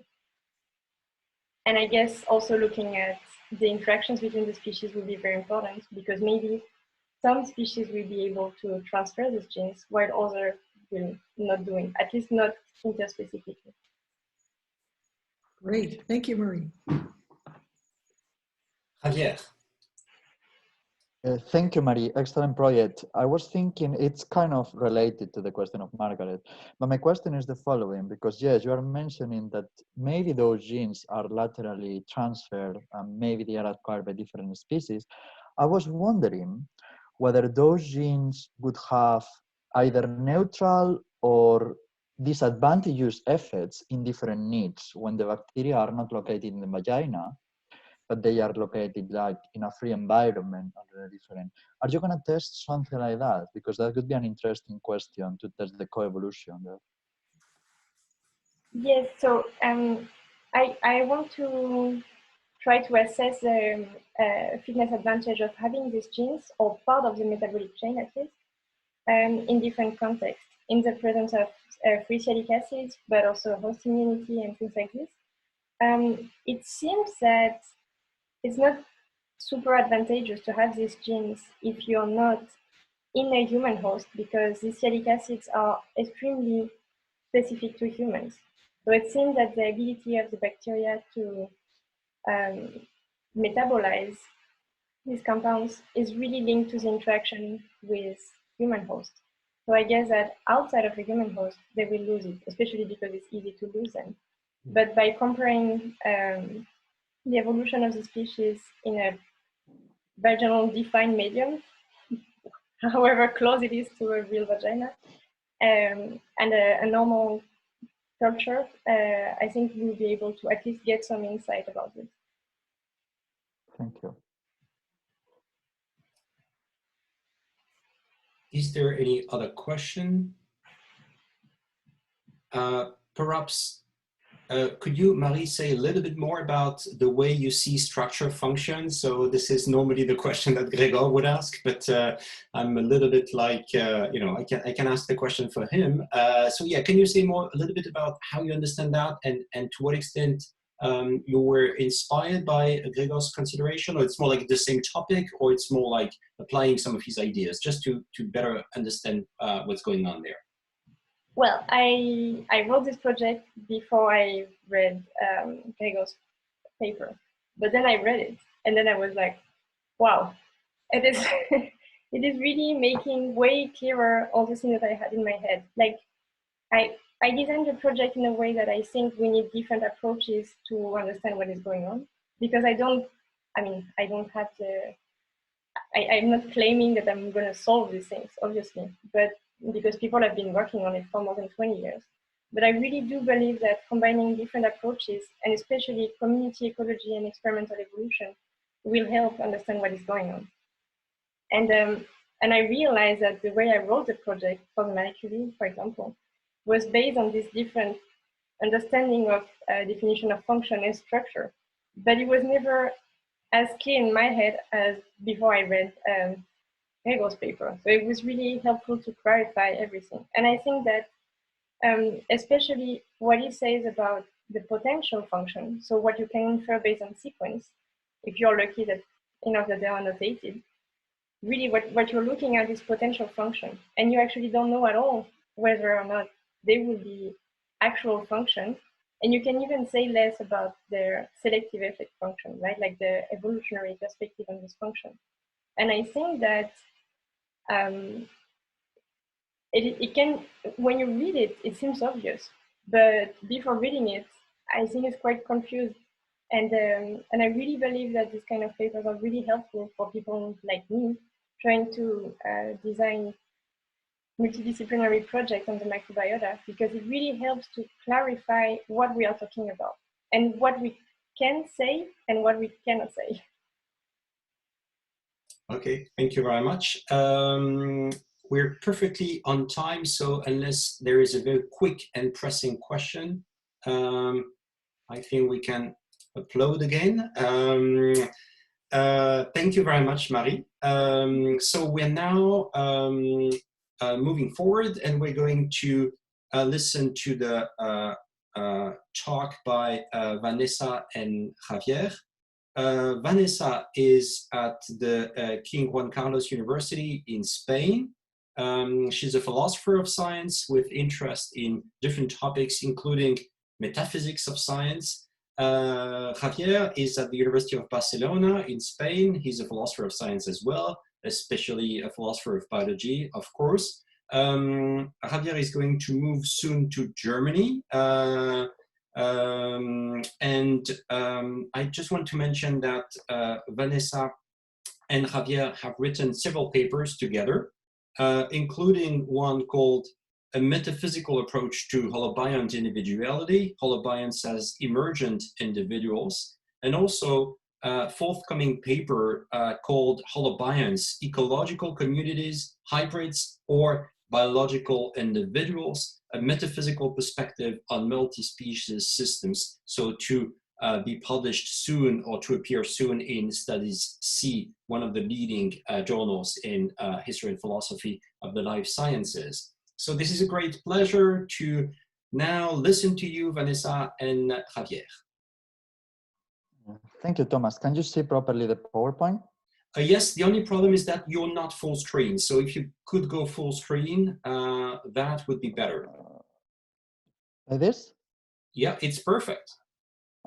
And I guess also looking at the interactions between the species will be very important, because maybe some species will be able to transfer these genes while others will not doing, at least not interspecifically. Great, thank you, Marie. Javier. Thank you, Marie. Excellent project. I was thinking it's kind of related to the question of Margaret, but my question is the following, because yes, you are mentioning that maybe those genes are laterally transferred and maybe they are acquired by different species. I was wondering whether those genes would have either neutral or disadvantageous effects in different niches when the bacteria are not located in the vagina, but they are located like in a free environment or different. Are you going to test something like that? Because that could be an interesting question to test the coevolution there. Yes, so I want to try to assess the fitness advantage of having these genes, or part of the metabolic chain at least, in different contexts, in the presence of free salicylic acids, but also host immunity and things like this. It seems that it's not super advantageous to have these genes if you're not in a human host, because these salicylic acids are extremely specific to humans. So it seems that the ability of the bacteria to metabolize these compounds is really linked to the interaction with human hosts. So I guess that outside of a human host, they will lose it, especially because it's easy to lose them. But by comparing the evolution of the species in a vaginal defined medium, however close it is to a real vagina, and a normal culture, I think we'll be able to at least get some insight about this. Thank you. Is there any other question? Perhaps could you, Marie, say a little bit more about the way you see structure function? So this is normally the question that Gregor would ask, but I'm a little bit like, you know, I can ask the question for him. So yeah, can you say more a little bit about how you understand that, and to what extent you were inspired by Gregor's consideration, or it's more like the same topic, or it's more like applying some of his ideas, just to better understand what's going on there? Well, I wrote this project before I read Gregor's paper, but then I read it, and then I was like, wow, it is it is really making way clearer all the things that I had in my head. Like, I designed the project in a way that I think we need different approaches to understand what is going on, because I don't have the, I'm not claiming that I'm going to solve these things, obviously, but because people have been working on it for more than 20 years. But I really do believe that combining different approaches, and especially community ecology and experimental evolution, will help understand what is going on. And I realized that the way I wrote the project for the Marie Curie, for example, was based on this different understanding of definition of function and structure. But it was never as clear in my head as before I read Gregor's paper. So it was really helpful to clarify everything. And I think that especially what he says about the potential function, so what you can infer based on sequence, if you're lucky that enough that they are annotated, really what you're looking at is potential function. And you actually don't know at all whether or not they will be actual function And you can even say less about their selective effect function, right? Like the evolutionary perspective on this function. And I think that it can, when you read it, it seems obvious, but before reading it, I think it's quite confused. And I really believe that these kind of papers are really helpful for people like me trying to design multidisciplinary projects on the microbiota, because it really helps to clarify what we are talking about and what we can say and what we cannot say. Okay, thank you very much. We're perfectly on time, so unless there is a very quick and pressing question, I think we can upload again. Thank you very much, Marie. So we're now moving forward, and we're going to listen to the talk by Vanessa and Javier. Vanessa is at the King Juan Carlos University in Spain. She's a philosopher of science with interest in different topics, including metaphysics of science. Javier is at the University of Barcelona in Spain. He's a philosopher of science as well, especially a philosopher of biology, of course. Javier is going to move soon to Germany. I just want to mention that Vanessa and Javier have written several papers together, including one called A Metaphysical Approach to Holobiont Individuality, Holobionts as Emergent Individuals, and also a forthcoming paper called Holobionts, Ecological Communities, Hybrids, or Biological Individuals, a metaphysical perspective on multi-species systems, so to be published soon or to appear soon in Studies C, one of the leading journals in history and philosophy of the life sciences. So this is a great pleasure to now listen to you, Vanessa and Javier. Thank you, Thomas. Can you see properly the PowerPoint? Yes, the only problem is that you're not full screen. So if you could go full screen, that would be better. Like this? Yeah, it's perfect.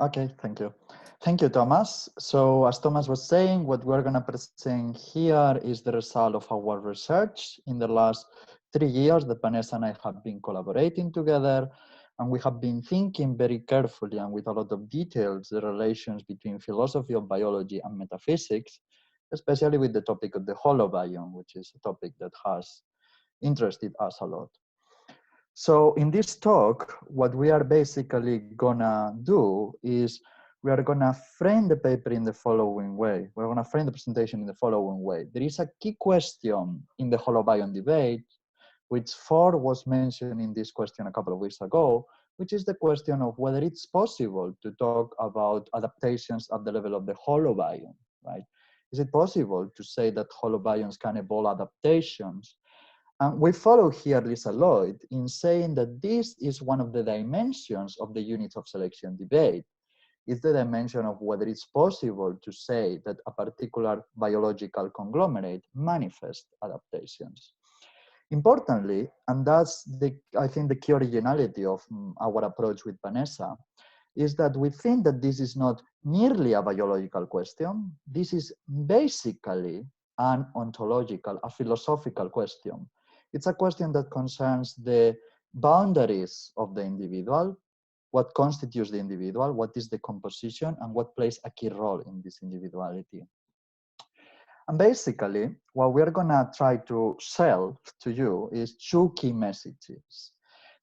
Okay, thank you. Thank you, Thomas. So as Thomas was saying, what we're going to present here is the result of our research in the last 3 years that Vanessa and I have been collaborating together. And we have been thinking very carefully and with a lot of details the relations between philosophy of biology and metaphysics, especially with the topic of the holobiont, which is a topic that has interested us a lot. So in this talk, what we are basically gonna do is we are gonna frame the paper in the following way. We're gonna frame the presentation in the following way. There is a key question in the holobiont debate, which Ford was mentioning this question a couple of weeks ago, which is the question of whether it's possible to talk about adaptations at the level of the holobiont, right? Is it possible to say that holobionts can evolve adaptations? And we follow here Lisa Lloyd in saying that this is one of the dimensions of the units of selection debate. It's the dimension of whether it's possible to say that a particular biological conglomerate manifests adaptations. Importantly, and that's I think the key originality of our approach with Vanessa, is that we think that this is not merely a biological question. This is basically an ontological, a philosophical question. It's a question that concerns the boundaries of the individual, what constitutes the individual, what is the composition, and what plays a key role in this individuality. And basically, what we're gonna try to sell to you is 2 key messages.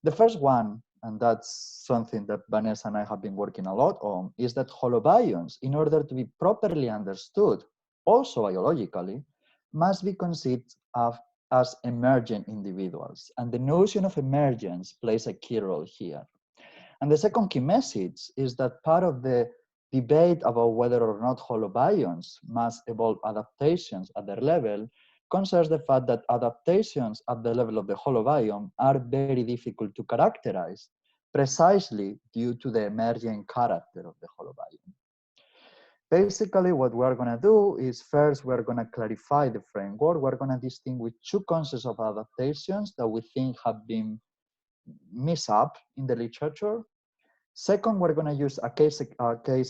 The first one, and that's something that Vanessa and I have been working a lot on, is that holobionts, in order to be properly understood, also biologically, must be conceived of as emergent individuals. And the notion of emergence plays a key role here. And the second key message is that part of the debate about whether or not holobionts must evolve adaptations at their level concerns the fact that adaptations at the level of the holobiont are very difficult to characterize, precisely due to the emergent character of the holobiont. Basically, what we're going to do is first, we're going to clarify the framework. We're going to distinguish 2 concepts of adaptations that we think have been mixed up in the literature. Second, we're going to use a case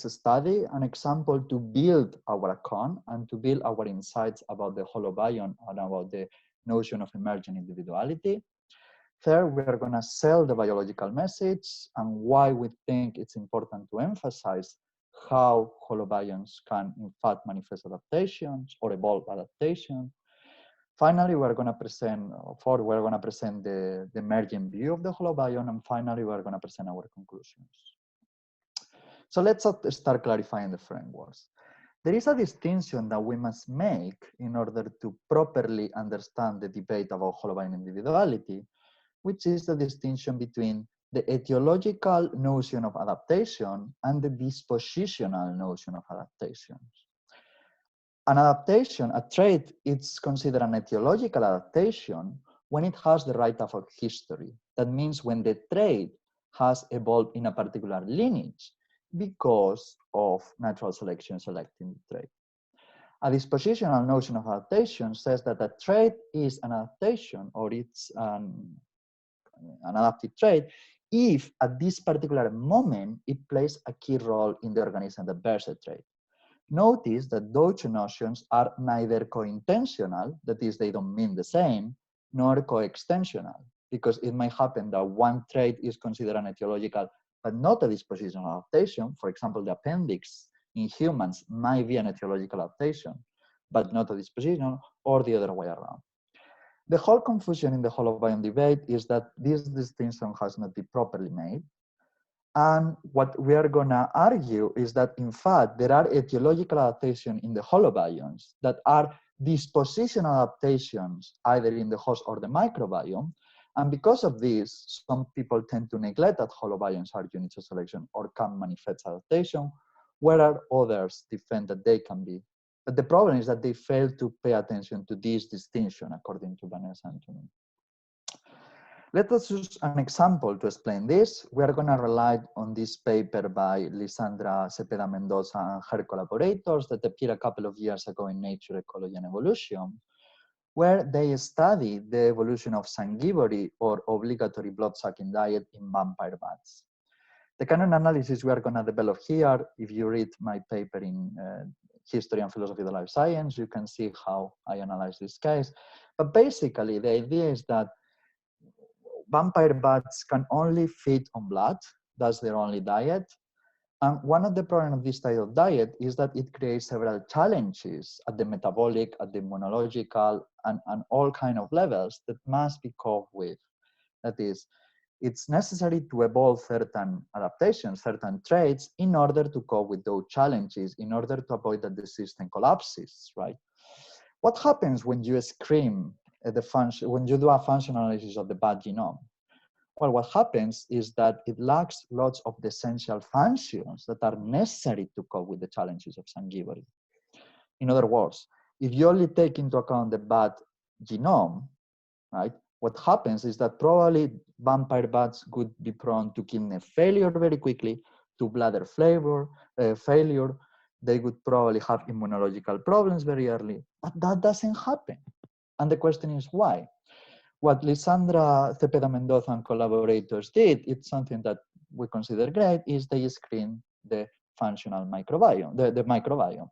study, an example to build our con and to build our insights about the holobiont and about the notion of emergent individuality. Third, we're going to sell the biological message and why we think it's important to emphasize how holobionts can in fact manifest adaptations or evolve adaptations. Finally, we're going to present, the emergent view of the holobiont, and finally, we're going to present our conclusions. So let's start clarifying the frameworks. There is a distinction that we must make in order to properly understand the debate about holobiont individuality, which is the distinction between the etiological notion of adaptation and the dispositional notion of adaptations. An adaptation, a trait, it's considered an etiological adaptation when it has the right type of history. That means when the trait has evolved in a particular lineage because of natural selection selecting the trait. A dispositional notion of adaptation says that a trait is an adaptation or it's an adaptive trait if at this particular moment it plays a key role in the organism that bears a trait. Notice that those notions are neither co-intentional, that is, they don't mean the same, nor co-extensional, because it might happen that one trait is considered an etiological, but not a dispositional adaptation. For example, the appendix in humans might be an etiological adaptation, but not a dispositional, or the other way around. The whole confusion in the holobiont debate is that this distinction has not been properly made. And what we are going to argue is that, in fact, there are etiological adaptations in the holobionts that are dispositional adaptations, either in the host or the microbiome. And because of this, some people tend to neglect that holobionts are units of selection or can manifest adaptation, whereas others defend that they can be. But the problem is that they fail to pay attention to this distinction, according to Vanessa and to me. Let us use an example to explain this. We are going to rely on this paper by Lisandra Cepeda Mendoza and her collaborators that appeared a couple of years ago in Nature, Ecology and Evolution, where they studied the evolution of sanguivore or obligatory blood-sucking diet in vampire bats. The kind of analysis we are going to develop here, if you read my paper in History and Philosophy of the Life Science, you can see how I analyze this case. But basically, the idea is that vampire bats can only feed on blood. That's their only diet. And one of the problems of this type of diet is that it creates several challenges at the metabolic, at the immunological, and all kind of levels that must be coped with. That is, it's necessary to evolve certain adaptations, certain traits in order to cope with those challenges, in order to avoid that the system collapses, right? What happens when you screen when you do a functional analysis of the bat genome? Well, what happens is that it lacks lots of the essential functions that are necessary to cope with the challenges of sanguivore. In other words, if you only take into account the bat genome, right, what happens is that probably vampire bats would be prone to kidney failure very quickly, to bladder failure. They would probably have immunological problems very early, but that doesn't happen. And the question is why? What Lisandra Cepeda Mendoza and collaborators did, it's something that we consider great, is they screen the functional microbiome, the microbiome.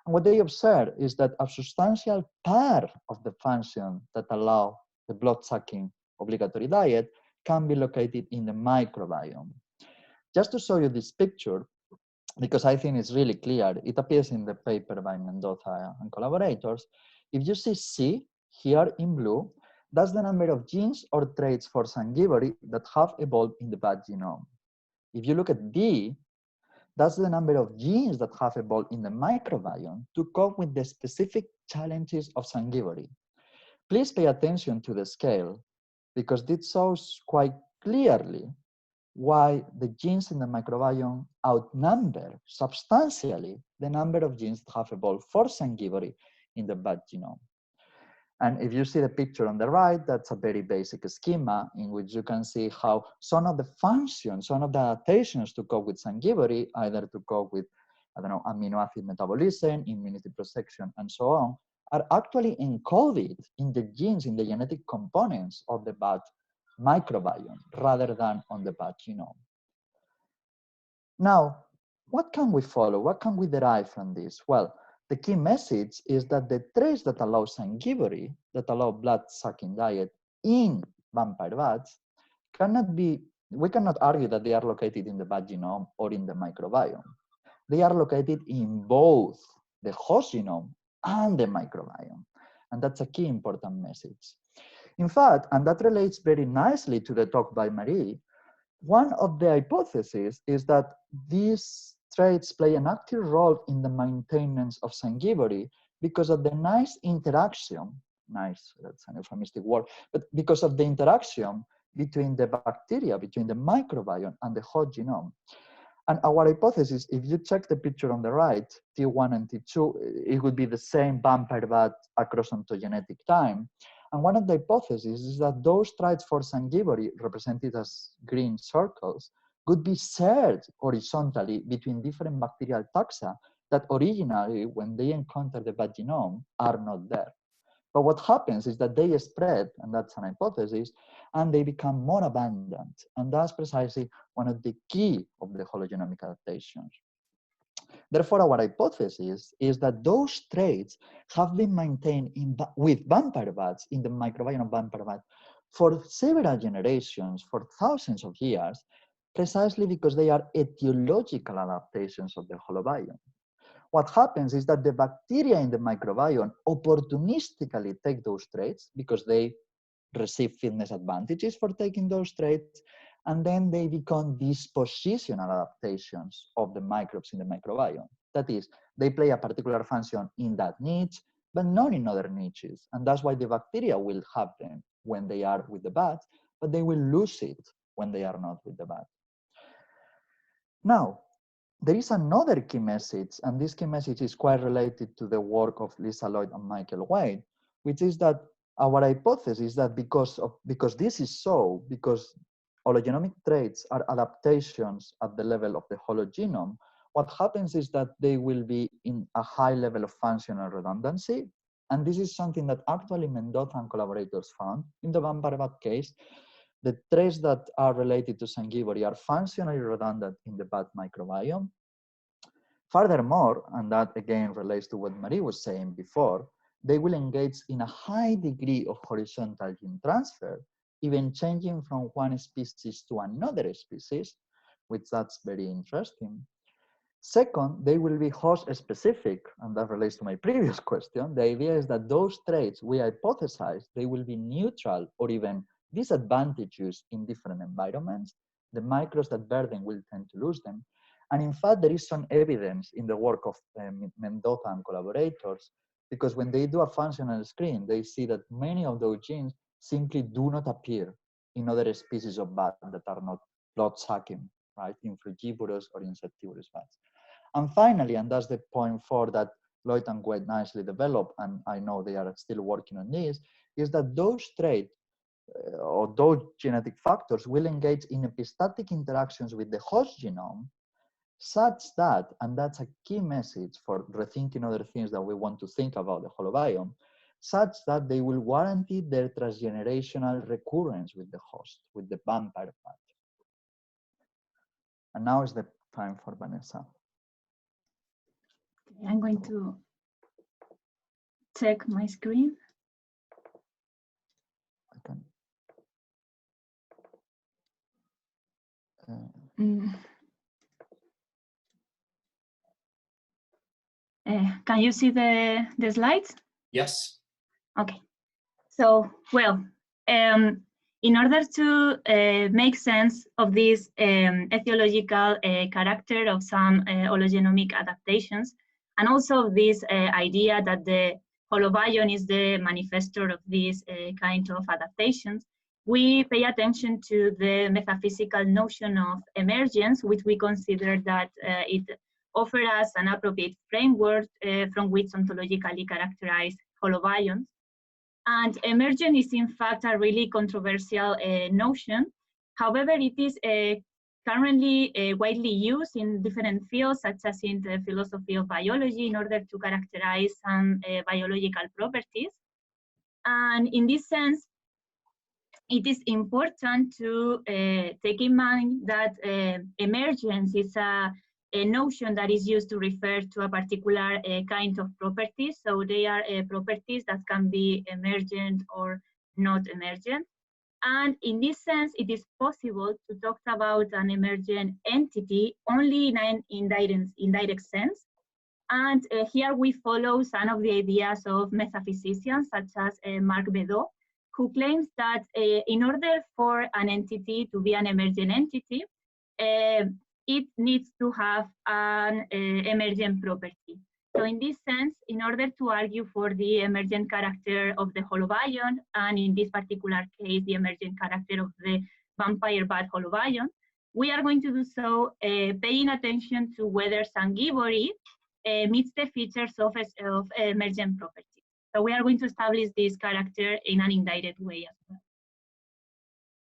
And what they observed is that a substantial part of the function that allow the blood-sucking obligatory diet can be located in the microbiome. Just to show you this picture, because I think it's really clear, it appears in the paper by Mendoza and collaborators. If you see C here in blue, that's the number of genes or traits for sanguivore that have evolved in the bat genome. If you look at D, that's the number of genes that have evolved in the microbiome to cope with the specific challenges of sanguivore. Please pay attention to the scale, because this shows quite clearly why the genes in the microbiome outnumber substantially the number of genes that have evolved for sanguivore in the bat genome. And if you see the picture on the right, that's a very basic schema in which you can see how some of the functions, some of the adaptations to cope with sanguivore, either to cope with, I don't know, amino acid metabolism, immunity protection, and so on, are actually encoded in the genes, in the genetic components of the bat microbiome, rather than on the bat genome. Now, what can we follow? What can we derive from this? Well, the key message is that the traits that allow sanguivore, that allow blood-sucking diet in vampire bats, we cannot argue that they are located in the bat genome or in the microbiome. They are located in both the host genome and the microbiome. And that's a key important message. In fact, and that relates very nicely to the talk by Marie, one of the hypotheses is that these traits play an active role in the maintenance of sanguivore because of the nice interaction, nice, that's an euphemistic word, but because of the interaction between the bacteria, between the microbiome and the host genome. And our hypothesis, if you check the picture on the right, T1 and T2, it would be the same vampire bat across ontogenetic time. And one of the hypotheses is that those traits for sanguivore, represented as green circles, could be shared horizontally between different bacterial taxa that originally, when they encounter the bat genome, are not there. But what happens is that they spread, and that's an hypothesis, and they become more abundant. And that's precisely one of the key of the hologenomic adaptations. Therefore, our hypothesis is that those traits have been maintained with vampire bats in the microbiome of vampire bats for several generations, for thousands of years, precisely because they are etiological adaptations of the holobiome. What happens is that the bacteria in the microbiome opportunistically take those traits because they receive fitness advantages for taking those traits, and then they become dispositional adaptations of the microbes in the microbiome. That is, they play a particular function in that niche, but not in other niches. And that's why the bacteria will have them when they are with the bat, but they will lose it when they are not with the bat. Now, there is another key message, and this key message is quite related to the work of Lisa Lloyd and Michael Wade, which is that our hypothesis is that because this is so, because hologenomic traits are adaptations at the level of the hologenome, what happens is that they will be in a high level of functional redundancy. And this is something that actually Mendoza and collaborators found in the vampire bat case. The traits that are related to sanguivore are functionally redundant in the bat microbiome. Furthermore, and that again relates to what Marie was saying before, they will engage in a high degree of horizontal gene transfer, even changing from one species to another species, which that's very interesting. Second, they will be host specific, and that relates to my previous question. The idea is that those traits we hypothesize, they will be neutral or even disadvantageous in different environments. The microbes that bear them will tend to lose them. And in fact, there is some evidence in the work of Mendoza and collaborators, because when they do a functional screen, they see that many of those genes simply do not appear in other species of bats that are not blood-sucking, right, in frugivorous or insectivorous bats. And finally, and that's the point 4 that Lloyd and Wade nicely developed, and I know they are still working on this, is that those traits or those genetic factors will engage in epistatic interactions with the host genome, such that, and that's a key message for rethinking other things that we want to think about the holobiome, such that they will guarantee their transgenerational recurrence with the host, with the vampire bat. And now is the time for Vanessa. I'm going to check my screen. I can you see the slides? Yes. Okay. So, well, in order to make sense of this etiological character of some hologenomic adaptations, and also this idea that the holobiome is the manifestor of these kind of adaptations, we pay attention to the metaphysical notion of emergence, which we consider that it offers us an appropriate framework from which ontologically characterize holobionts. And emergent is in fact a really controversial notion. However, it is currently widely used in different fields, such as in the philosophy of biology, in order to characterize some biological properties. And in this sense, it is important to take in mind that emergence is a notion that is used to refer to a particular kind of properties. So they are properties that can be emergent or not emergent. And in this sense, it is possible to talk about an emergent entity only in an indirect sense. And here we follow some of the ideas of metaphysicians such as Marc Bedeau, who claims that in order for an entity to be an emergent entity, it needs to have an emergent property. So in this sense, in order to argue for the emergent character of the holobiont, and in this particular case, the emergent character of the vampire bat holobiont, we are going to do so paying attention to whether Sanguivori meets the features of emergent property. So we are going to establish this character in an indirect way as well.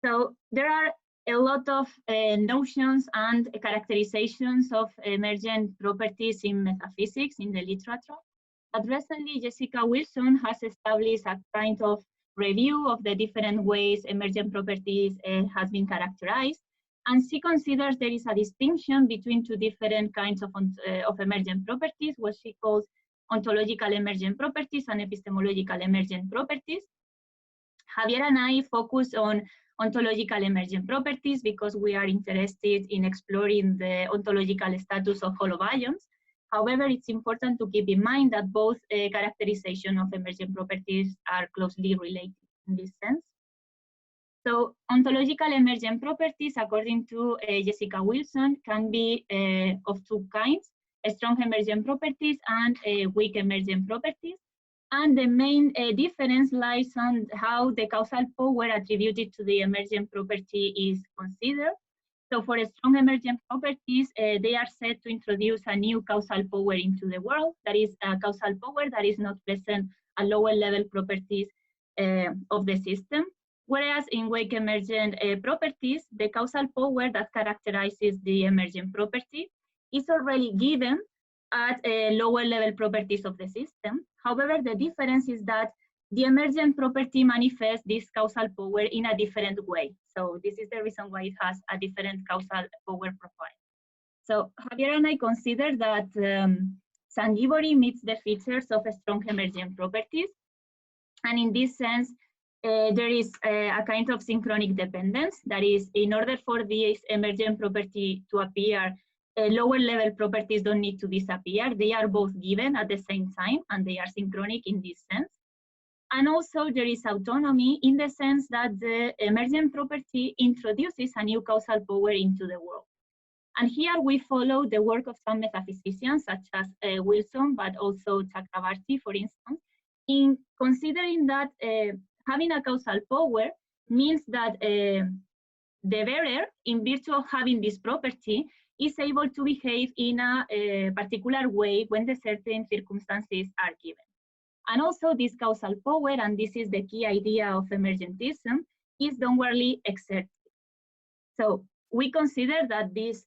So there are a lot of notions and characterizations of emergent properties in metaphysics in the literature. But recently, Jessica Wilson has established a kind of review of the different ways emergent properties has been characterized. And she considers there is a distinction between two different kinds of emergent properties, what she calls ontological emergent properties and epistemological emergent properties. Javier and I focus on ontological emergent properties because we are interested in exploring the ontological status of holobionts. However, it's important to keep in mind that both characterization of emergent properties are closely related in this sense. So ontological emergent properties, according to Jessica Wilson, can be of two kinds: strong emergent properties and weak emergent properties. And the main difference lies on how the causal power attributed to the emergent property is considered. So for strong emergent properties, they are said to introduce a new causal power into the world. That is a causal power that is not present at lower level properties of the system. Whereas in weak emergent properties, the causal power that characterizes the emergent property is already given at lower level properties of the system. However, the difference is that the emergent property manifests this causal power in a different way. So this is the reason why it has a different causal power profile. So Javier and I consider that Sanguivori meets the features of strong emergent properties. And in this sense, there is a kind of synchronic dependence. That is, in order for this emergent property to appear, lower level properties don't need to disappear. They are both given at the same time, and they are synchronic in this sense. And also there is autonomy in the sense that the emergent property introduces a new causal power into the world. And here we follow the work of some metaphysicians such as Wilson, but also Chakrabarty, for instance, in considering that having a causal power means that the bearer, in virtue of having this property, is able to behave in a particular way when the certain circumstances are given. And also this causal power, and this is the key idea of emergentism, is downwardly exerted. So we consider that these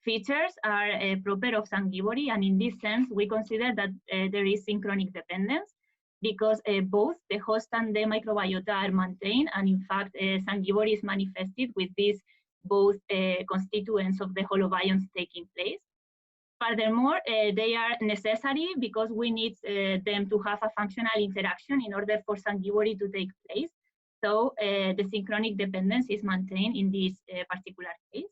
features are proper of Sanguivori, and in this sense, we consider that there is synchronic dependence because both the host and the microbiota are maintained, and in fact, Sanguivori is manifested with these both constituents of the holobionts taking place. Furthermore, they are necessary because we need them to have a functional interaction in order for Sanguivori to take place. So the synchronic dependence is maintained in this particular case.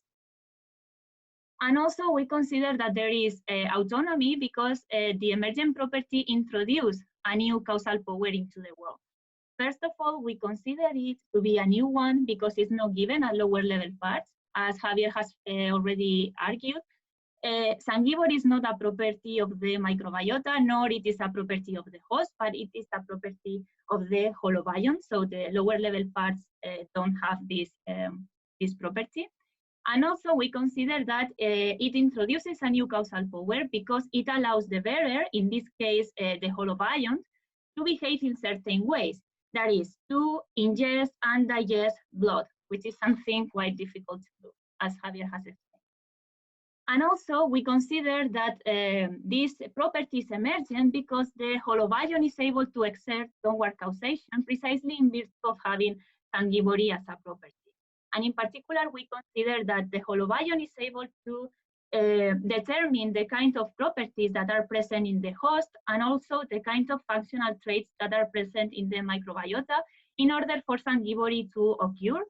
And also we consider that there is autonomy because the emergent property introduces a new causal power into the world. First of all, we consider it to be a new one because it's not given at lower level parts, as Javier has already argued. Sanguivori is not a property of the microbiota, nor it is a property of the host, but it is a property of the holobiont. So the lower level parts don't have this, this property. And also we consider that it introduces a new causal power because it allows the bearer, in this case the holobiont, to behave in certain ways. That is, to ingest and digest blood, which is something quite difficult to do, as Javier has explained. And also, we consider that this property is emergent because the holobiont is able to exert downward causation precisely in virtue of having Sanguivore as a property. And in particular, we consider that the holobiont is able to determine the kind of properties that are present in the host and also the kind of functional traits that are present in the microbiota in order for Sanguivore to occur.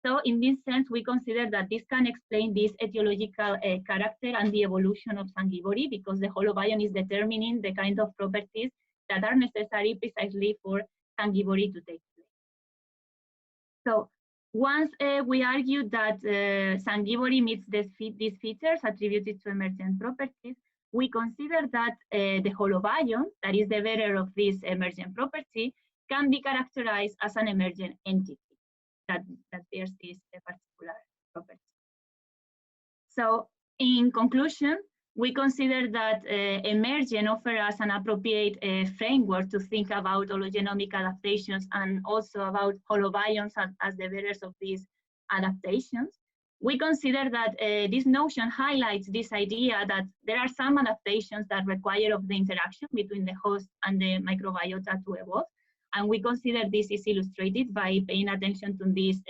So in this sense, we consider that this can explain this etiological character and the evolution of Sanguivore, because the holobiont is determining the kind of properties that are necessary precisely for Sanguivore to take place. So once we argued that Sanguivore meets these features attributed to emergent properties, we consider that the holobiont, that is the bearer of this emergent property, can be characterized as an emergent entity that bears this particular property. So in conclusion, we consider that Emergent offers us an appropriate framework to think about hologenomic adaptations and also about holobionts as the bearers of these adaptations. We consider that this notion highlights this idea that there are some adaptations that require of the interaction between the host and the microbiota to evolve. And we consider this is illustrated by paying attention to this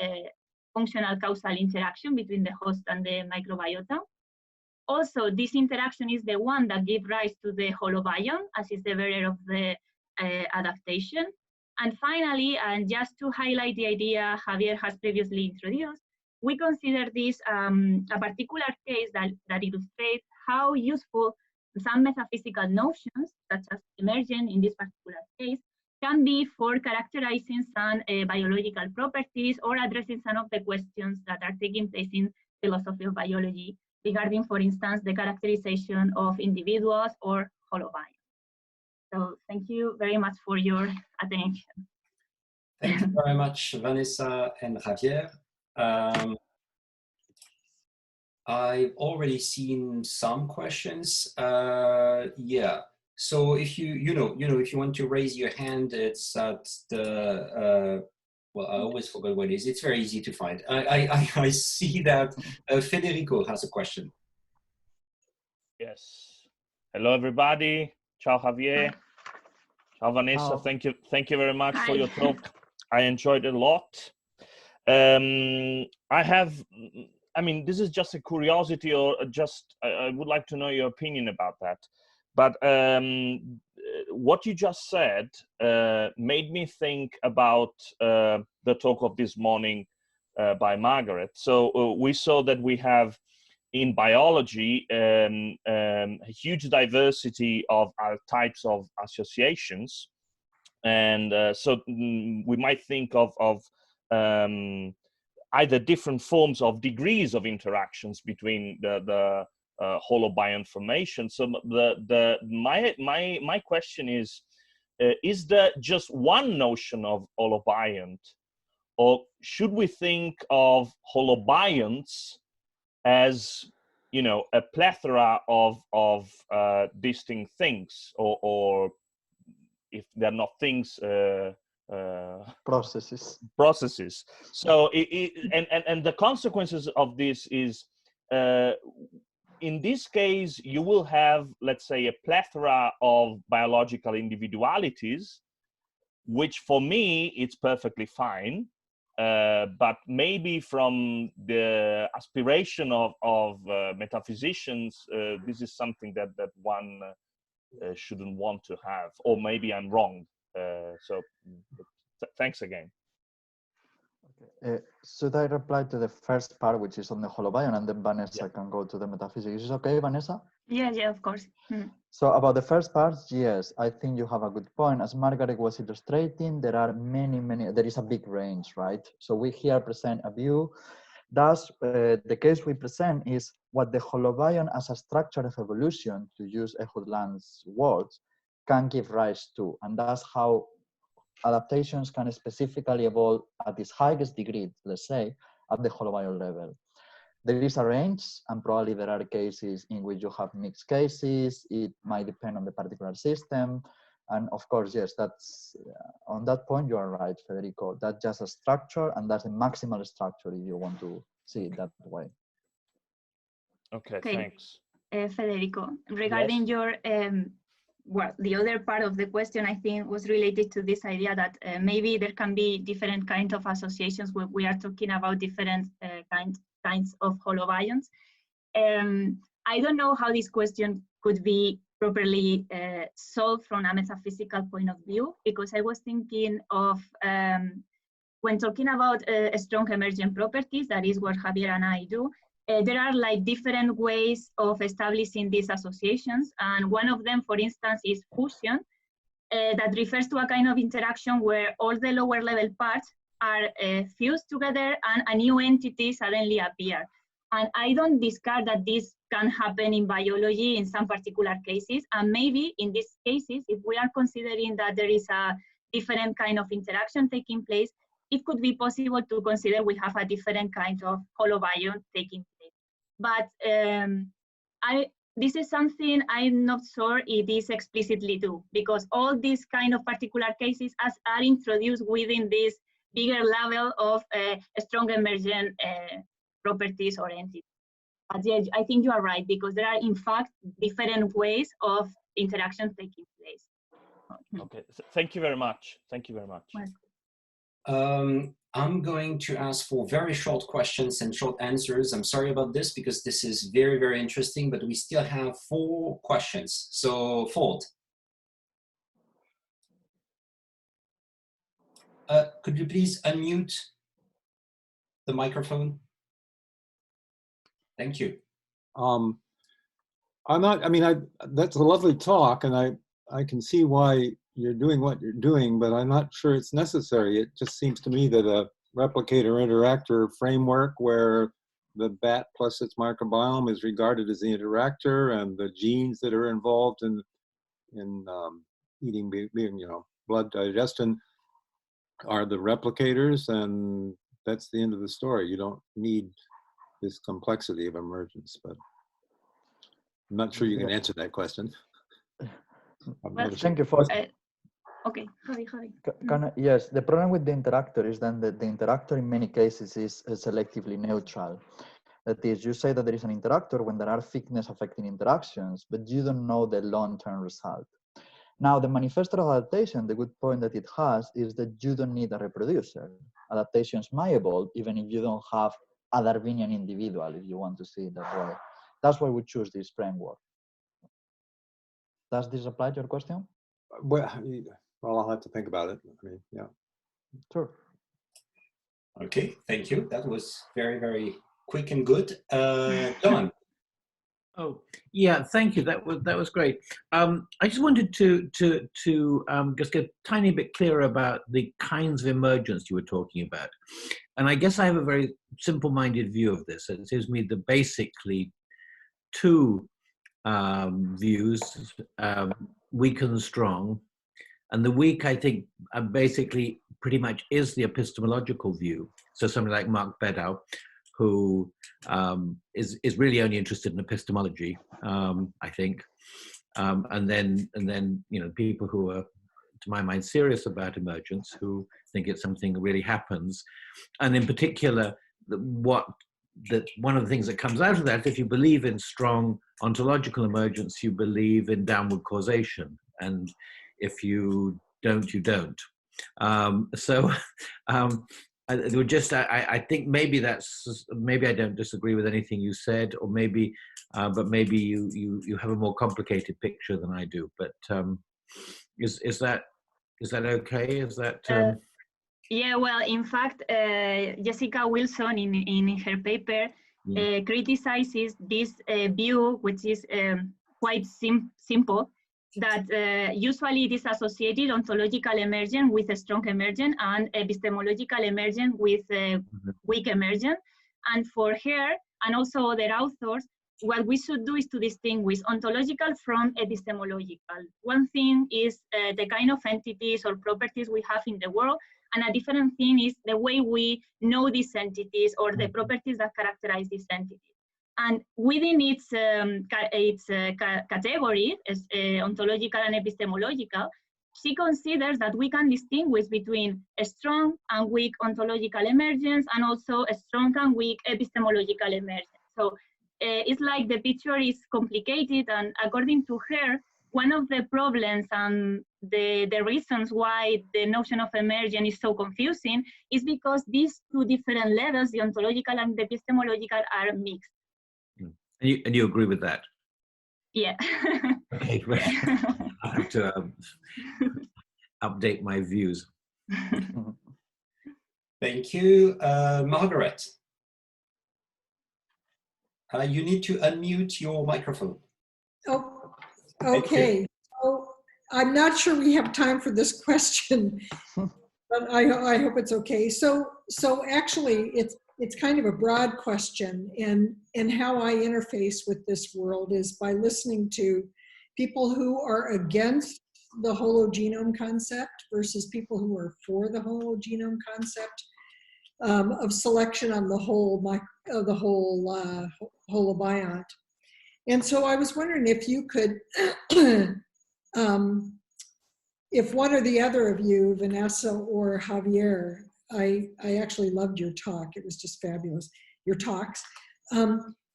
functional causal interaction between the host and the microbiota. Also, this interaction is the one that gives rise to the holobiont, as is the bearer of the adaptation. And finally, and just to highlight the idea Javier has previously introduced, we consider this a particular case that illustrates how useful some metaphysical notions, such as emergent in this particular case, can be for characterizing some biological properties or addressing some of the questions that are taking place in philosophy of biology regarding, for instance, the characterization of individuals or holobionts. So thank you very much for your attention. Thank you very much, Vanessa and Javier. I've already seen some questions. Yeah. So if if you want to raise your hand, it's at the well, I always forget what it is. It's very easy to find. I see that Federico has a question. Yes. Hello, everybody. Ciao, Javier. Ciao, Vanessa. Ciao. Thank you very much Hi. for your talk. I enjoyed it a lot. I mean, this is just a curiosity, or just I would like to know your opinion about that. But what you just said made me think about the talk of this morning by Margaret. So we saw that we have in biology a huge diversity of types of associations. And so we might think of either different forms of degrees of interactions between the holobiont formation. So my question is there just one notion of holobiont, or should we think of holobionts as, you know, a plethora of distinct things, or if they're not things, processes. So and the consequences of this is, in this case, you will have, let's say, a plethora of biological individualities, which for me, it's perfectly fine. But maybe from the aspiration of metaphysicians, this is something that one shouldn't want to have, or maybe I'm wrong. So thanks again. Okay. Should I reply to the first part, which is on the holobiont, and then Vanessa can go to the metaphysics? Is it okay, Vanessa? Yeah, of course. So about the first part, yes, I think you have a good point. As Margaret was illustrating, there are there is a big range, right? So we here present a view. Thus, the case we present is what the holobiont as a structure of evolution, to use Ehud Land's words, can give rise to. And that's how adaptations can specifically evolve at its highest degree, let's say, at the holobiont level. There is a range, and probably there are cases in which you have mixed cases. It might depend on the particular system. And of course, yes, that's on that point, you are right, Federico. That's just a structure, and that's a maximal structure if you want to see it that way. Okay, thanks. Federico, regarding your well, the other part of the question, I think, was related to this idea that maybe there can be different kinds of associations where we are talking about different kinds of holobionts. I don't know how this question could be properly solved from a metaphysical point of view, because I was thinking of when talking about strong emergent properties, that is what Javier and I do, there are like different ways of establishing these associations. And one of them, for instance, is fusion, that refers to a kind of interaction where all the lower level parts are fused together and a new entity suddenly appears. And I don't discard that this can happen in biology in some particular cases. And maybe in these cases, if we are considering that there is a different kind of interaction taking place, it could be possible to consider we have a different kind of holobiont taking place. But this is something I'm not sure it is explicitly do, because all these kind of particular cases are introduced within this bigger level of strong emergent properties or entities. But yeah, I think you are right, because there are in fact different ways of interaction taking place. Okay, thank you very much. Thank you very much. I'm going to ask for very short questions and short answers. I'm sorry about this because this is very, very interesting, but we still have 4 questions. So, Ford. Could you please unmute the microphone? Thank you. That's a lovely talk, and I can see why you're doing what you're doing, but I'm not sure it's necessary. It just seems to me that a replicator-interactor framework where the bat plus its microbiome is regarded as the interactor, and the genes that are involved in eating, blood digestion are the replicators, and that's the end of the story. You don't need this complexity of emergence, but I'm not sure you can answer that question. Well, thank you for. Okay, Javi. Yes, the problem with the interactor is then that the interactor in many cases is selectively neutral. That is, you say that there is an interactor when there are thickness affecting interactions, but you don't know the long-term result. Now, the manifestor of adaptation, the good point that it has is that you don't need a reproducer. Adaptations might evolve even if you don't have a Darwinian individual, if you want to see it that way. That's why we choose this framework. Does this apply to your question? Well, I'll have to think about it. I mean, yeah. Sure. Okay, thank you. That was very, very quick and good. John. Oh, yeah, thank you. That was great. I just wanted to just get a tiny bit clearer about the kinds of emergence you were talking about. And I guess I have a very simple-minded view of this. It seems to me that basically 2 views, weak and strong. And the weak, I think, basically pretty much is the epistemological view. So somebody like Mark Beddow, who is really only interested in epistemology, I think. And then people who are, to my mind, serious about emergence, who think it's something that really happens. And in particular, one of the things that comes out of that, if you believe in strong ontological emergence, you believe in downward causation. And if you don't, you don't. I think maybe I don't disagree with anything you said, or maybe, but maybe you have a more complicated picture than I do. But is that okay? Is that? Yeah, well, in fact, Jessica Wilson in her paper criticizes this view, which is quite simple, that usually it is associated ontological emergent with a strong emergent and epistemological emergent with a weak emergent. And for her, and also other authors, what we should do is to distinguish ontological from epistemological. One thing is the kind of entities or properties we have in the world, and a different thing is the way we know these entities or the properties that characterize these entities. And within its category, ontological and epistemological, she considers that we can distinguish between a strong and weak ontological emergence and also a strong and weak epistemological emergence. So it's like the picture is complicated, and according to her, one of the problems and the reasons why the notion of emergent is so confusing is because these two different levels, the ontological and the epistemological, are mixed. And you agree with that? Yeah. Okay, great. I have to update my views. Thank you. Margaret, you need to unmute your microphone. Oh, okay. So I'm not sure we have time for this question, but I hope it's okay. So actually, it's kind of a broad question, and how I interface with this world is by listening to people who are against the hologenome concept versus people who are for the hologenome concept of selection on the whole holobiont. And so I was wondering if you could, if one or the other of you, Vanessa or Javier, I actually loved your talk. It was just fabulous, your talks.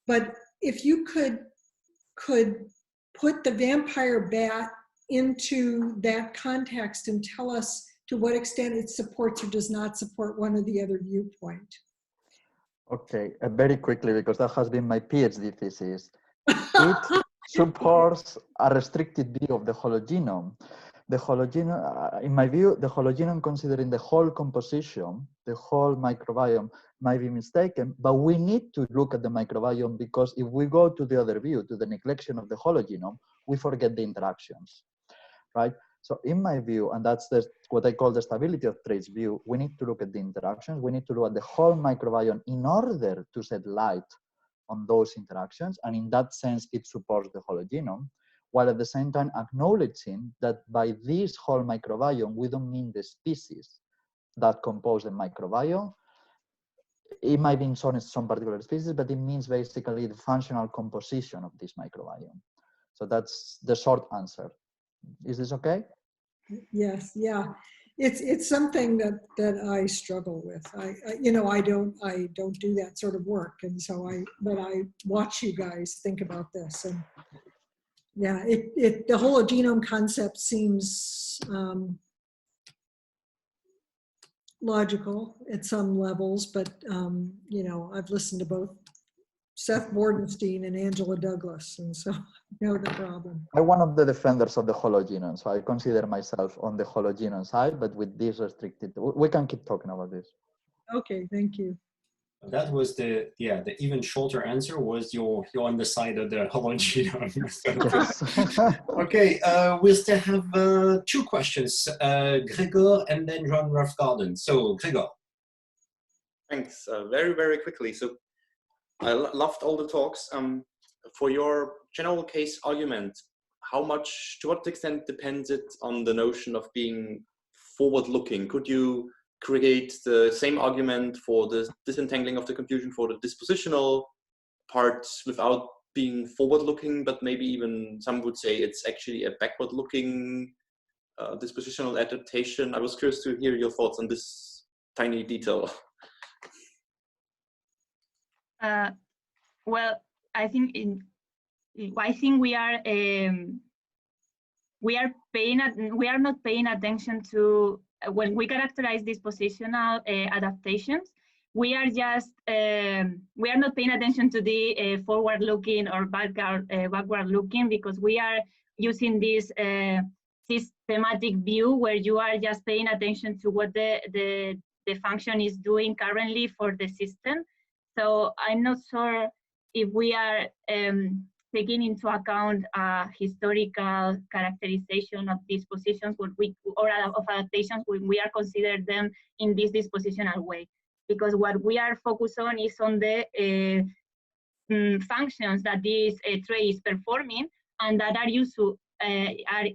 But if you could put the vampire bat into that context and tell us to what extent it supports or does not support one or the other viewpoint. Okay, very quickly, because that has been my PhD thesis. It supports a restricted view of the hologenome. The hologenome, in my view, the hologenome considering the whole composition, the whole microbiome, might be mistaken, but we need to look at the microbiome, because if we go to the other view, to the neglection of the hologenome, we forget the interactions, right? So in my view, and that's what I call the stability of traits view, we need to look at the interactions, we need to look at the whole microbiome in order to shed light on those interactions, and in that sense, it supports the hologenome, while at the same time acknowledging that by this whole microbiome, we don't mean the species that compose the microbiome. It might be in some particular species, but it means basically the functional composition of this microbiome. So that's the short answer. Is this okay? Yes, yeah. It's something that I struggle with. I don't do that sort of work, and so but I watch you guys think about this, and yeah, the hologenome concept seems logical at some levels, but I've listened to both Seth Bordenstein and Angela Douglas, and so I know the problem. I'm one of the defenders of the hologenome, so I consider myself on the hologenome side, but with this restricted, we can keep talking about this. Okay, thank you. That was the even shorter answer was you're on the side of the hologenome. Okay, we still have two questions, Gregor and then John Roughgarden. So Gregor. Thanks. Very, very quickly. So I loved all the talks. For your general case argument, to what extent depends it on the notion of being forward-looking? Could you create the same argument for the disentangling of the confusion for the dispositional parts without being forward-looking, but maybe even some would say it's actually a backward-looking dispositional adaptation? I was curious to hear your thoughts on this tiny detail. Well, I think we are not paying attention to when we characterize dispositional adaptations. We are not paying attention to the forward-looking or backward-looking, because we are using this systematic view where you are just paying attention to what the function is doing currently for the system. So I'm not sure if we are taking into account historical characterization of dispositions or of adaptations when we are considering them in this dispositional way. Because what we are focused on is on the functions that this trait is performing and that are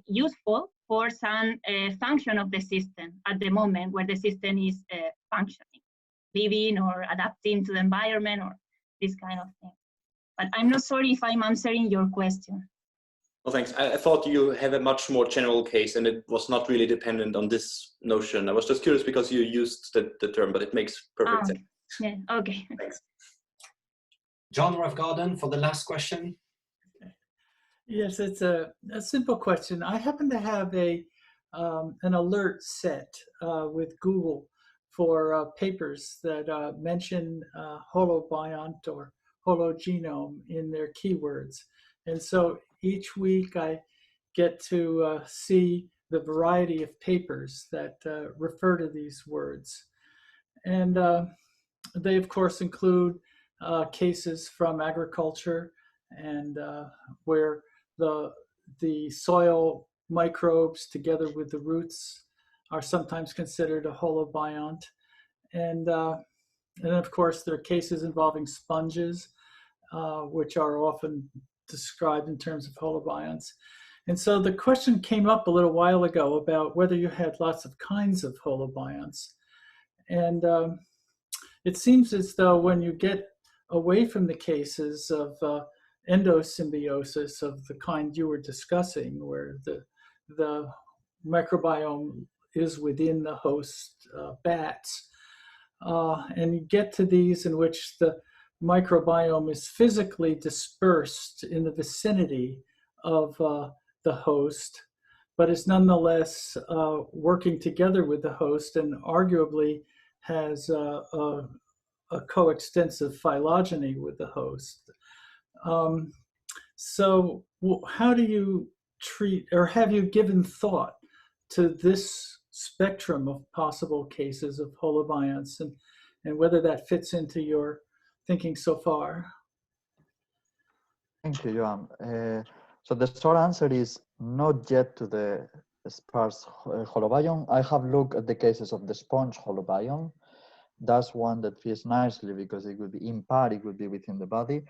useful for some function of the system at the moment where the system is functioning, living or adapting to the environment or this kind of thing. But I'm not sorry if I'm answering your question. Well, thanks. I thought you have a much more general case and it was not really dependent on this notion. I was just curious because you used the term, but it makes perfect sense. Yeah, okay. Thanks. John Roughgarden for the last question. Yes, it's a simple question. I happen to have an alert set with Google for papers that mention holobiont or hologenome in their keywords. And so each week I get to see the variety of papers that refer to these words. And they, of course, include cases from agriculture and where the soil microbes together with the roots are sometimes considered a holobiont. And of course, there are cases involving sponges, which are often described in terms of holobionts. And so the question came up a little while ago about whether you had lots of kinds of holobionts. And it seems as though when you get away from the cases of endosymbiosis of the kind you were discussing, where the microbiome is within the host bats, and you get to these in which the microbiome is physically dispersed in the vicinity of the host, but is nonetheless working together with the host and arguably has a coextensive phylogeny with the host. So how do you treat, or have you given thought to this spectrum of possible cases of holobionts and whether that fits into your thinking so far? Thank you, Joan. So the short answer is not yet to the sparse holobiont. I have looked at the cases of the sponge holobiont. That's one that fits nicely because it would be in part, it would be within the body.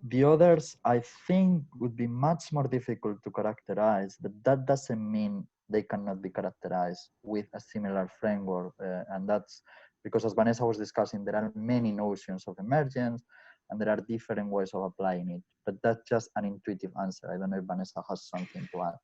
The others, I think, would be much more difficult to characterize, but that doesn't mean they cannot be characterized with a similar framework. And that's because, as Vanessa was discussing, there are many notions of emergence, and there are different ways of applying it. But that's just an intuitive answer. I don't know if Vanessa has something to add.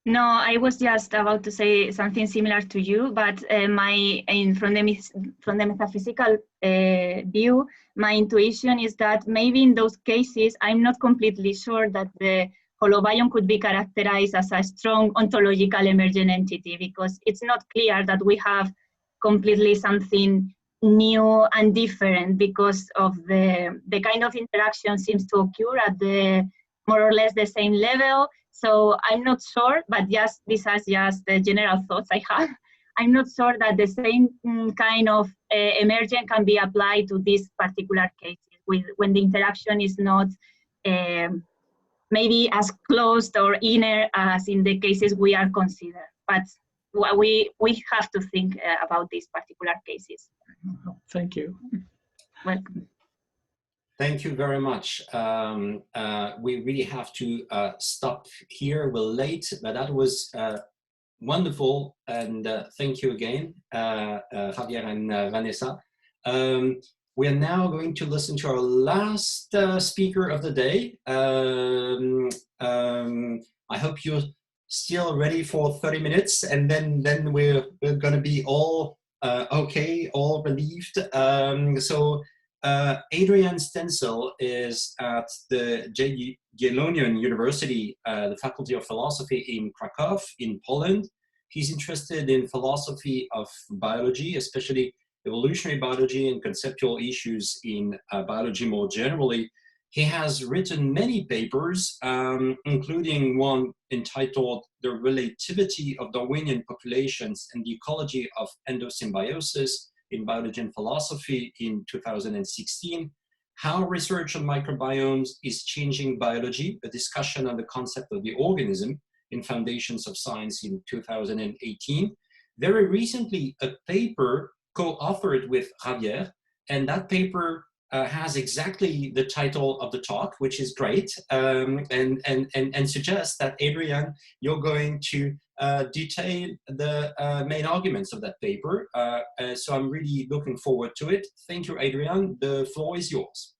No, I was just about to say something similar to you, but from the metaphysical view, my intuition is that maybe in those cases, I'm not completely sure that the holobiont could be characterized as a strong ontological emergent entity, because it's not clear that we have completely something new and different because of the kind of interaction seems to occur at the more or less the same level. So I'm not sure, but just these are just the general thoughts I have. I'm not sure that the same kind of emergent can be applied to these particular cases when the interaction is not maybe as closed or inner as in the cases we are considered. But we have to think about these particular cases. Thank you. Welcome. Thank you very much. We really have to stop here. We're late, but that was wonderful. And thank you again, Javier and Vanessa. We are now going to listen to our last speaker of the day. I hope you're still ready for 30 minutes, and then we're going to be all okay, all relieved. Adrian Stencil is at the Jagiellonian University, the Faculty of Philosophy in Krakow, in Poland. He's interested in philosophy of biology, especially evolutionary biology and conceptual issues in biology more generally. He has written many papers, including one entitled The Relativity of Darwinian Populations and the Ecology of Endosymbiosis in Biology and Philosophy in 2016, How Research on Microbiomes is Changing Biology, a discussion on the concept of the organism in Foundations of Science in 2018. Very recently, a paper co-authored with Javier, and that paper has exactly the title of the talk, which is great, and suggests that, Adrian, you're going to detail the main arguments of that paper. So I'm really looking forward to it. Thank you, Adrian. The floor is yours.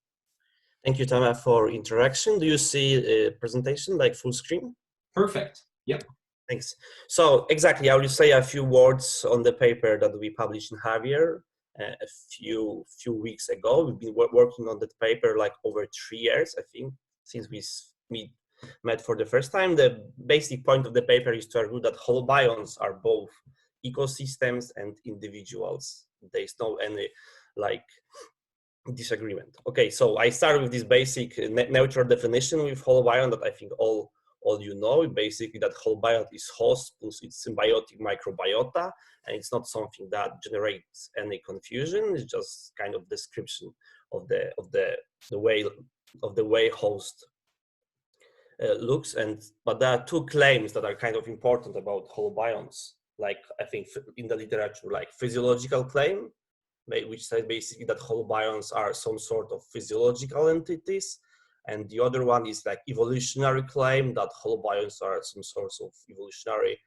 Thank you, Tama, for interaction. Do you see a presentation like full screen? Perfect. Yep. Thanks. So exactly, I will say a few words on the paper that we published in Javier a few weeks ago. We've been working on that paper like over 3 years, I think, since we met for the first time. The basic point of the paper is to argue that holobionts are both ecosystems and individuals. There is no any like disagreement. Okay, so I start with this basic neutral definition with holobiont that I think all you know. Basically, that holobiont is host plus its symbiotic microbiota, and it's not something that generates any confusion. It's just kind of description of the way host looks. But there are two claims that are kind of important about holobionts. Like I think in the literature, like physiological claim, which says basically that holobionts are some sort of physiological entities, and the other one is like evolutionary claim that holobionts are some sorts of evolutionary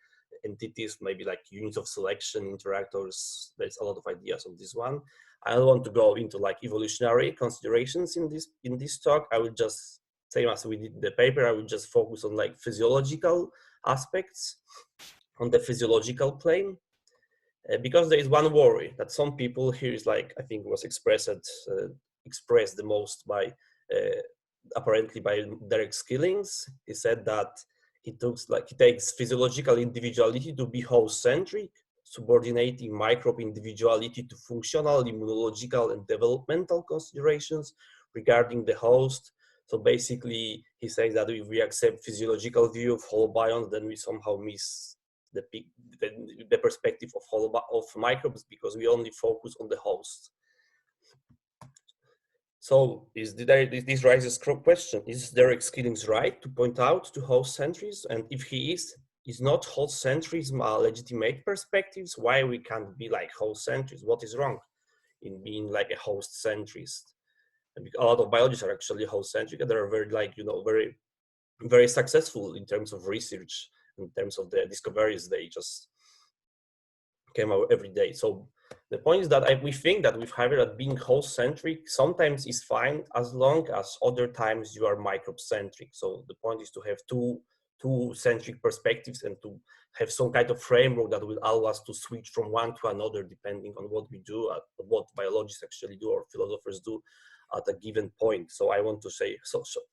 entities, maybe like units of selection, interactors. There's a lot of ideas on this one. I don't want to go into like evolutionary considerations in this talk. I will just, same as we did in the paper, I will just focus on like physiological aspects, on the physiological claim. Because there is one worry that some people here is like, I think was expressed the most by, apparently by Derek Skillings. He said that he takes physiological individuality to be host-centric, subordinating microbe individuality to functional, immunological, and developmental considerations regarding the host. So basically, he says that if we accept physiological view of holobionts, then we somehow miss the perspective of microbes, because we only focus on the host. So this raises a question: is Derek Skillings right to point out to host centrism? And if he is not host centrism a legitimate perspectives? Why we can't be like host centrists? What is wrong in being like a host centrist? And a lot of biologists are actually host centric, and they're very very, very successful in terms of research, in terms of the discoveries they just came out every day. So the point is that we think that with hybrid, that being host-centric sometimes is fine, as long as other times you are microbe-centric. So the point is to have two centric perspectives and to have some kind of framework that will allow us to switch from one to another depending on what we do, what biologists actually do or philosophers do at a given point. So I want to say,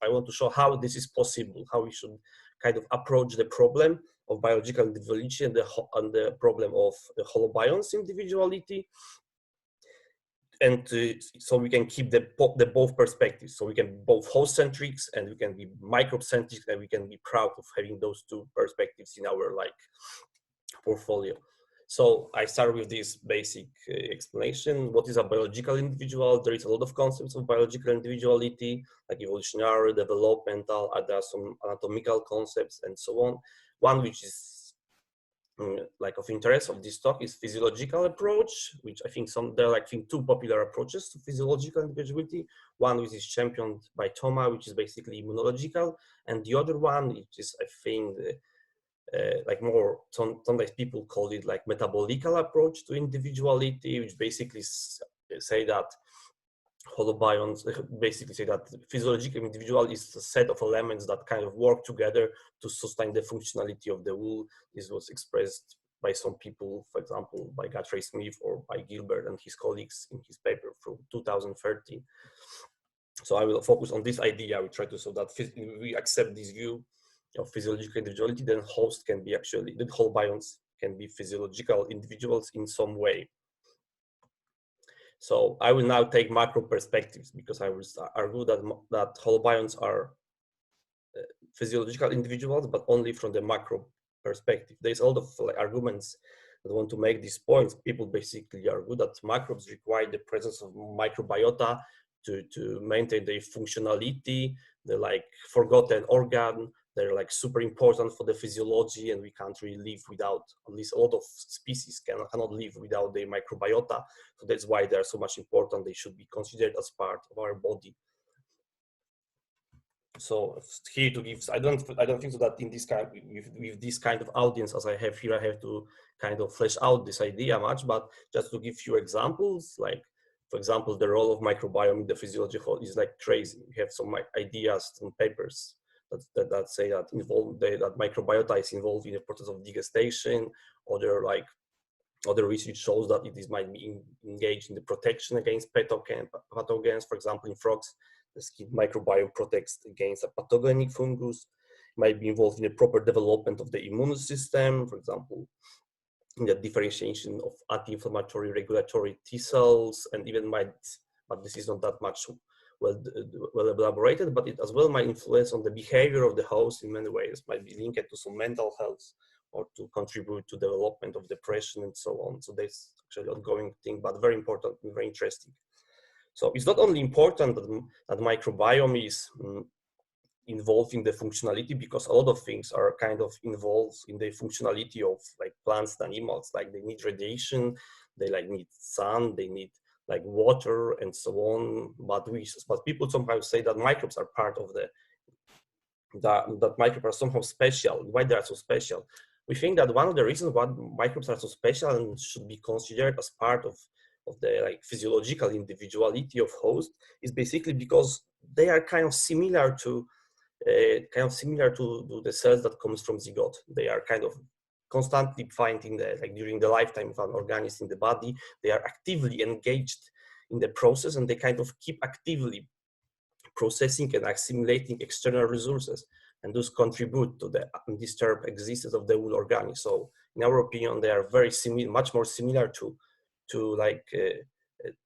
I want to show how this is possible, how we should kind of approach the problem of biological individuality and the problem of the holobionts individuality, and so we can keep the both perspectives. So we can be both host-centric and we can be microbe-centric, and we can be proud of having those two perspectives in our like portfolio. So I start with this basic explanation. What is a biological individual? There is a lot of concepts of biological individuality, like evolutionary, developmental, there are some anatomical concepts and so on. One which is like of interest of this talk is physiological approach, which I think there are like two popular approaches to physiological individuality. One which is championed by Thomas, which is basically immunological, and the other one, which is I think like more, sometimes people call it like metabolical approach to individuality, which basically say that holobionts basically say that physiological individual is a set of elements that kind of work together to sustain the functionality of the wool. This was expressed by some people, for example, by Guthrie Smith or by Gilbert and his colleagues in his paper from 2013. So I will focus on this idea. We try to show that we accept this view of physiological individuality, then host can be actually, the holobionts can be physiological individuals in some way. So I will now take macro perspectives, because I will argue that holobionts are physiological individuals, but only from the macro perspective. There's a lot of arguments that want to make these points. People basically argue that microbes require the presence of microbiota to maintain their functionality. They're like forgotten organ. They're like super important for the physiology, and we can't really live without, at least a lot of species cannot live without their microbiota. So that's why they're so much important. They should be considered as part of our body. So here to give, I don't think so that in this kind, with this kind of audience as I have here, I have to kind of flesh out this idea much, but just to give you examples, like for example, the role of microbiome in the physiology is like crazy. We have some ideas and papers that say that that microbiota is involved in the process of digestion. Other research shows that it might be engaged in the protection against pathogens. For example, in frogs, the skin microbiome protects against a pathogenic fungus. might be involved in the proper development of the immune system, for example, in the differentiation of anti-inflammatory regulatory T cells, and even might, but this is not that much well elaborated, but it as well might influence on the behavior of the host in many ways, might be linked to some mental health or to contribute to development of depression and so on. So that's actually an ongoing thing, but very important and very interesting. So it's not only important that microbiome is involved in the functionality, because a lot of things are kind of involved in the functionality of like plants and animals, like they need radiation, they like need sun, they need like water and so on. But people somehow say that microbes are part of that microbes are somehow special. Why they are so special? We think that one of the reasons why microbes are so special and should be considered as part of the like physiological individuality of host is basically because they are kind of similar to the cells that comes from zygote. They are kind of constantly finding during the lifetime of an organism in the body, they are actively engaged in the process, and they kind of keep actively processing and assimilating external resources, and thus contribute to the undisturbed existence of the whole organism. So in our opinion, they are very similar, much more similar to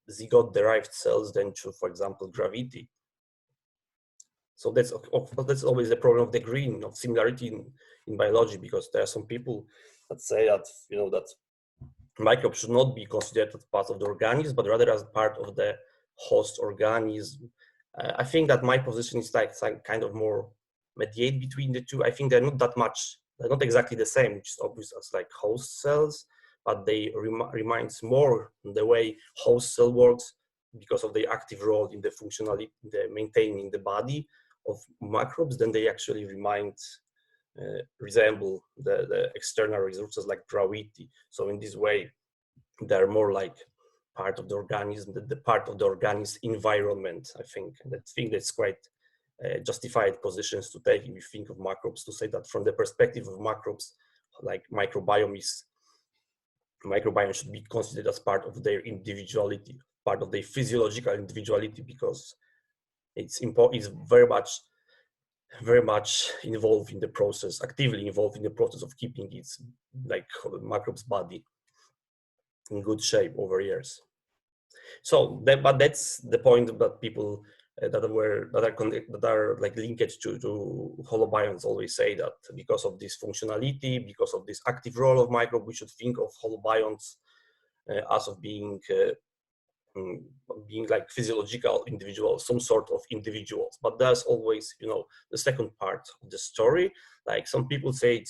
zygote derived cells than to, for example, gravity. So that's always the problem of degree of similarity in biology, because there are some people that say that that microbes should not be considered as part of the organism, but rather as part of the host organism. I think that my position is like some kind of more mediate between the two. I think they're not that much, they're not exactly the same, which is obvious as like host cells, but they reminds more the way host cell works because of the active role in the functionality, the maintaining the body of microbes, then they actually resemble the external resources like gravity. So in this way, they're more like part of the organism, the part of the organism environment. I think that's quite justified positions to take if you think of microbes, to say that from the perspective of microbes, like microbiome should be considered as part of their individuality, part of their physiological individuality, because it's very much involved in the process, actively involved in the process of keeping its like microbes body in good shape over years. So but that's the point that people that are like linked to holobionts always say, that because of this functionality, because of this active role of microbe, we should think of holobionts as of being like physiological individuals, some sort of individuals. But there's always, the second part of the story. Like some people say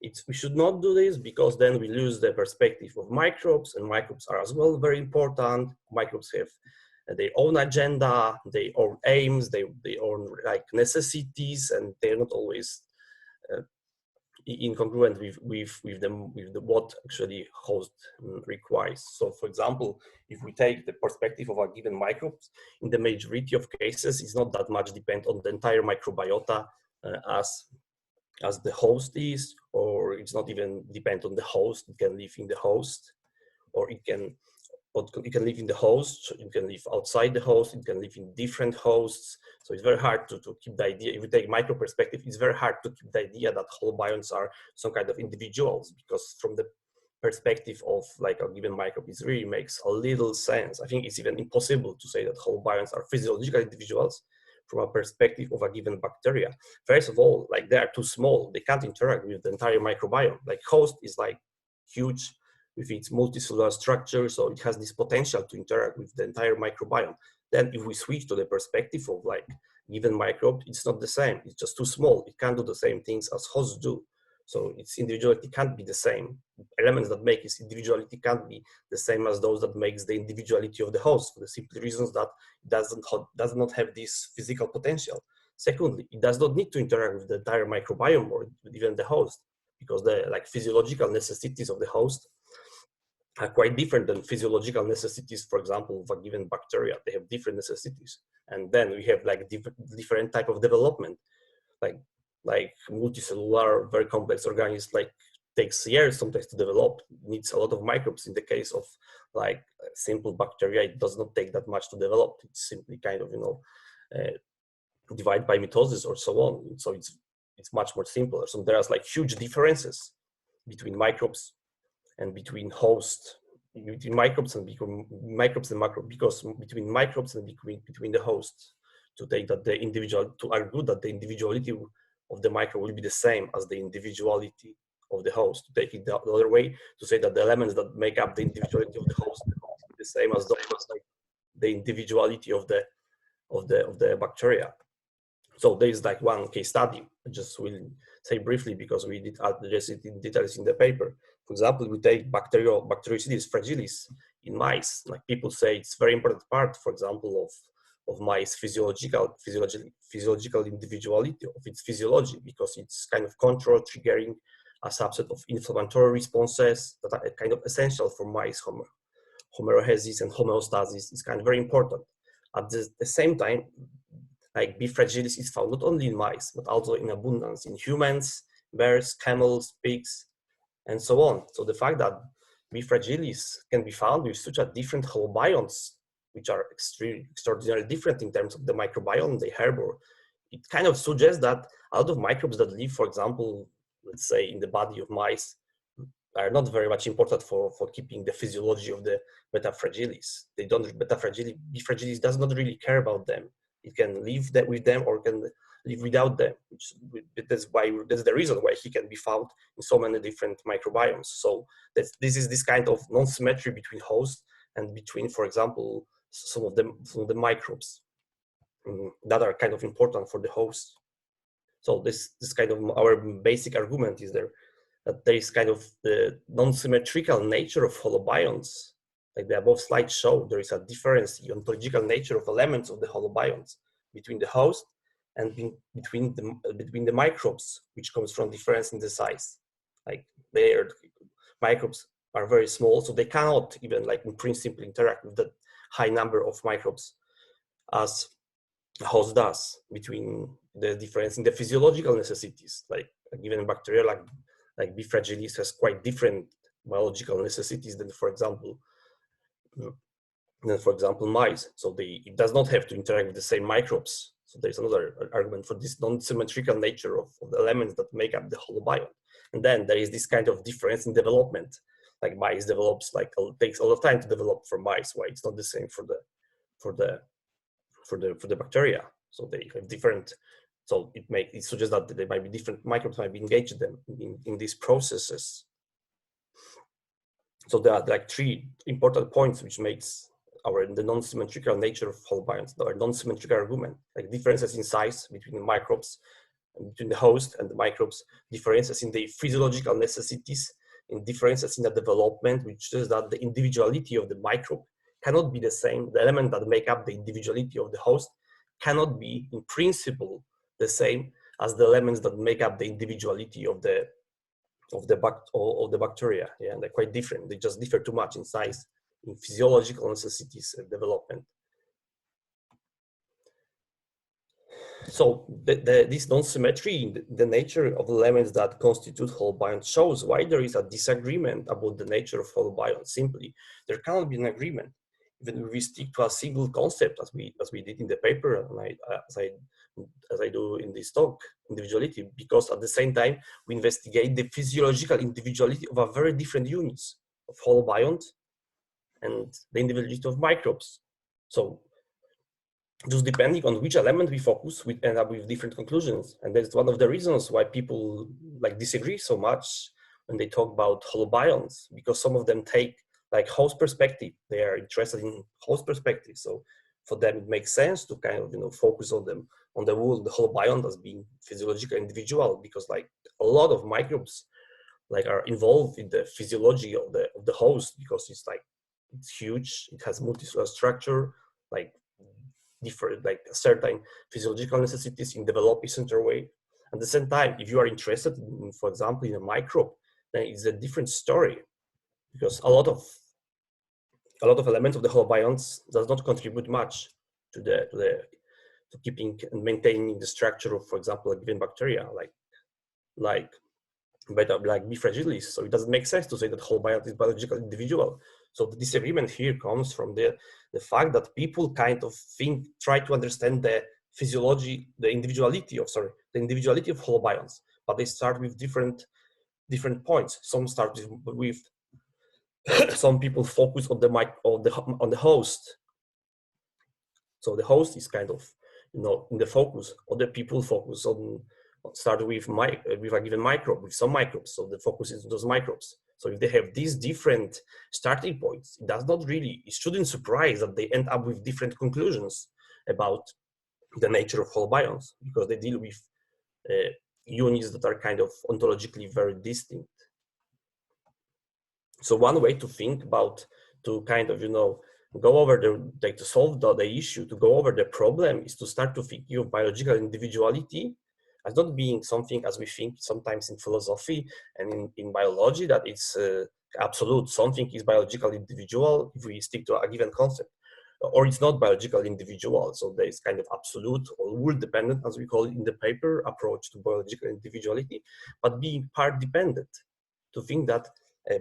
we should not do this, because then we lose the perspective of microbes, and microbes are as well very important. Microbes have their own agenda, their own aims, their own like necessities, and they're not always incongruent with what actually host requires. So for example, if we take the perspective of a given microbe, in the majority of cases, it's not that much depend on the entire microbiota as the host is, or it's not even depend on the host. It can live in the host, or it can live in the host, it can live outside the host, it can live in different hosts. So it's very hard to keep the idea, if we take micro perspective, it's very hard to keep the idea that holobionts are some kind of individuals, because from the perspective of like a given microbe, it really makes a little sense. I think it's even impossible to say that holobionts are physiological individuals from a perspective of a given bacteria. First of all, like they are too small, they can't interact with the entire microbiome. Like host is like huge with its multicellular structure, so it has this potential to interact with the entire microbiome. Then if we switch to the perspective of like given microbe, it's not the same, it's just too small, it can't do the same things as hosts do. So its individuality can't be the same. Elements that make its individuality can't be the same as those that makes the individuality of the host, for the simple reasons that it does not have this physical potential. Secondly, it does not need to interact with the entire microbiome or even the host, because the like physiological necessities of the host are quite different than physiological necessities, for example, of a given bacteria. They have different necessities. And then we have like different type of development, like multicellular, very complex organisms, like takes years sometimes to develop, needs a lot of microbes. In the case of like simple bacteria, it does not take that much to develop. It's simply kind of, divide by mitosis or so on. So it's much more simpler. So there's like huge differences between microbes and between hosts, between microbes and macro, because between microbes and between the hosts, to take that the individual, to argue that the individuality of the microbe will be the same as the individuality of the host. To take it the other way, to say that the elements that make up the individuality of the host will be the same as the individuality of the bacteria. So there is like one case study. I just will say briefly because we did address it in details in the paper. For example, we take Bacteriophages fragilis in mice. Like people say, it's very important part, for example, of mice physiological individuality of its physiology, because it's kind of control triggering a subset of inflammatory responses that are kind of essential for mice. Homeostasis and homeostasis is kind of very important. At the same time, like B. fragilis is found not only in mice, but also in abundance in humans, bears, camels, pigs, and so on. So the fact that B. fragilis can be found with such a different holobionts, which are extraordinarily different in terms of the microbiome they harbor, it kind of suggests that a lot of microbes that live, for example, let's say in the body of mice, are not very much important for keeping the physiology of the beta fragilis. They don't, beta fragilis, B. fragilis does not really care about them. It can live with them or can live without them. That's the reason why he can be found in so many different microbiomes. So this is this kind of non-symmetry between hosts and between, for example, some of the microbes that are kind of important for the host. So this kind of our basic argument is that there is kind of the non-symmetrical nature of holobionts. Like the above slide show, there is a difference in the ontological nature of elements of the holobionts between the host and between the microbes, which comes from difference in the size. Like their microbes are very small, so they cannot even like in principle interact with the high number of microbes as a host does, between the difference in the physiological necessities. Like given bacteria like B. fragilis has quite different biological necessities than, for example, mice. So it does not have to interact with the same microbes. So there's another argument for this non-symmetrical nature of the elements that make up the holobiont. And then there is this kind of difference in development. Like mice develops, takes a lot of time to develop for mice, why it's not the same for the bacteria. So they have different. So it suggests that there might be different microbes might be engaged them in these processes. So there are like three important points which makes the non-symmetrical nature of holobionts, our non-symmetrical argument, like differences in size between the microbes, between the host and the microbes, differences in the physiological necessities, and differences in the development, which says that the individuality of the microbe cannot be the same. The element that make up the individuality of the host cannot be, in principle, the same as the elements that make up the individuality of the bacteria. Yeah, they're quite different. They just differ too much in size, in physiological necessities and development. So this non-symmetry in the nature of elements that constitute holobionts shows why there is a disagreement about the nature of holobionts. Simply, there cannot be an agreement even if we stick to a single concept, as we did in the paper, and as I do in this talk, individuality, because at the same time we investigate the physiological individuality of a very different units of holobiont and the individuality of microbes. So just depending on which element we focus, we end up with different conclusions. And that's one of the reasons why people disagree so much when they talk about holobionts, because some of them take host perspective. They are interested in host perspective. So for them, it makes sense to kind of focus on them, on the holobiont as being physiological individual, because a lot of microbes are involved in the physiology of the host, because it's huge. It has multicellular structure, different certain physiological necessities in developing center way. At the same time, if you are interested in, for example, in a microbe, then it's a different story, because a lot of elements of the holobionts does not contribute much to keeping and maintaining the structure of, for example, a given bacteria, like B. fragilis. So it doesn't make sense to say that holobiont is biological individual. So the disagreement here comes from the fact that people kind of try to understand the physiology, the individuality of holobionts, but they start with different points. Some start with some people focus on on the host. So the host is kind of, you know, in the focus. Other people focus on start with a given microbe, with some microbes. So the focus is on those microbes. So if they have these different starting points, it shouldn't surprise that they end up with different conclusions about the nature of holobionts, because they deal with units that are kind of ontologically very distinct. So one way to think about, to kind of, you know, go over to solve the issue, to go over the problem, is to start to think of biological individuality as not being something as we think sometimes in philosophy and in biology, that it's absolute. Something is biological individual if we stick to a given concept, or it's not biological individual. So there is kind of absolute or rule dependent, as we call it in the paper, approach to biological individuality, but being part dependent, to think that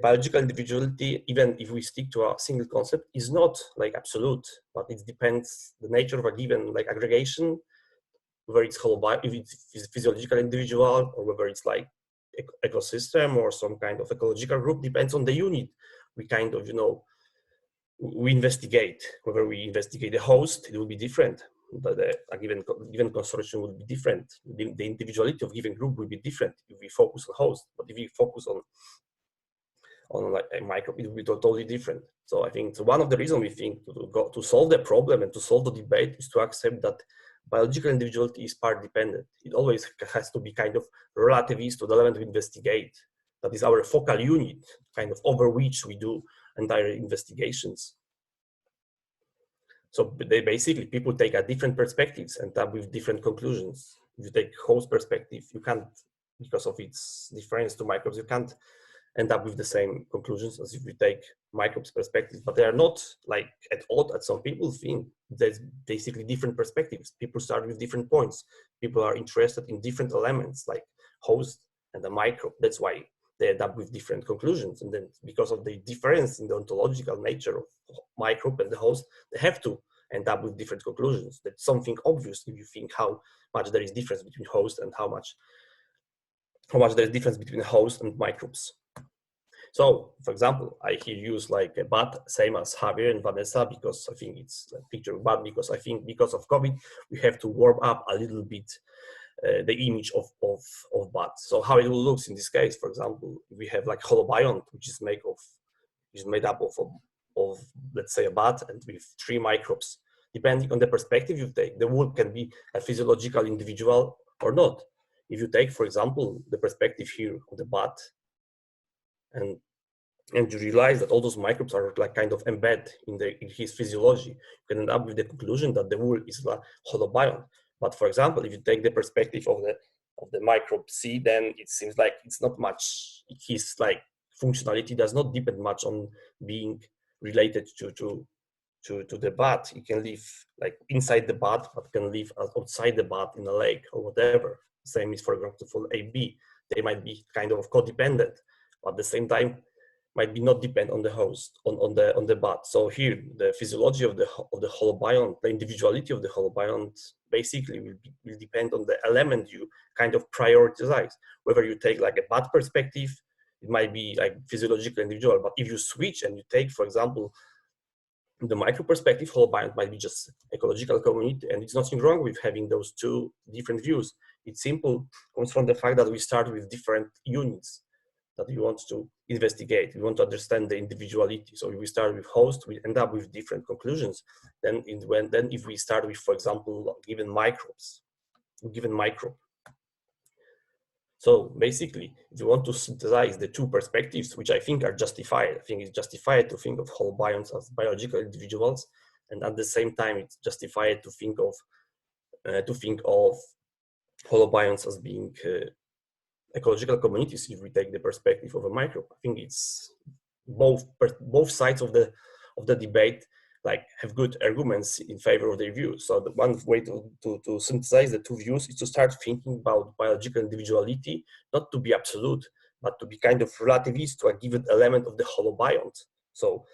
biological individuality, even if we stick to a single concept, is not like absolute, but it depends the nature of a given like aggregation, whether it's if it's physiological individual, or whether it's like ecosystem or some kind of ecological group, depends on the unit. We kind of, you know, we investigate. Whether we investigate the host, it will be different. But a given consortium will be different. The individuality of a given group will be different if we focus on host. But if we focus on like a microbe, it will be totally different. So I think one of the reasons we think to solve the problem and to solve the debate is to accept that biological individuality is part dependent. It always has to be kind of relativist to the element we investigate. That is our focal unit, kind of over which we do entire investigations. So they basically, people take a different perspectives and come with different conclusions. If you take host perspective, you can't, because of its difference to microbes, you can't end up with the same conclusions as if you take microbes perspective, but they are not like at odds, as some people think. There's basically different perspectives. People start with different points. People are interested in different elements like host and the microbe. That's why they end up with different conclusions. And then because of the difference in the ontological nature of microbe and the host, they have to end up with different conclusions. That's something obvious if you think how much there is difference between host and how much there is difference between host and microbes. So, for example, I here use like a bat, same as Javier and Vanessa, because I think it's a picture of bat, because I think because of COVID, we have to warm up a little bit the image of bat. So how it will look in this case, for example, we have like holobiont, which is made up of let's say a bat and with 3 microbes. Depending on the perspective you take, the wool can be a physiological individual or not. If you take, for example, the perspective here of the bat, and you realize that all those microbes are like kind of embedded in his physiology, you can end up with the conclusion that the wool is a holobiont. But for example, if you take the perspective of the microbe C, then it seems like it's not much. His like functionality does not depend much on being related to the bat. He can live like inside the bat, but can live outside the bat in a lake or whatever. Same is, for example, for AB. They might be kind of codependent, but at the same time might be not depend on the host, on the bat. So here, the physiology of the holobiont, the individuality of the holobiont, basically will depend on the element you kind of prioritize. Whether you take like a bat perspective, it might be like physiological individual. But if you switch and you take, for example, the micro perspective, holobiont might be just ecological community, and it's nothing wrong with having those two different views. It's simple, comes from the fact that we start with different units that we want to investigate. We want to understand the individuality. So if we start with host, we end up with different conclusions. Then if we start with, for example, given microbe. So basically, if you want to synthesize the two perspectives, which I think are justified, I think it's justified to think of holobionts as biological individuals, and at the same time, it's justified to think of holobionts as being ecological communities. If we take the perspective of a microbe, I think it's both sides of the debate like have good arguments in favor of their views. So the one way to synthesize the two views is to start thinking about biological individuality, not to be absolute, but to be kind of relativist to a given element of the holobiont. So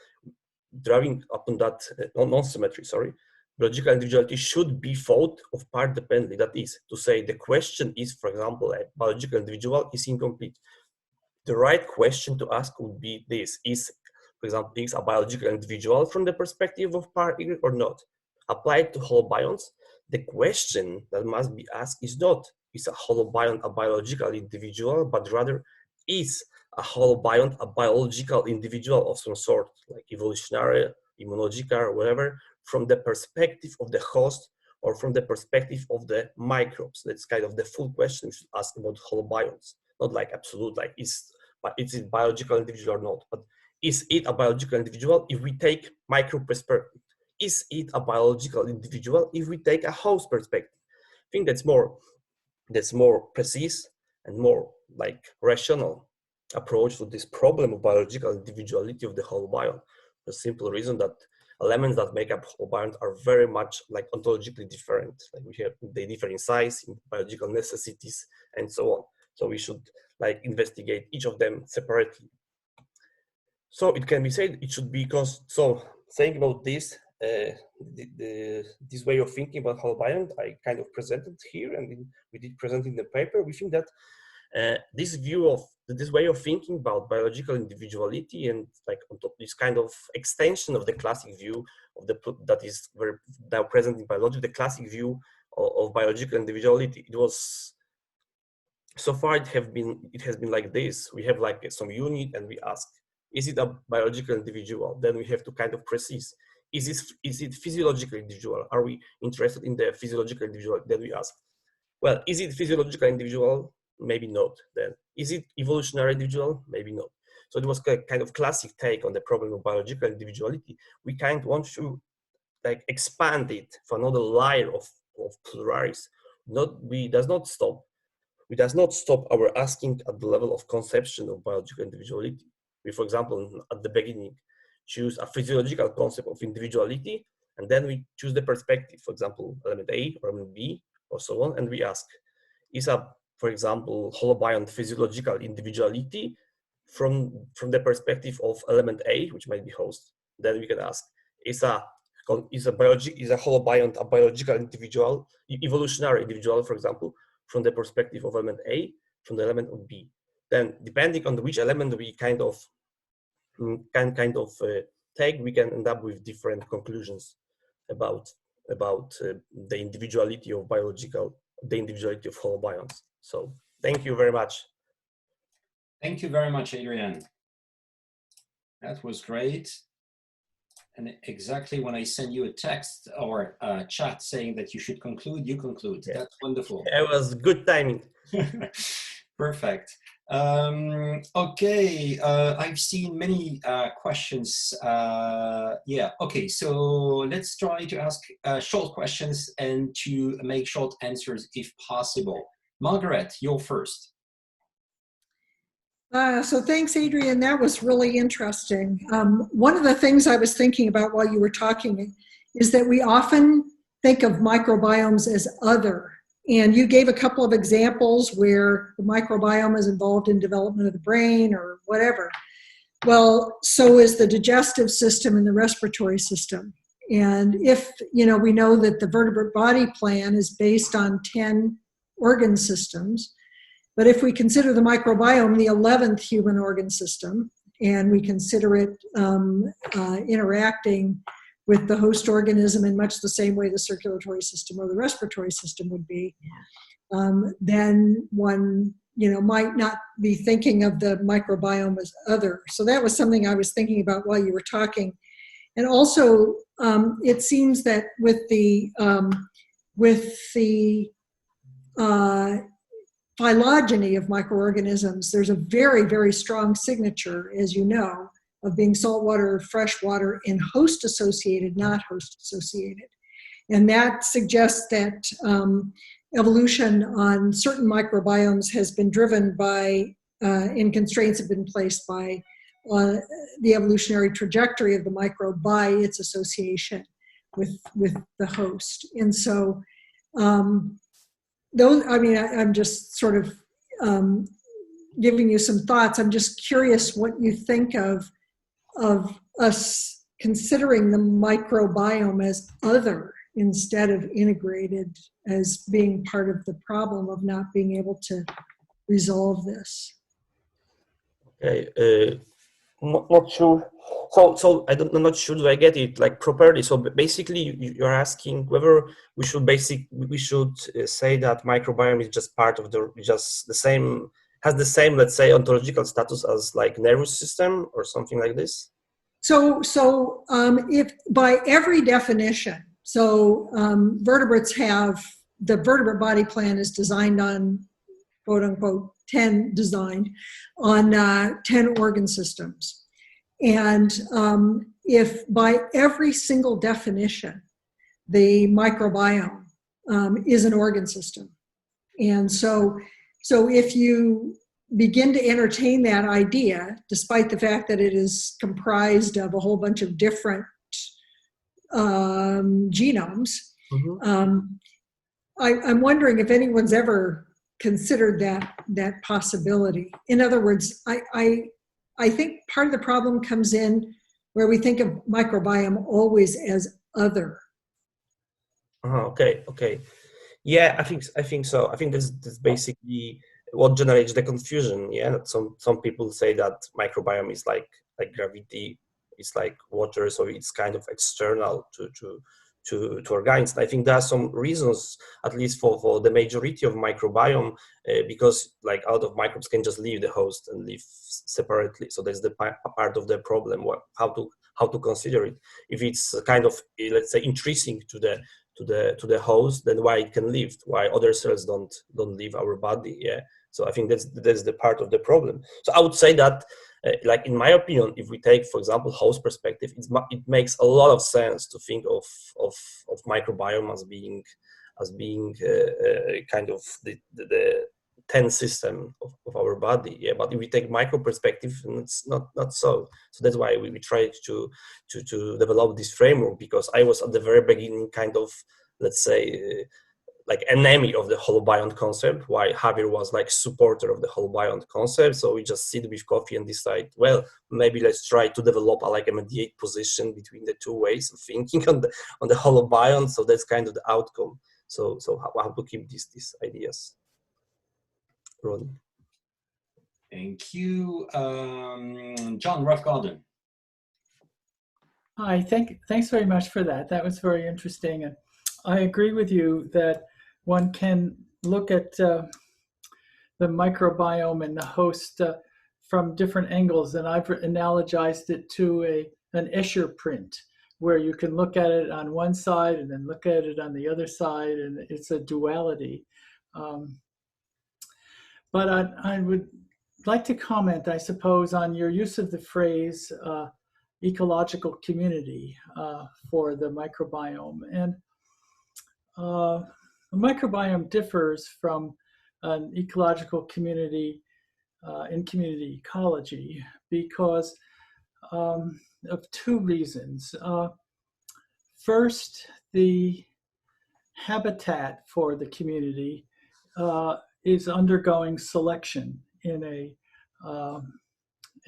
drawing upon that non-symmetry, biological individuality should be thought of part dependently. That is to say, the question is, for example, a biological individual is incomplete. The right question to ask would be this: is, for example, is a biological individual from the perspective of part or not? Applied to holobionts, the question that must be asked is not, is a holobiont a biological individual, but rather, is a holobiont a biological individual of some sort, like evolutionary, immunological, or whatever, from the perspective of the host or from the perspective of the microbes? That's kind of the full question we should ask about holobionts, not like absolute, like is it biological individual or not, but is it a biological individual if we take microbe perspective? Is it a biological individual if we take a host perspective? I think that's more precise and more like rational approach to this problem of biological individuality of the holobiont. The simple reason that elements that make up holobiont are very much like ontologically different. Like they differ in size, in biological necessities, and so on. So we should like investigate each of them separately. So it can be said it should be so saying about this, this way of thinking about holobiont, I kind of presented here, and we did present in the paper. We think that this way of thinking about biological individuality and like on top this kind of extension of the classic view of that is very now present in biology, the classic view of biological individuality. It was so far it has been like this. We have like some unit and we ask, is it a biological individual? Then we have to kind of precise. Is it physiological individual? Are we interested in the physiological individual? Then we ask, well, is it physiological individual? Maybe not. Then is it evolutionary individual? Maybe not. So it was a kind of classic take on the problem of biological individuality. We kind of want to like expand it for another layer of pluralities. We does not stop our asking at the level of conception of biological individuality. We, for example, at the beginning, choose a physiological concept of individuality, and then we choose the perspective, for example, element A or element B, or so on, and we ask, is for example, holobiont physiological individuality from the perspective of element A, which might be host? Then we can ask, is a holobiont a biological individual, evolutionary individual, for example, from the perspective of element A, from the element of B? Then, depending on which element we can take, we can end up with different conclusions about the individuality of holobionts. So, thank you very much. Thank you very much, Adrian. That was great. And exactly when I send you a text or a chat saying that you should conclude, you conclude. Yeah. That's wonderful. It was good timing. Perfect. Okay, I've seen many questions. Yeah, okay, so let's try to ask short questions and to make short answers if possible. Margaret, you're first. So thanks, Adrian. That was really interesting. One of the things I was thinking about while you were talking is that we often think of microbiomes as other. And you gave a couple of examples where the microbiome is involved in development of the brain or whatever. Well, so is the digestive system and the respiratory system. And if, we know that the vertebrate body plan is based on 10 organ systems, but if we consider the microbiome the 11th human organ system, and we consider it interacting with the host organism in much the same way the circulatory system or the respiratory system would be, then one, might not be thinking of the microbiome as other. So that was something I was thinking about while you were talking. And also, it seems that with the phylogeny of microorganisms, there's a very, very strong signature, as you know, of being saltwater, freshwater, and host-associated, not host-associated. And that suggests that evolution on certain microbiomes has been driven by, and constraints have been placed by the evolutionary trajectory of the microbe by its association with the host. And so, I'm just sort of giving you some thoughts. I'm just curious what you think of us considering the microbiome as other instead of integrated as being part of the problem of not being able to resolve this. Okay, not sure. So I'm not sure do I get it like properly. So basically, you're asking whether we should say that microbiome is just part of has the same, let's say, ontological status as like nervous system or something like this. So if by every definition, vertebrates have, the vertebrate body plan is designed on, quote unquote, 10 organ systems. And if by every single definition, the microbiome is an organ system. And so if you begin to entertain that idea, despite the fact that it is comprised of a whole bunch of different genomes, I'm wondering if anyone's ever considered that possibility. In other words, I think part of the problem comes in where we think of microbiome always as other. Okay. Yeah, I think so. I think that's basically what generates the confusion. Yeah, some people say that microbiome is like gravity, it's like water, so it's kind of external to organisms. I think there are some reasons, at least for the majority of microbiome, because like a lot of microbes can just leave the host and live separately. So that's the part of the problem. How to consider it? If it's kind of, let's say, intrinsic to the host, then why it can live? Why other cells don't leave our body? Yeah. So I think that's the part of the problem. So I would say that, like in my opinion, if we take, for example, host perspective, it makes a lot of sense to think of microbiome as being kind of the 10 system of our body. Yeah, but if we take micro perspective, it's not so. So that's why we tried to develop this framework, because I was at the very beginning kind of, let's say, like enemy of the holobiont concept, while Javier was like supporter of the holobiont concept. So we just sit with coffee and decide, well, maybe let's try to develop a mediate position between the two ways of thinking on the holobiont. So that's kind of the outcome. So how to keep these ideas. Ron. Thank you. John Ruff-Golden. Hi, thanks very much for that. That was very interesting. And I agree with you that one can look at the microbiome and the host from different angles. And I've analogized it to an Escher print, where you can look at it on one side and then look at it on the other side, and it's a duality. But I would like to comment, I suppose, on your use of the phrase ecological community for the microbiome. And the microbiome differs from an ecological community in community ecology because of two reasons. First, the habitat for the community is undergoing selection in a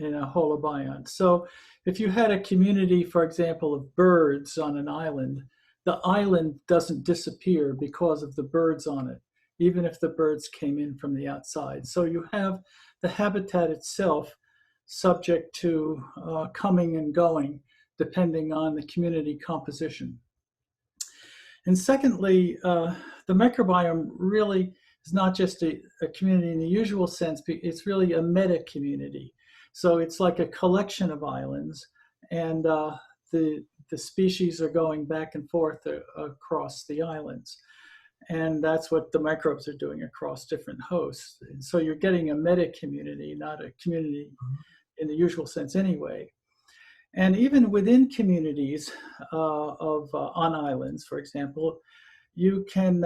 holobiont. So if you had a community, for example, of birds on an island, the island doesn't disappear because of the birds on it, even if the birds came in from the outside. So you have the habitat itself subject to coming and going, depending on the community composition. And secondly, the microbiome really is not just a community in the usual sense, but it's really a meta-community. So it's like a collection of islands, and the species are going back and forth across the islands. And that's what the microbes are doing across different hosts. And so you're getting a meta-community, not a community in the usual sense anyway. And even within communities on islands, for example, you can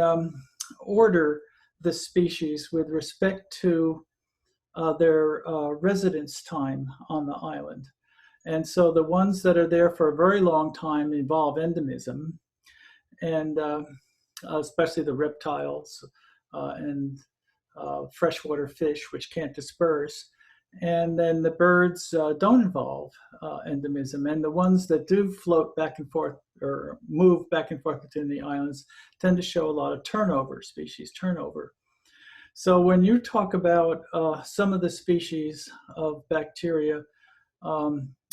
order the species with respect to their residence time on the island. And so the ones that are there for a very long time involve endemism, and especially the reptiles and freshwater fish, which can't disperse. And then the birds don't involve endemism. And the ones that do float back and forth or move back and forth between the islands tend to show a lot of turnover, species turnover. So when you talk about some of the species of bacteria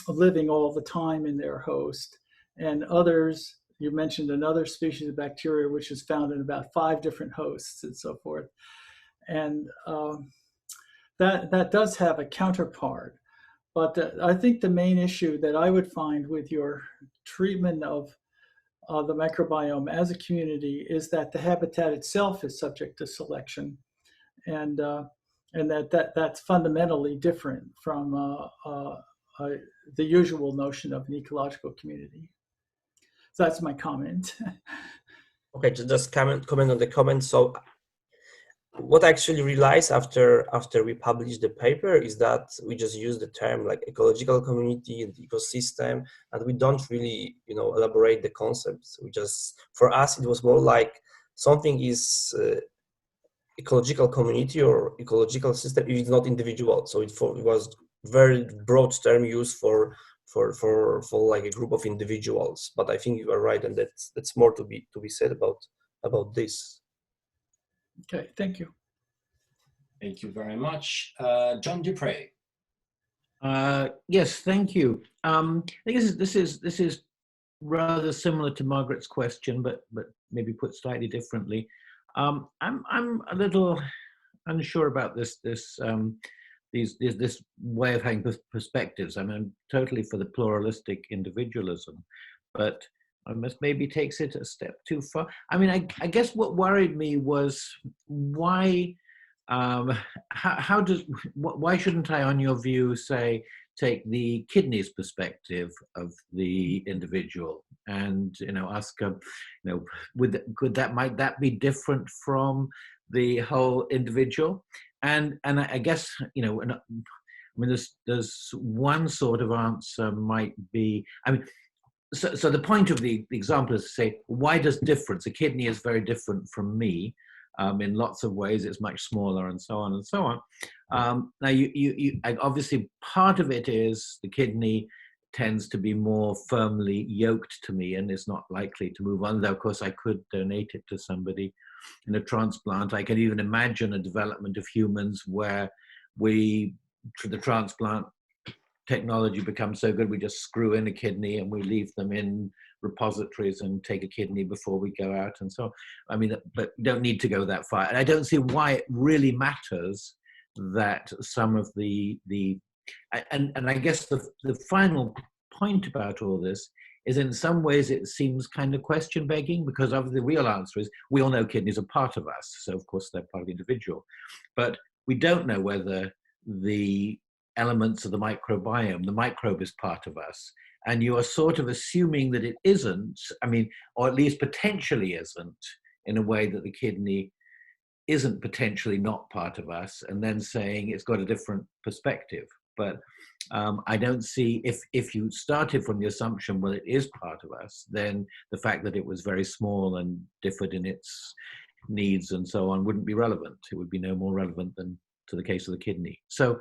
living all the time in their host, and others, you mentioned another species of bacteria which is found in about 5 different hosts and so forth. And that does have a counterpart. But I think the main issue that I would find with your treatment of the microbiome as a community is that the habitat itself is subject to selection, and that's fundamentally different from the usual notion of an ecological community. So that's my comment. Okay, just comment on the comment. So what I actually realized after we published the paper is that we just use the term like ecological community and ecosystem, and we don't really, elaborate the concepts. We just, for us, it was more like something is ecological community or ecological system if it's not individual. So it was very broad term used for like a group of individuals. But I think you are right, and that's more to be said about this. Okay, thank you. Thank you very much. John Dupre. Yes, thank you. I think this is rather similar to Margaret's question, but maybe put slightly differently. I'm a little unsure about this way of having perspectives. I mean, I'm totally for the pluralistic individualism, but I must maybe takes it a step too far. I mean, I guess what worried me was why shouldn't I, on your view, say, take the kidneys perspective of the individual and ask might that be different from the whole individual? And I guess there's one sort of answer might be, so the point of the example is to say, why does difference? A kidney is very different from me. In lots of ways, it's much smaller, and so on and so on. Now, you obviously part of it is the kidney tends to be more firmly yoked to me and is not likely to move on. Though, of course, I could donate it to somebody in a transplant. I can even imagine a development of humans where the transplant technology becomes so good, we just screw in a kidney and we leave them in repositories and take a kidney before we go out and so on. I mean, but we don't need to go that far. And I don't see why it really matters that some of and I guess the final point about all this is in some ways it seems kind of question begging, because obviously the real answer is we all know kidneys are part of us. So of course they're part of the individual, but we don't know whether the elements of the microbiome, the microbe is part of us. And you are sort of assuming that it isn't, or at least potentially isn't, in a way that the kidney isn't potentially not part of us, and then saying it's got a different perspective. But I don't see, if you started from the assumption, well, it is part of us, then the fact that it was very small and differed in its needs and so on wouldn't be relevant. It would be no more relevant than to the case of the kidney. So,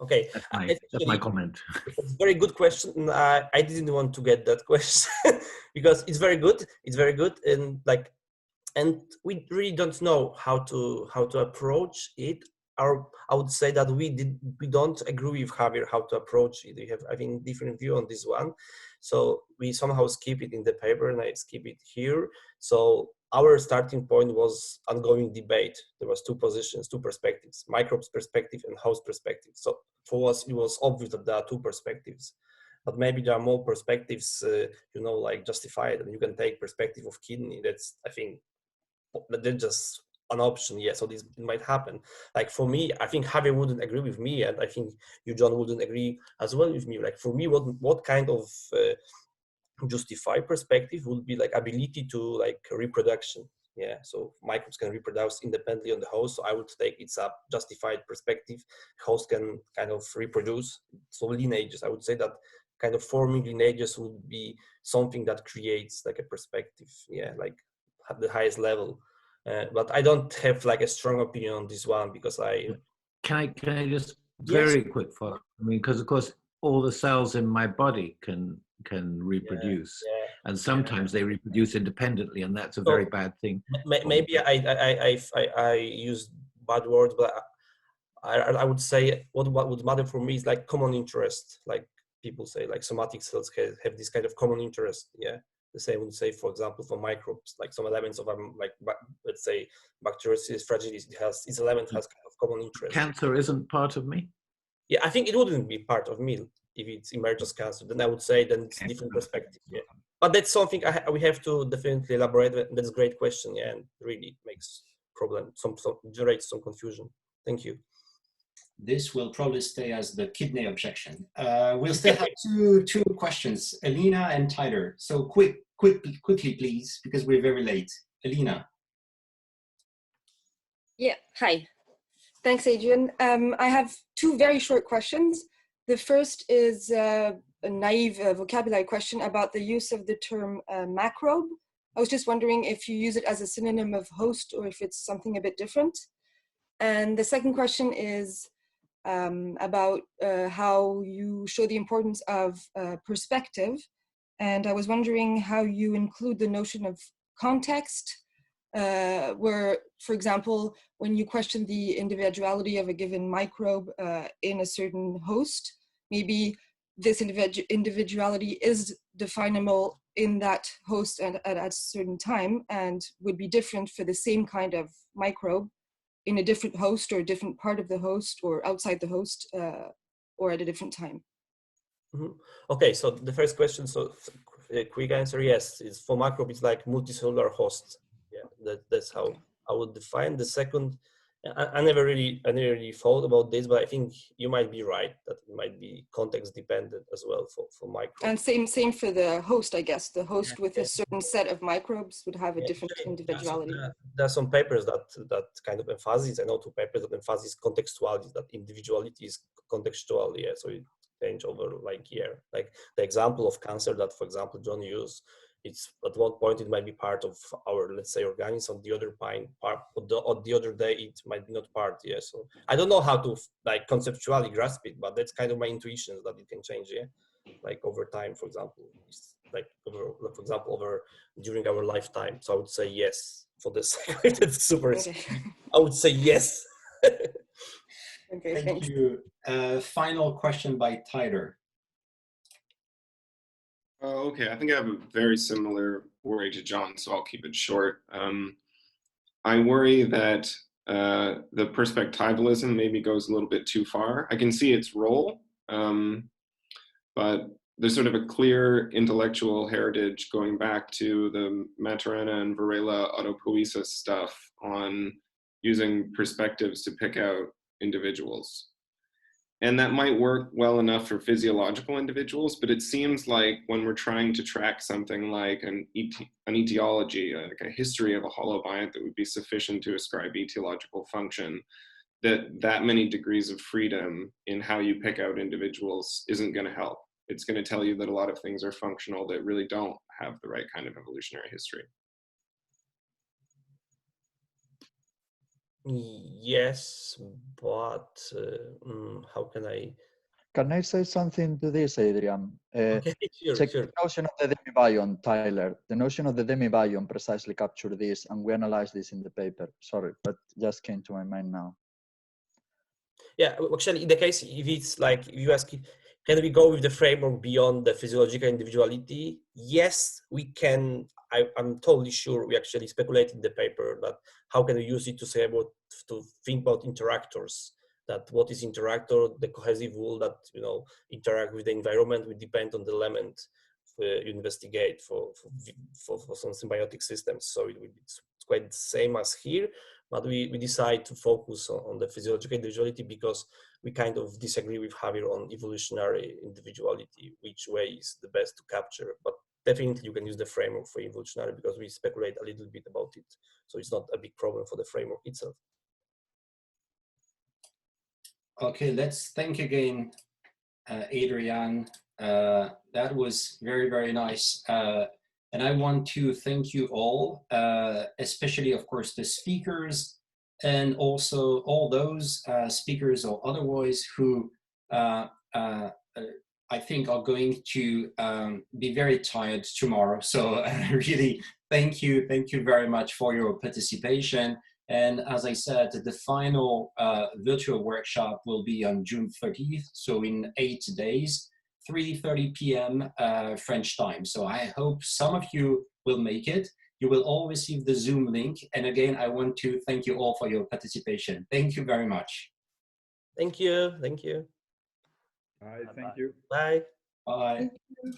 okay, that's my comment. It's a very good question. I didn't want to get that question because it's very good. It's very good, and we really don't know how to approach it. I would say that we don't agree with Javier how to approach it. We have, I think, different view on this one. So we somehow skip it in the paper, and I skip it here. So our starting point was ongoing debate. There was 2 positions, 2 perspectives: microbes perspective and host perspective. So for us, it was obvious that there are 2 perspectives, but maybe there are more perspectives, like justified, and you can take perspective of kidney. That's, I think, that's just an option. Yeah, so this might happen. Like for me, I think Javier wouldn't agree with me, and I think you, John, wouldn't agree as well with me. Like for me, what kind of justified perspective would be like ability to like reproduction. Yeah, so microbes can reproduce independently on the host. So I would take it's a justified perspective. Host can kind of reproduce. So lineages, I would say that kind of forming lineages would be something that creates like a perspective. Yeah, like at the highest level. But I don't have like a strong opinion on this one because I Can I just Yes. very quick follow? I mean, because of course all the cells in my body can reproduce, and sometimes they reproduce independently, and that's a very bad thing. Maybe I use bad words, but I would say what would matter for me is like common interest. Like people say, like somatic cells have this kind of common interest. Yeah, the same would say, for example, for microbes, like some elements of like let's say Bacteriosis fragilis, its element has kind of common interest. Cancer isn't part of me. Yeah, I think it wouldn't be part of me if it's emerges cancer. Then I would say then it's a different perspective. Yeah, but that's something we have to definitely elaborate. That's a great question. Yeah, and really makes generates some confusion. Thank you. This will probably stay as the kidney objection. We'll still have two questions, Elena and Tyler. So quickly, please, because we're very late. Elena. Yeah, hi. Thanks, Adrian. I have two very short questions. The first is a naive vocabulary question about the use of the term macrobe. I was just wondering if you use it as a synonym of host or if it's something a bit different. And the second question is about how you show the importance of perspective. And I was wondering how you include the notion of context, where, for example, when you question the individuality of a given microbe in a certain host, maybe this individuality is definable in that host at a certain time and would be different for the same kind of microbe in a different host or a different part of the host or outside the host or at a different time. Mm-hmm. Okay, so the first question, so a quick answer, yes, it's for microbe, it's like multicellular host. Yeah, that's how I would define. The second, I never really thought about this, but I think you might be right that it might be context dependent as well for microbes. And same for the host, I guess. The host with a certain set of microbes would have a different individuality. There are some papers that kind of emphasize, I know two papers that emphasize contextuality, that individuality is contextual, yeah, so it change over like year. Like the example of cancer that, for example, John used, it's at one point it might be part of our, let's say, organism. The other part, or the other day it might be not part. Yeah, so I don't know how to like conceptually grasp it, but that's kind of my intuition that it can change. Yeah, like over time, for example, like for example, over during our lifetime. So I would say yes for this. That's super. Okay. I would say yes. Okay, thank you. Final question by Tyler. Okay, I think I have a very similar worry to John, so I'll keep it short. I worry that the perspectivalism maybe goes a little bit too far. I can see its role, but there's sort of a clear intellectual heritage going back to the Maturana and Varela autopoiesis stuff on using perspectives to pick out individuals. And that might work well enough for physiological individuals, but it seems like when we're trying to track something like an etiology, like a history of a holobiont that would be sufficient to ascribe etiological function, that many degrees of freedom in how you pick out individuals isn't going to help. It's going to tell you that a lot of things are functional that really don't have the right kind of evolutionary history. Yes, but how can I? Can I say something to this, Adrian? Okay, sure. The notion of the demibiome, Tyler. The notion of the demibiome precisely captured this, and we analyzed this in the paper. Sorry, but just came to my mind now. Yeah, actually, in the case, if it's like, if you ask, can we go with the framework beyond the physiological individuality? Yes, we can. I'm totally sure we actually speculate in the paper that how can we use it to say about, to think about interactors, that what is interactor, the cohesive wool that, you know, interact with the environment will depend on the element you investigate for some symbiotic systems. So it's quite the same as here, but we decide to focus on the physiological individuality because we kind of disagree with Javier on evolutionary individuality, which way is the best to capture. But definitely you can use the framework for evolutionary because we speculate a little bit about it. So it's not a big problem for the framework itself. Okay, let's thank again, Adrian. That was very, very nice. And I want to thank you all, especially, of course, the speakers and also all those speakers or otherwise who I think are going to be very tired tomorrow. So really, thank you very much for your participation. And as I said, the final virtual workshop will be on June 30th, so in 8 days, 3:30 p.m. French time. So I hope some of you will make it. You will all receive the Zoom link. And again, I want to thank you all for your participation. Thank you very much. Thank you. Thank you. Bye. Thank you. Bye. Bye. Thank you.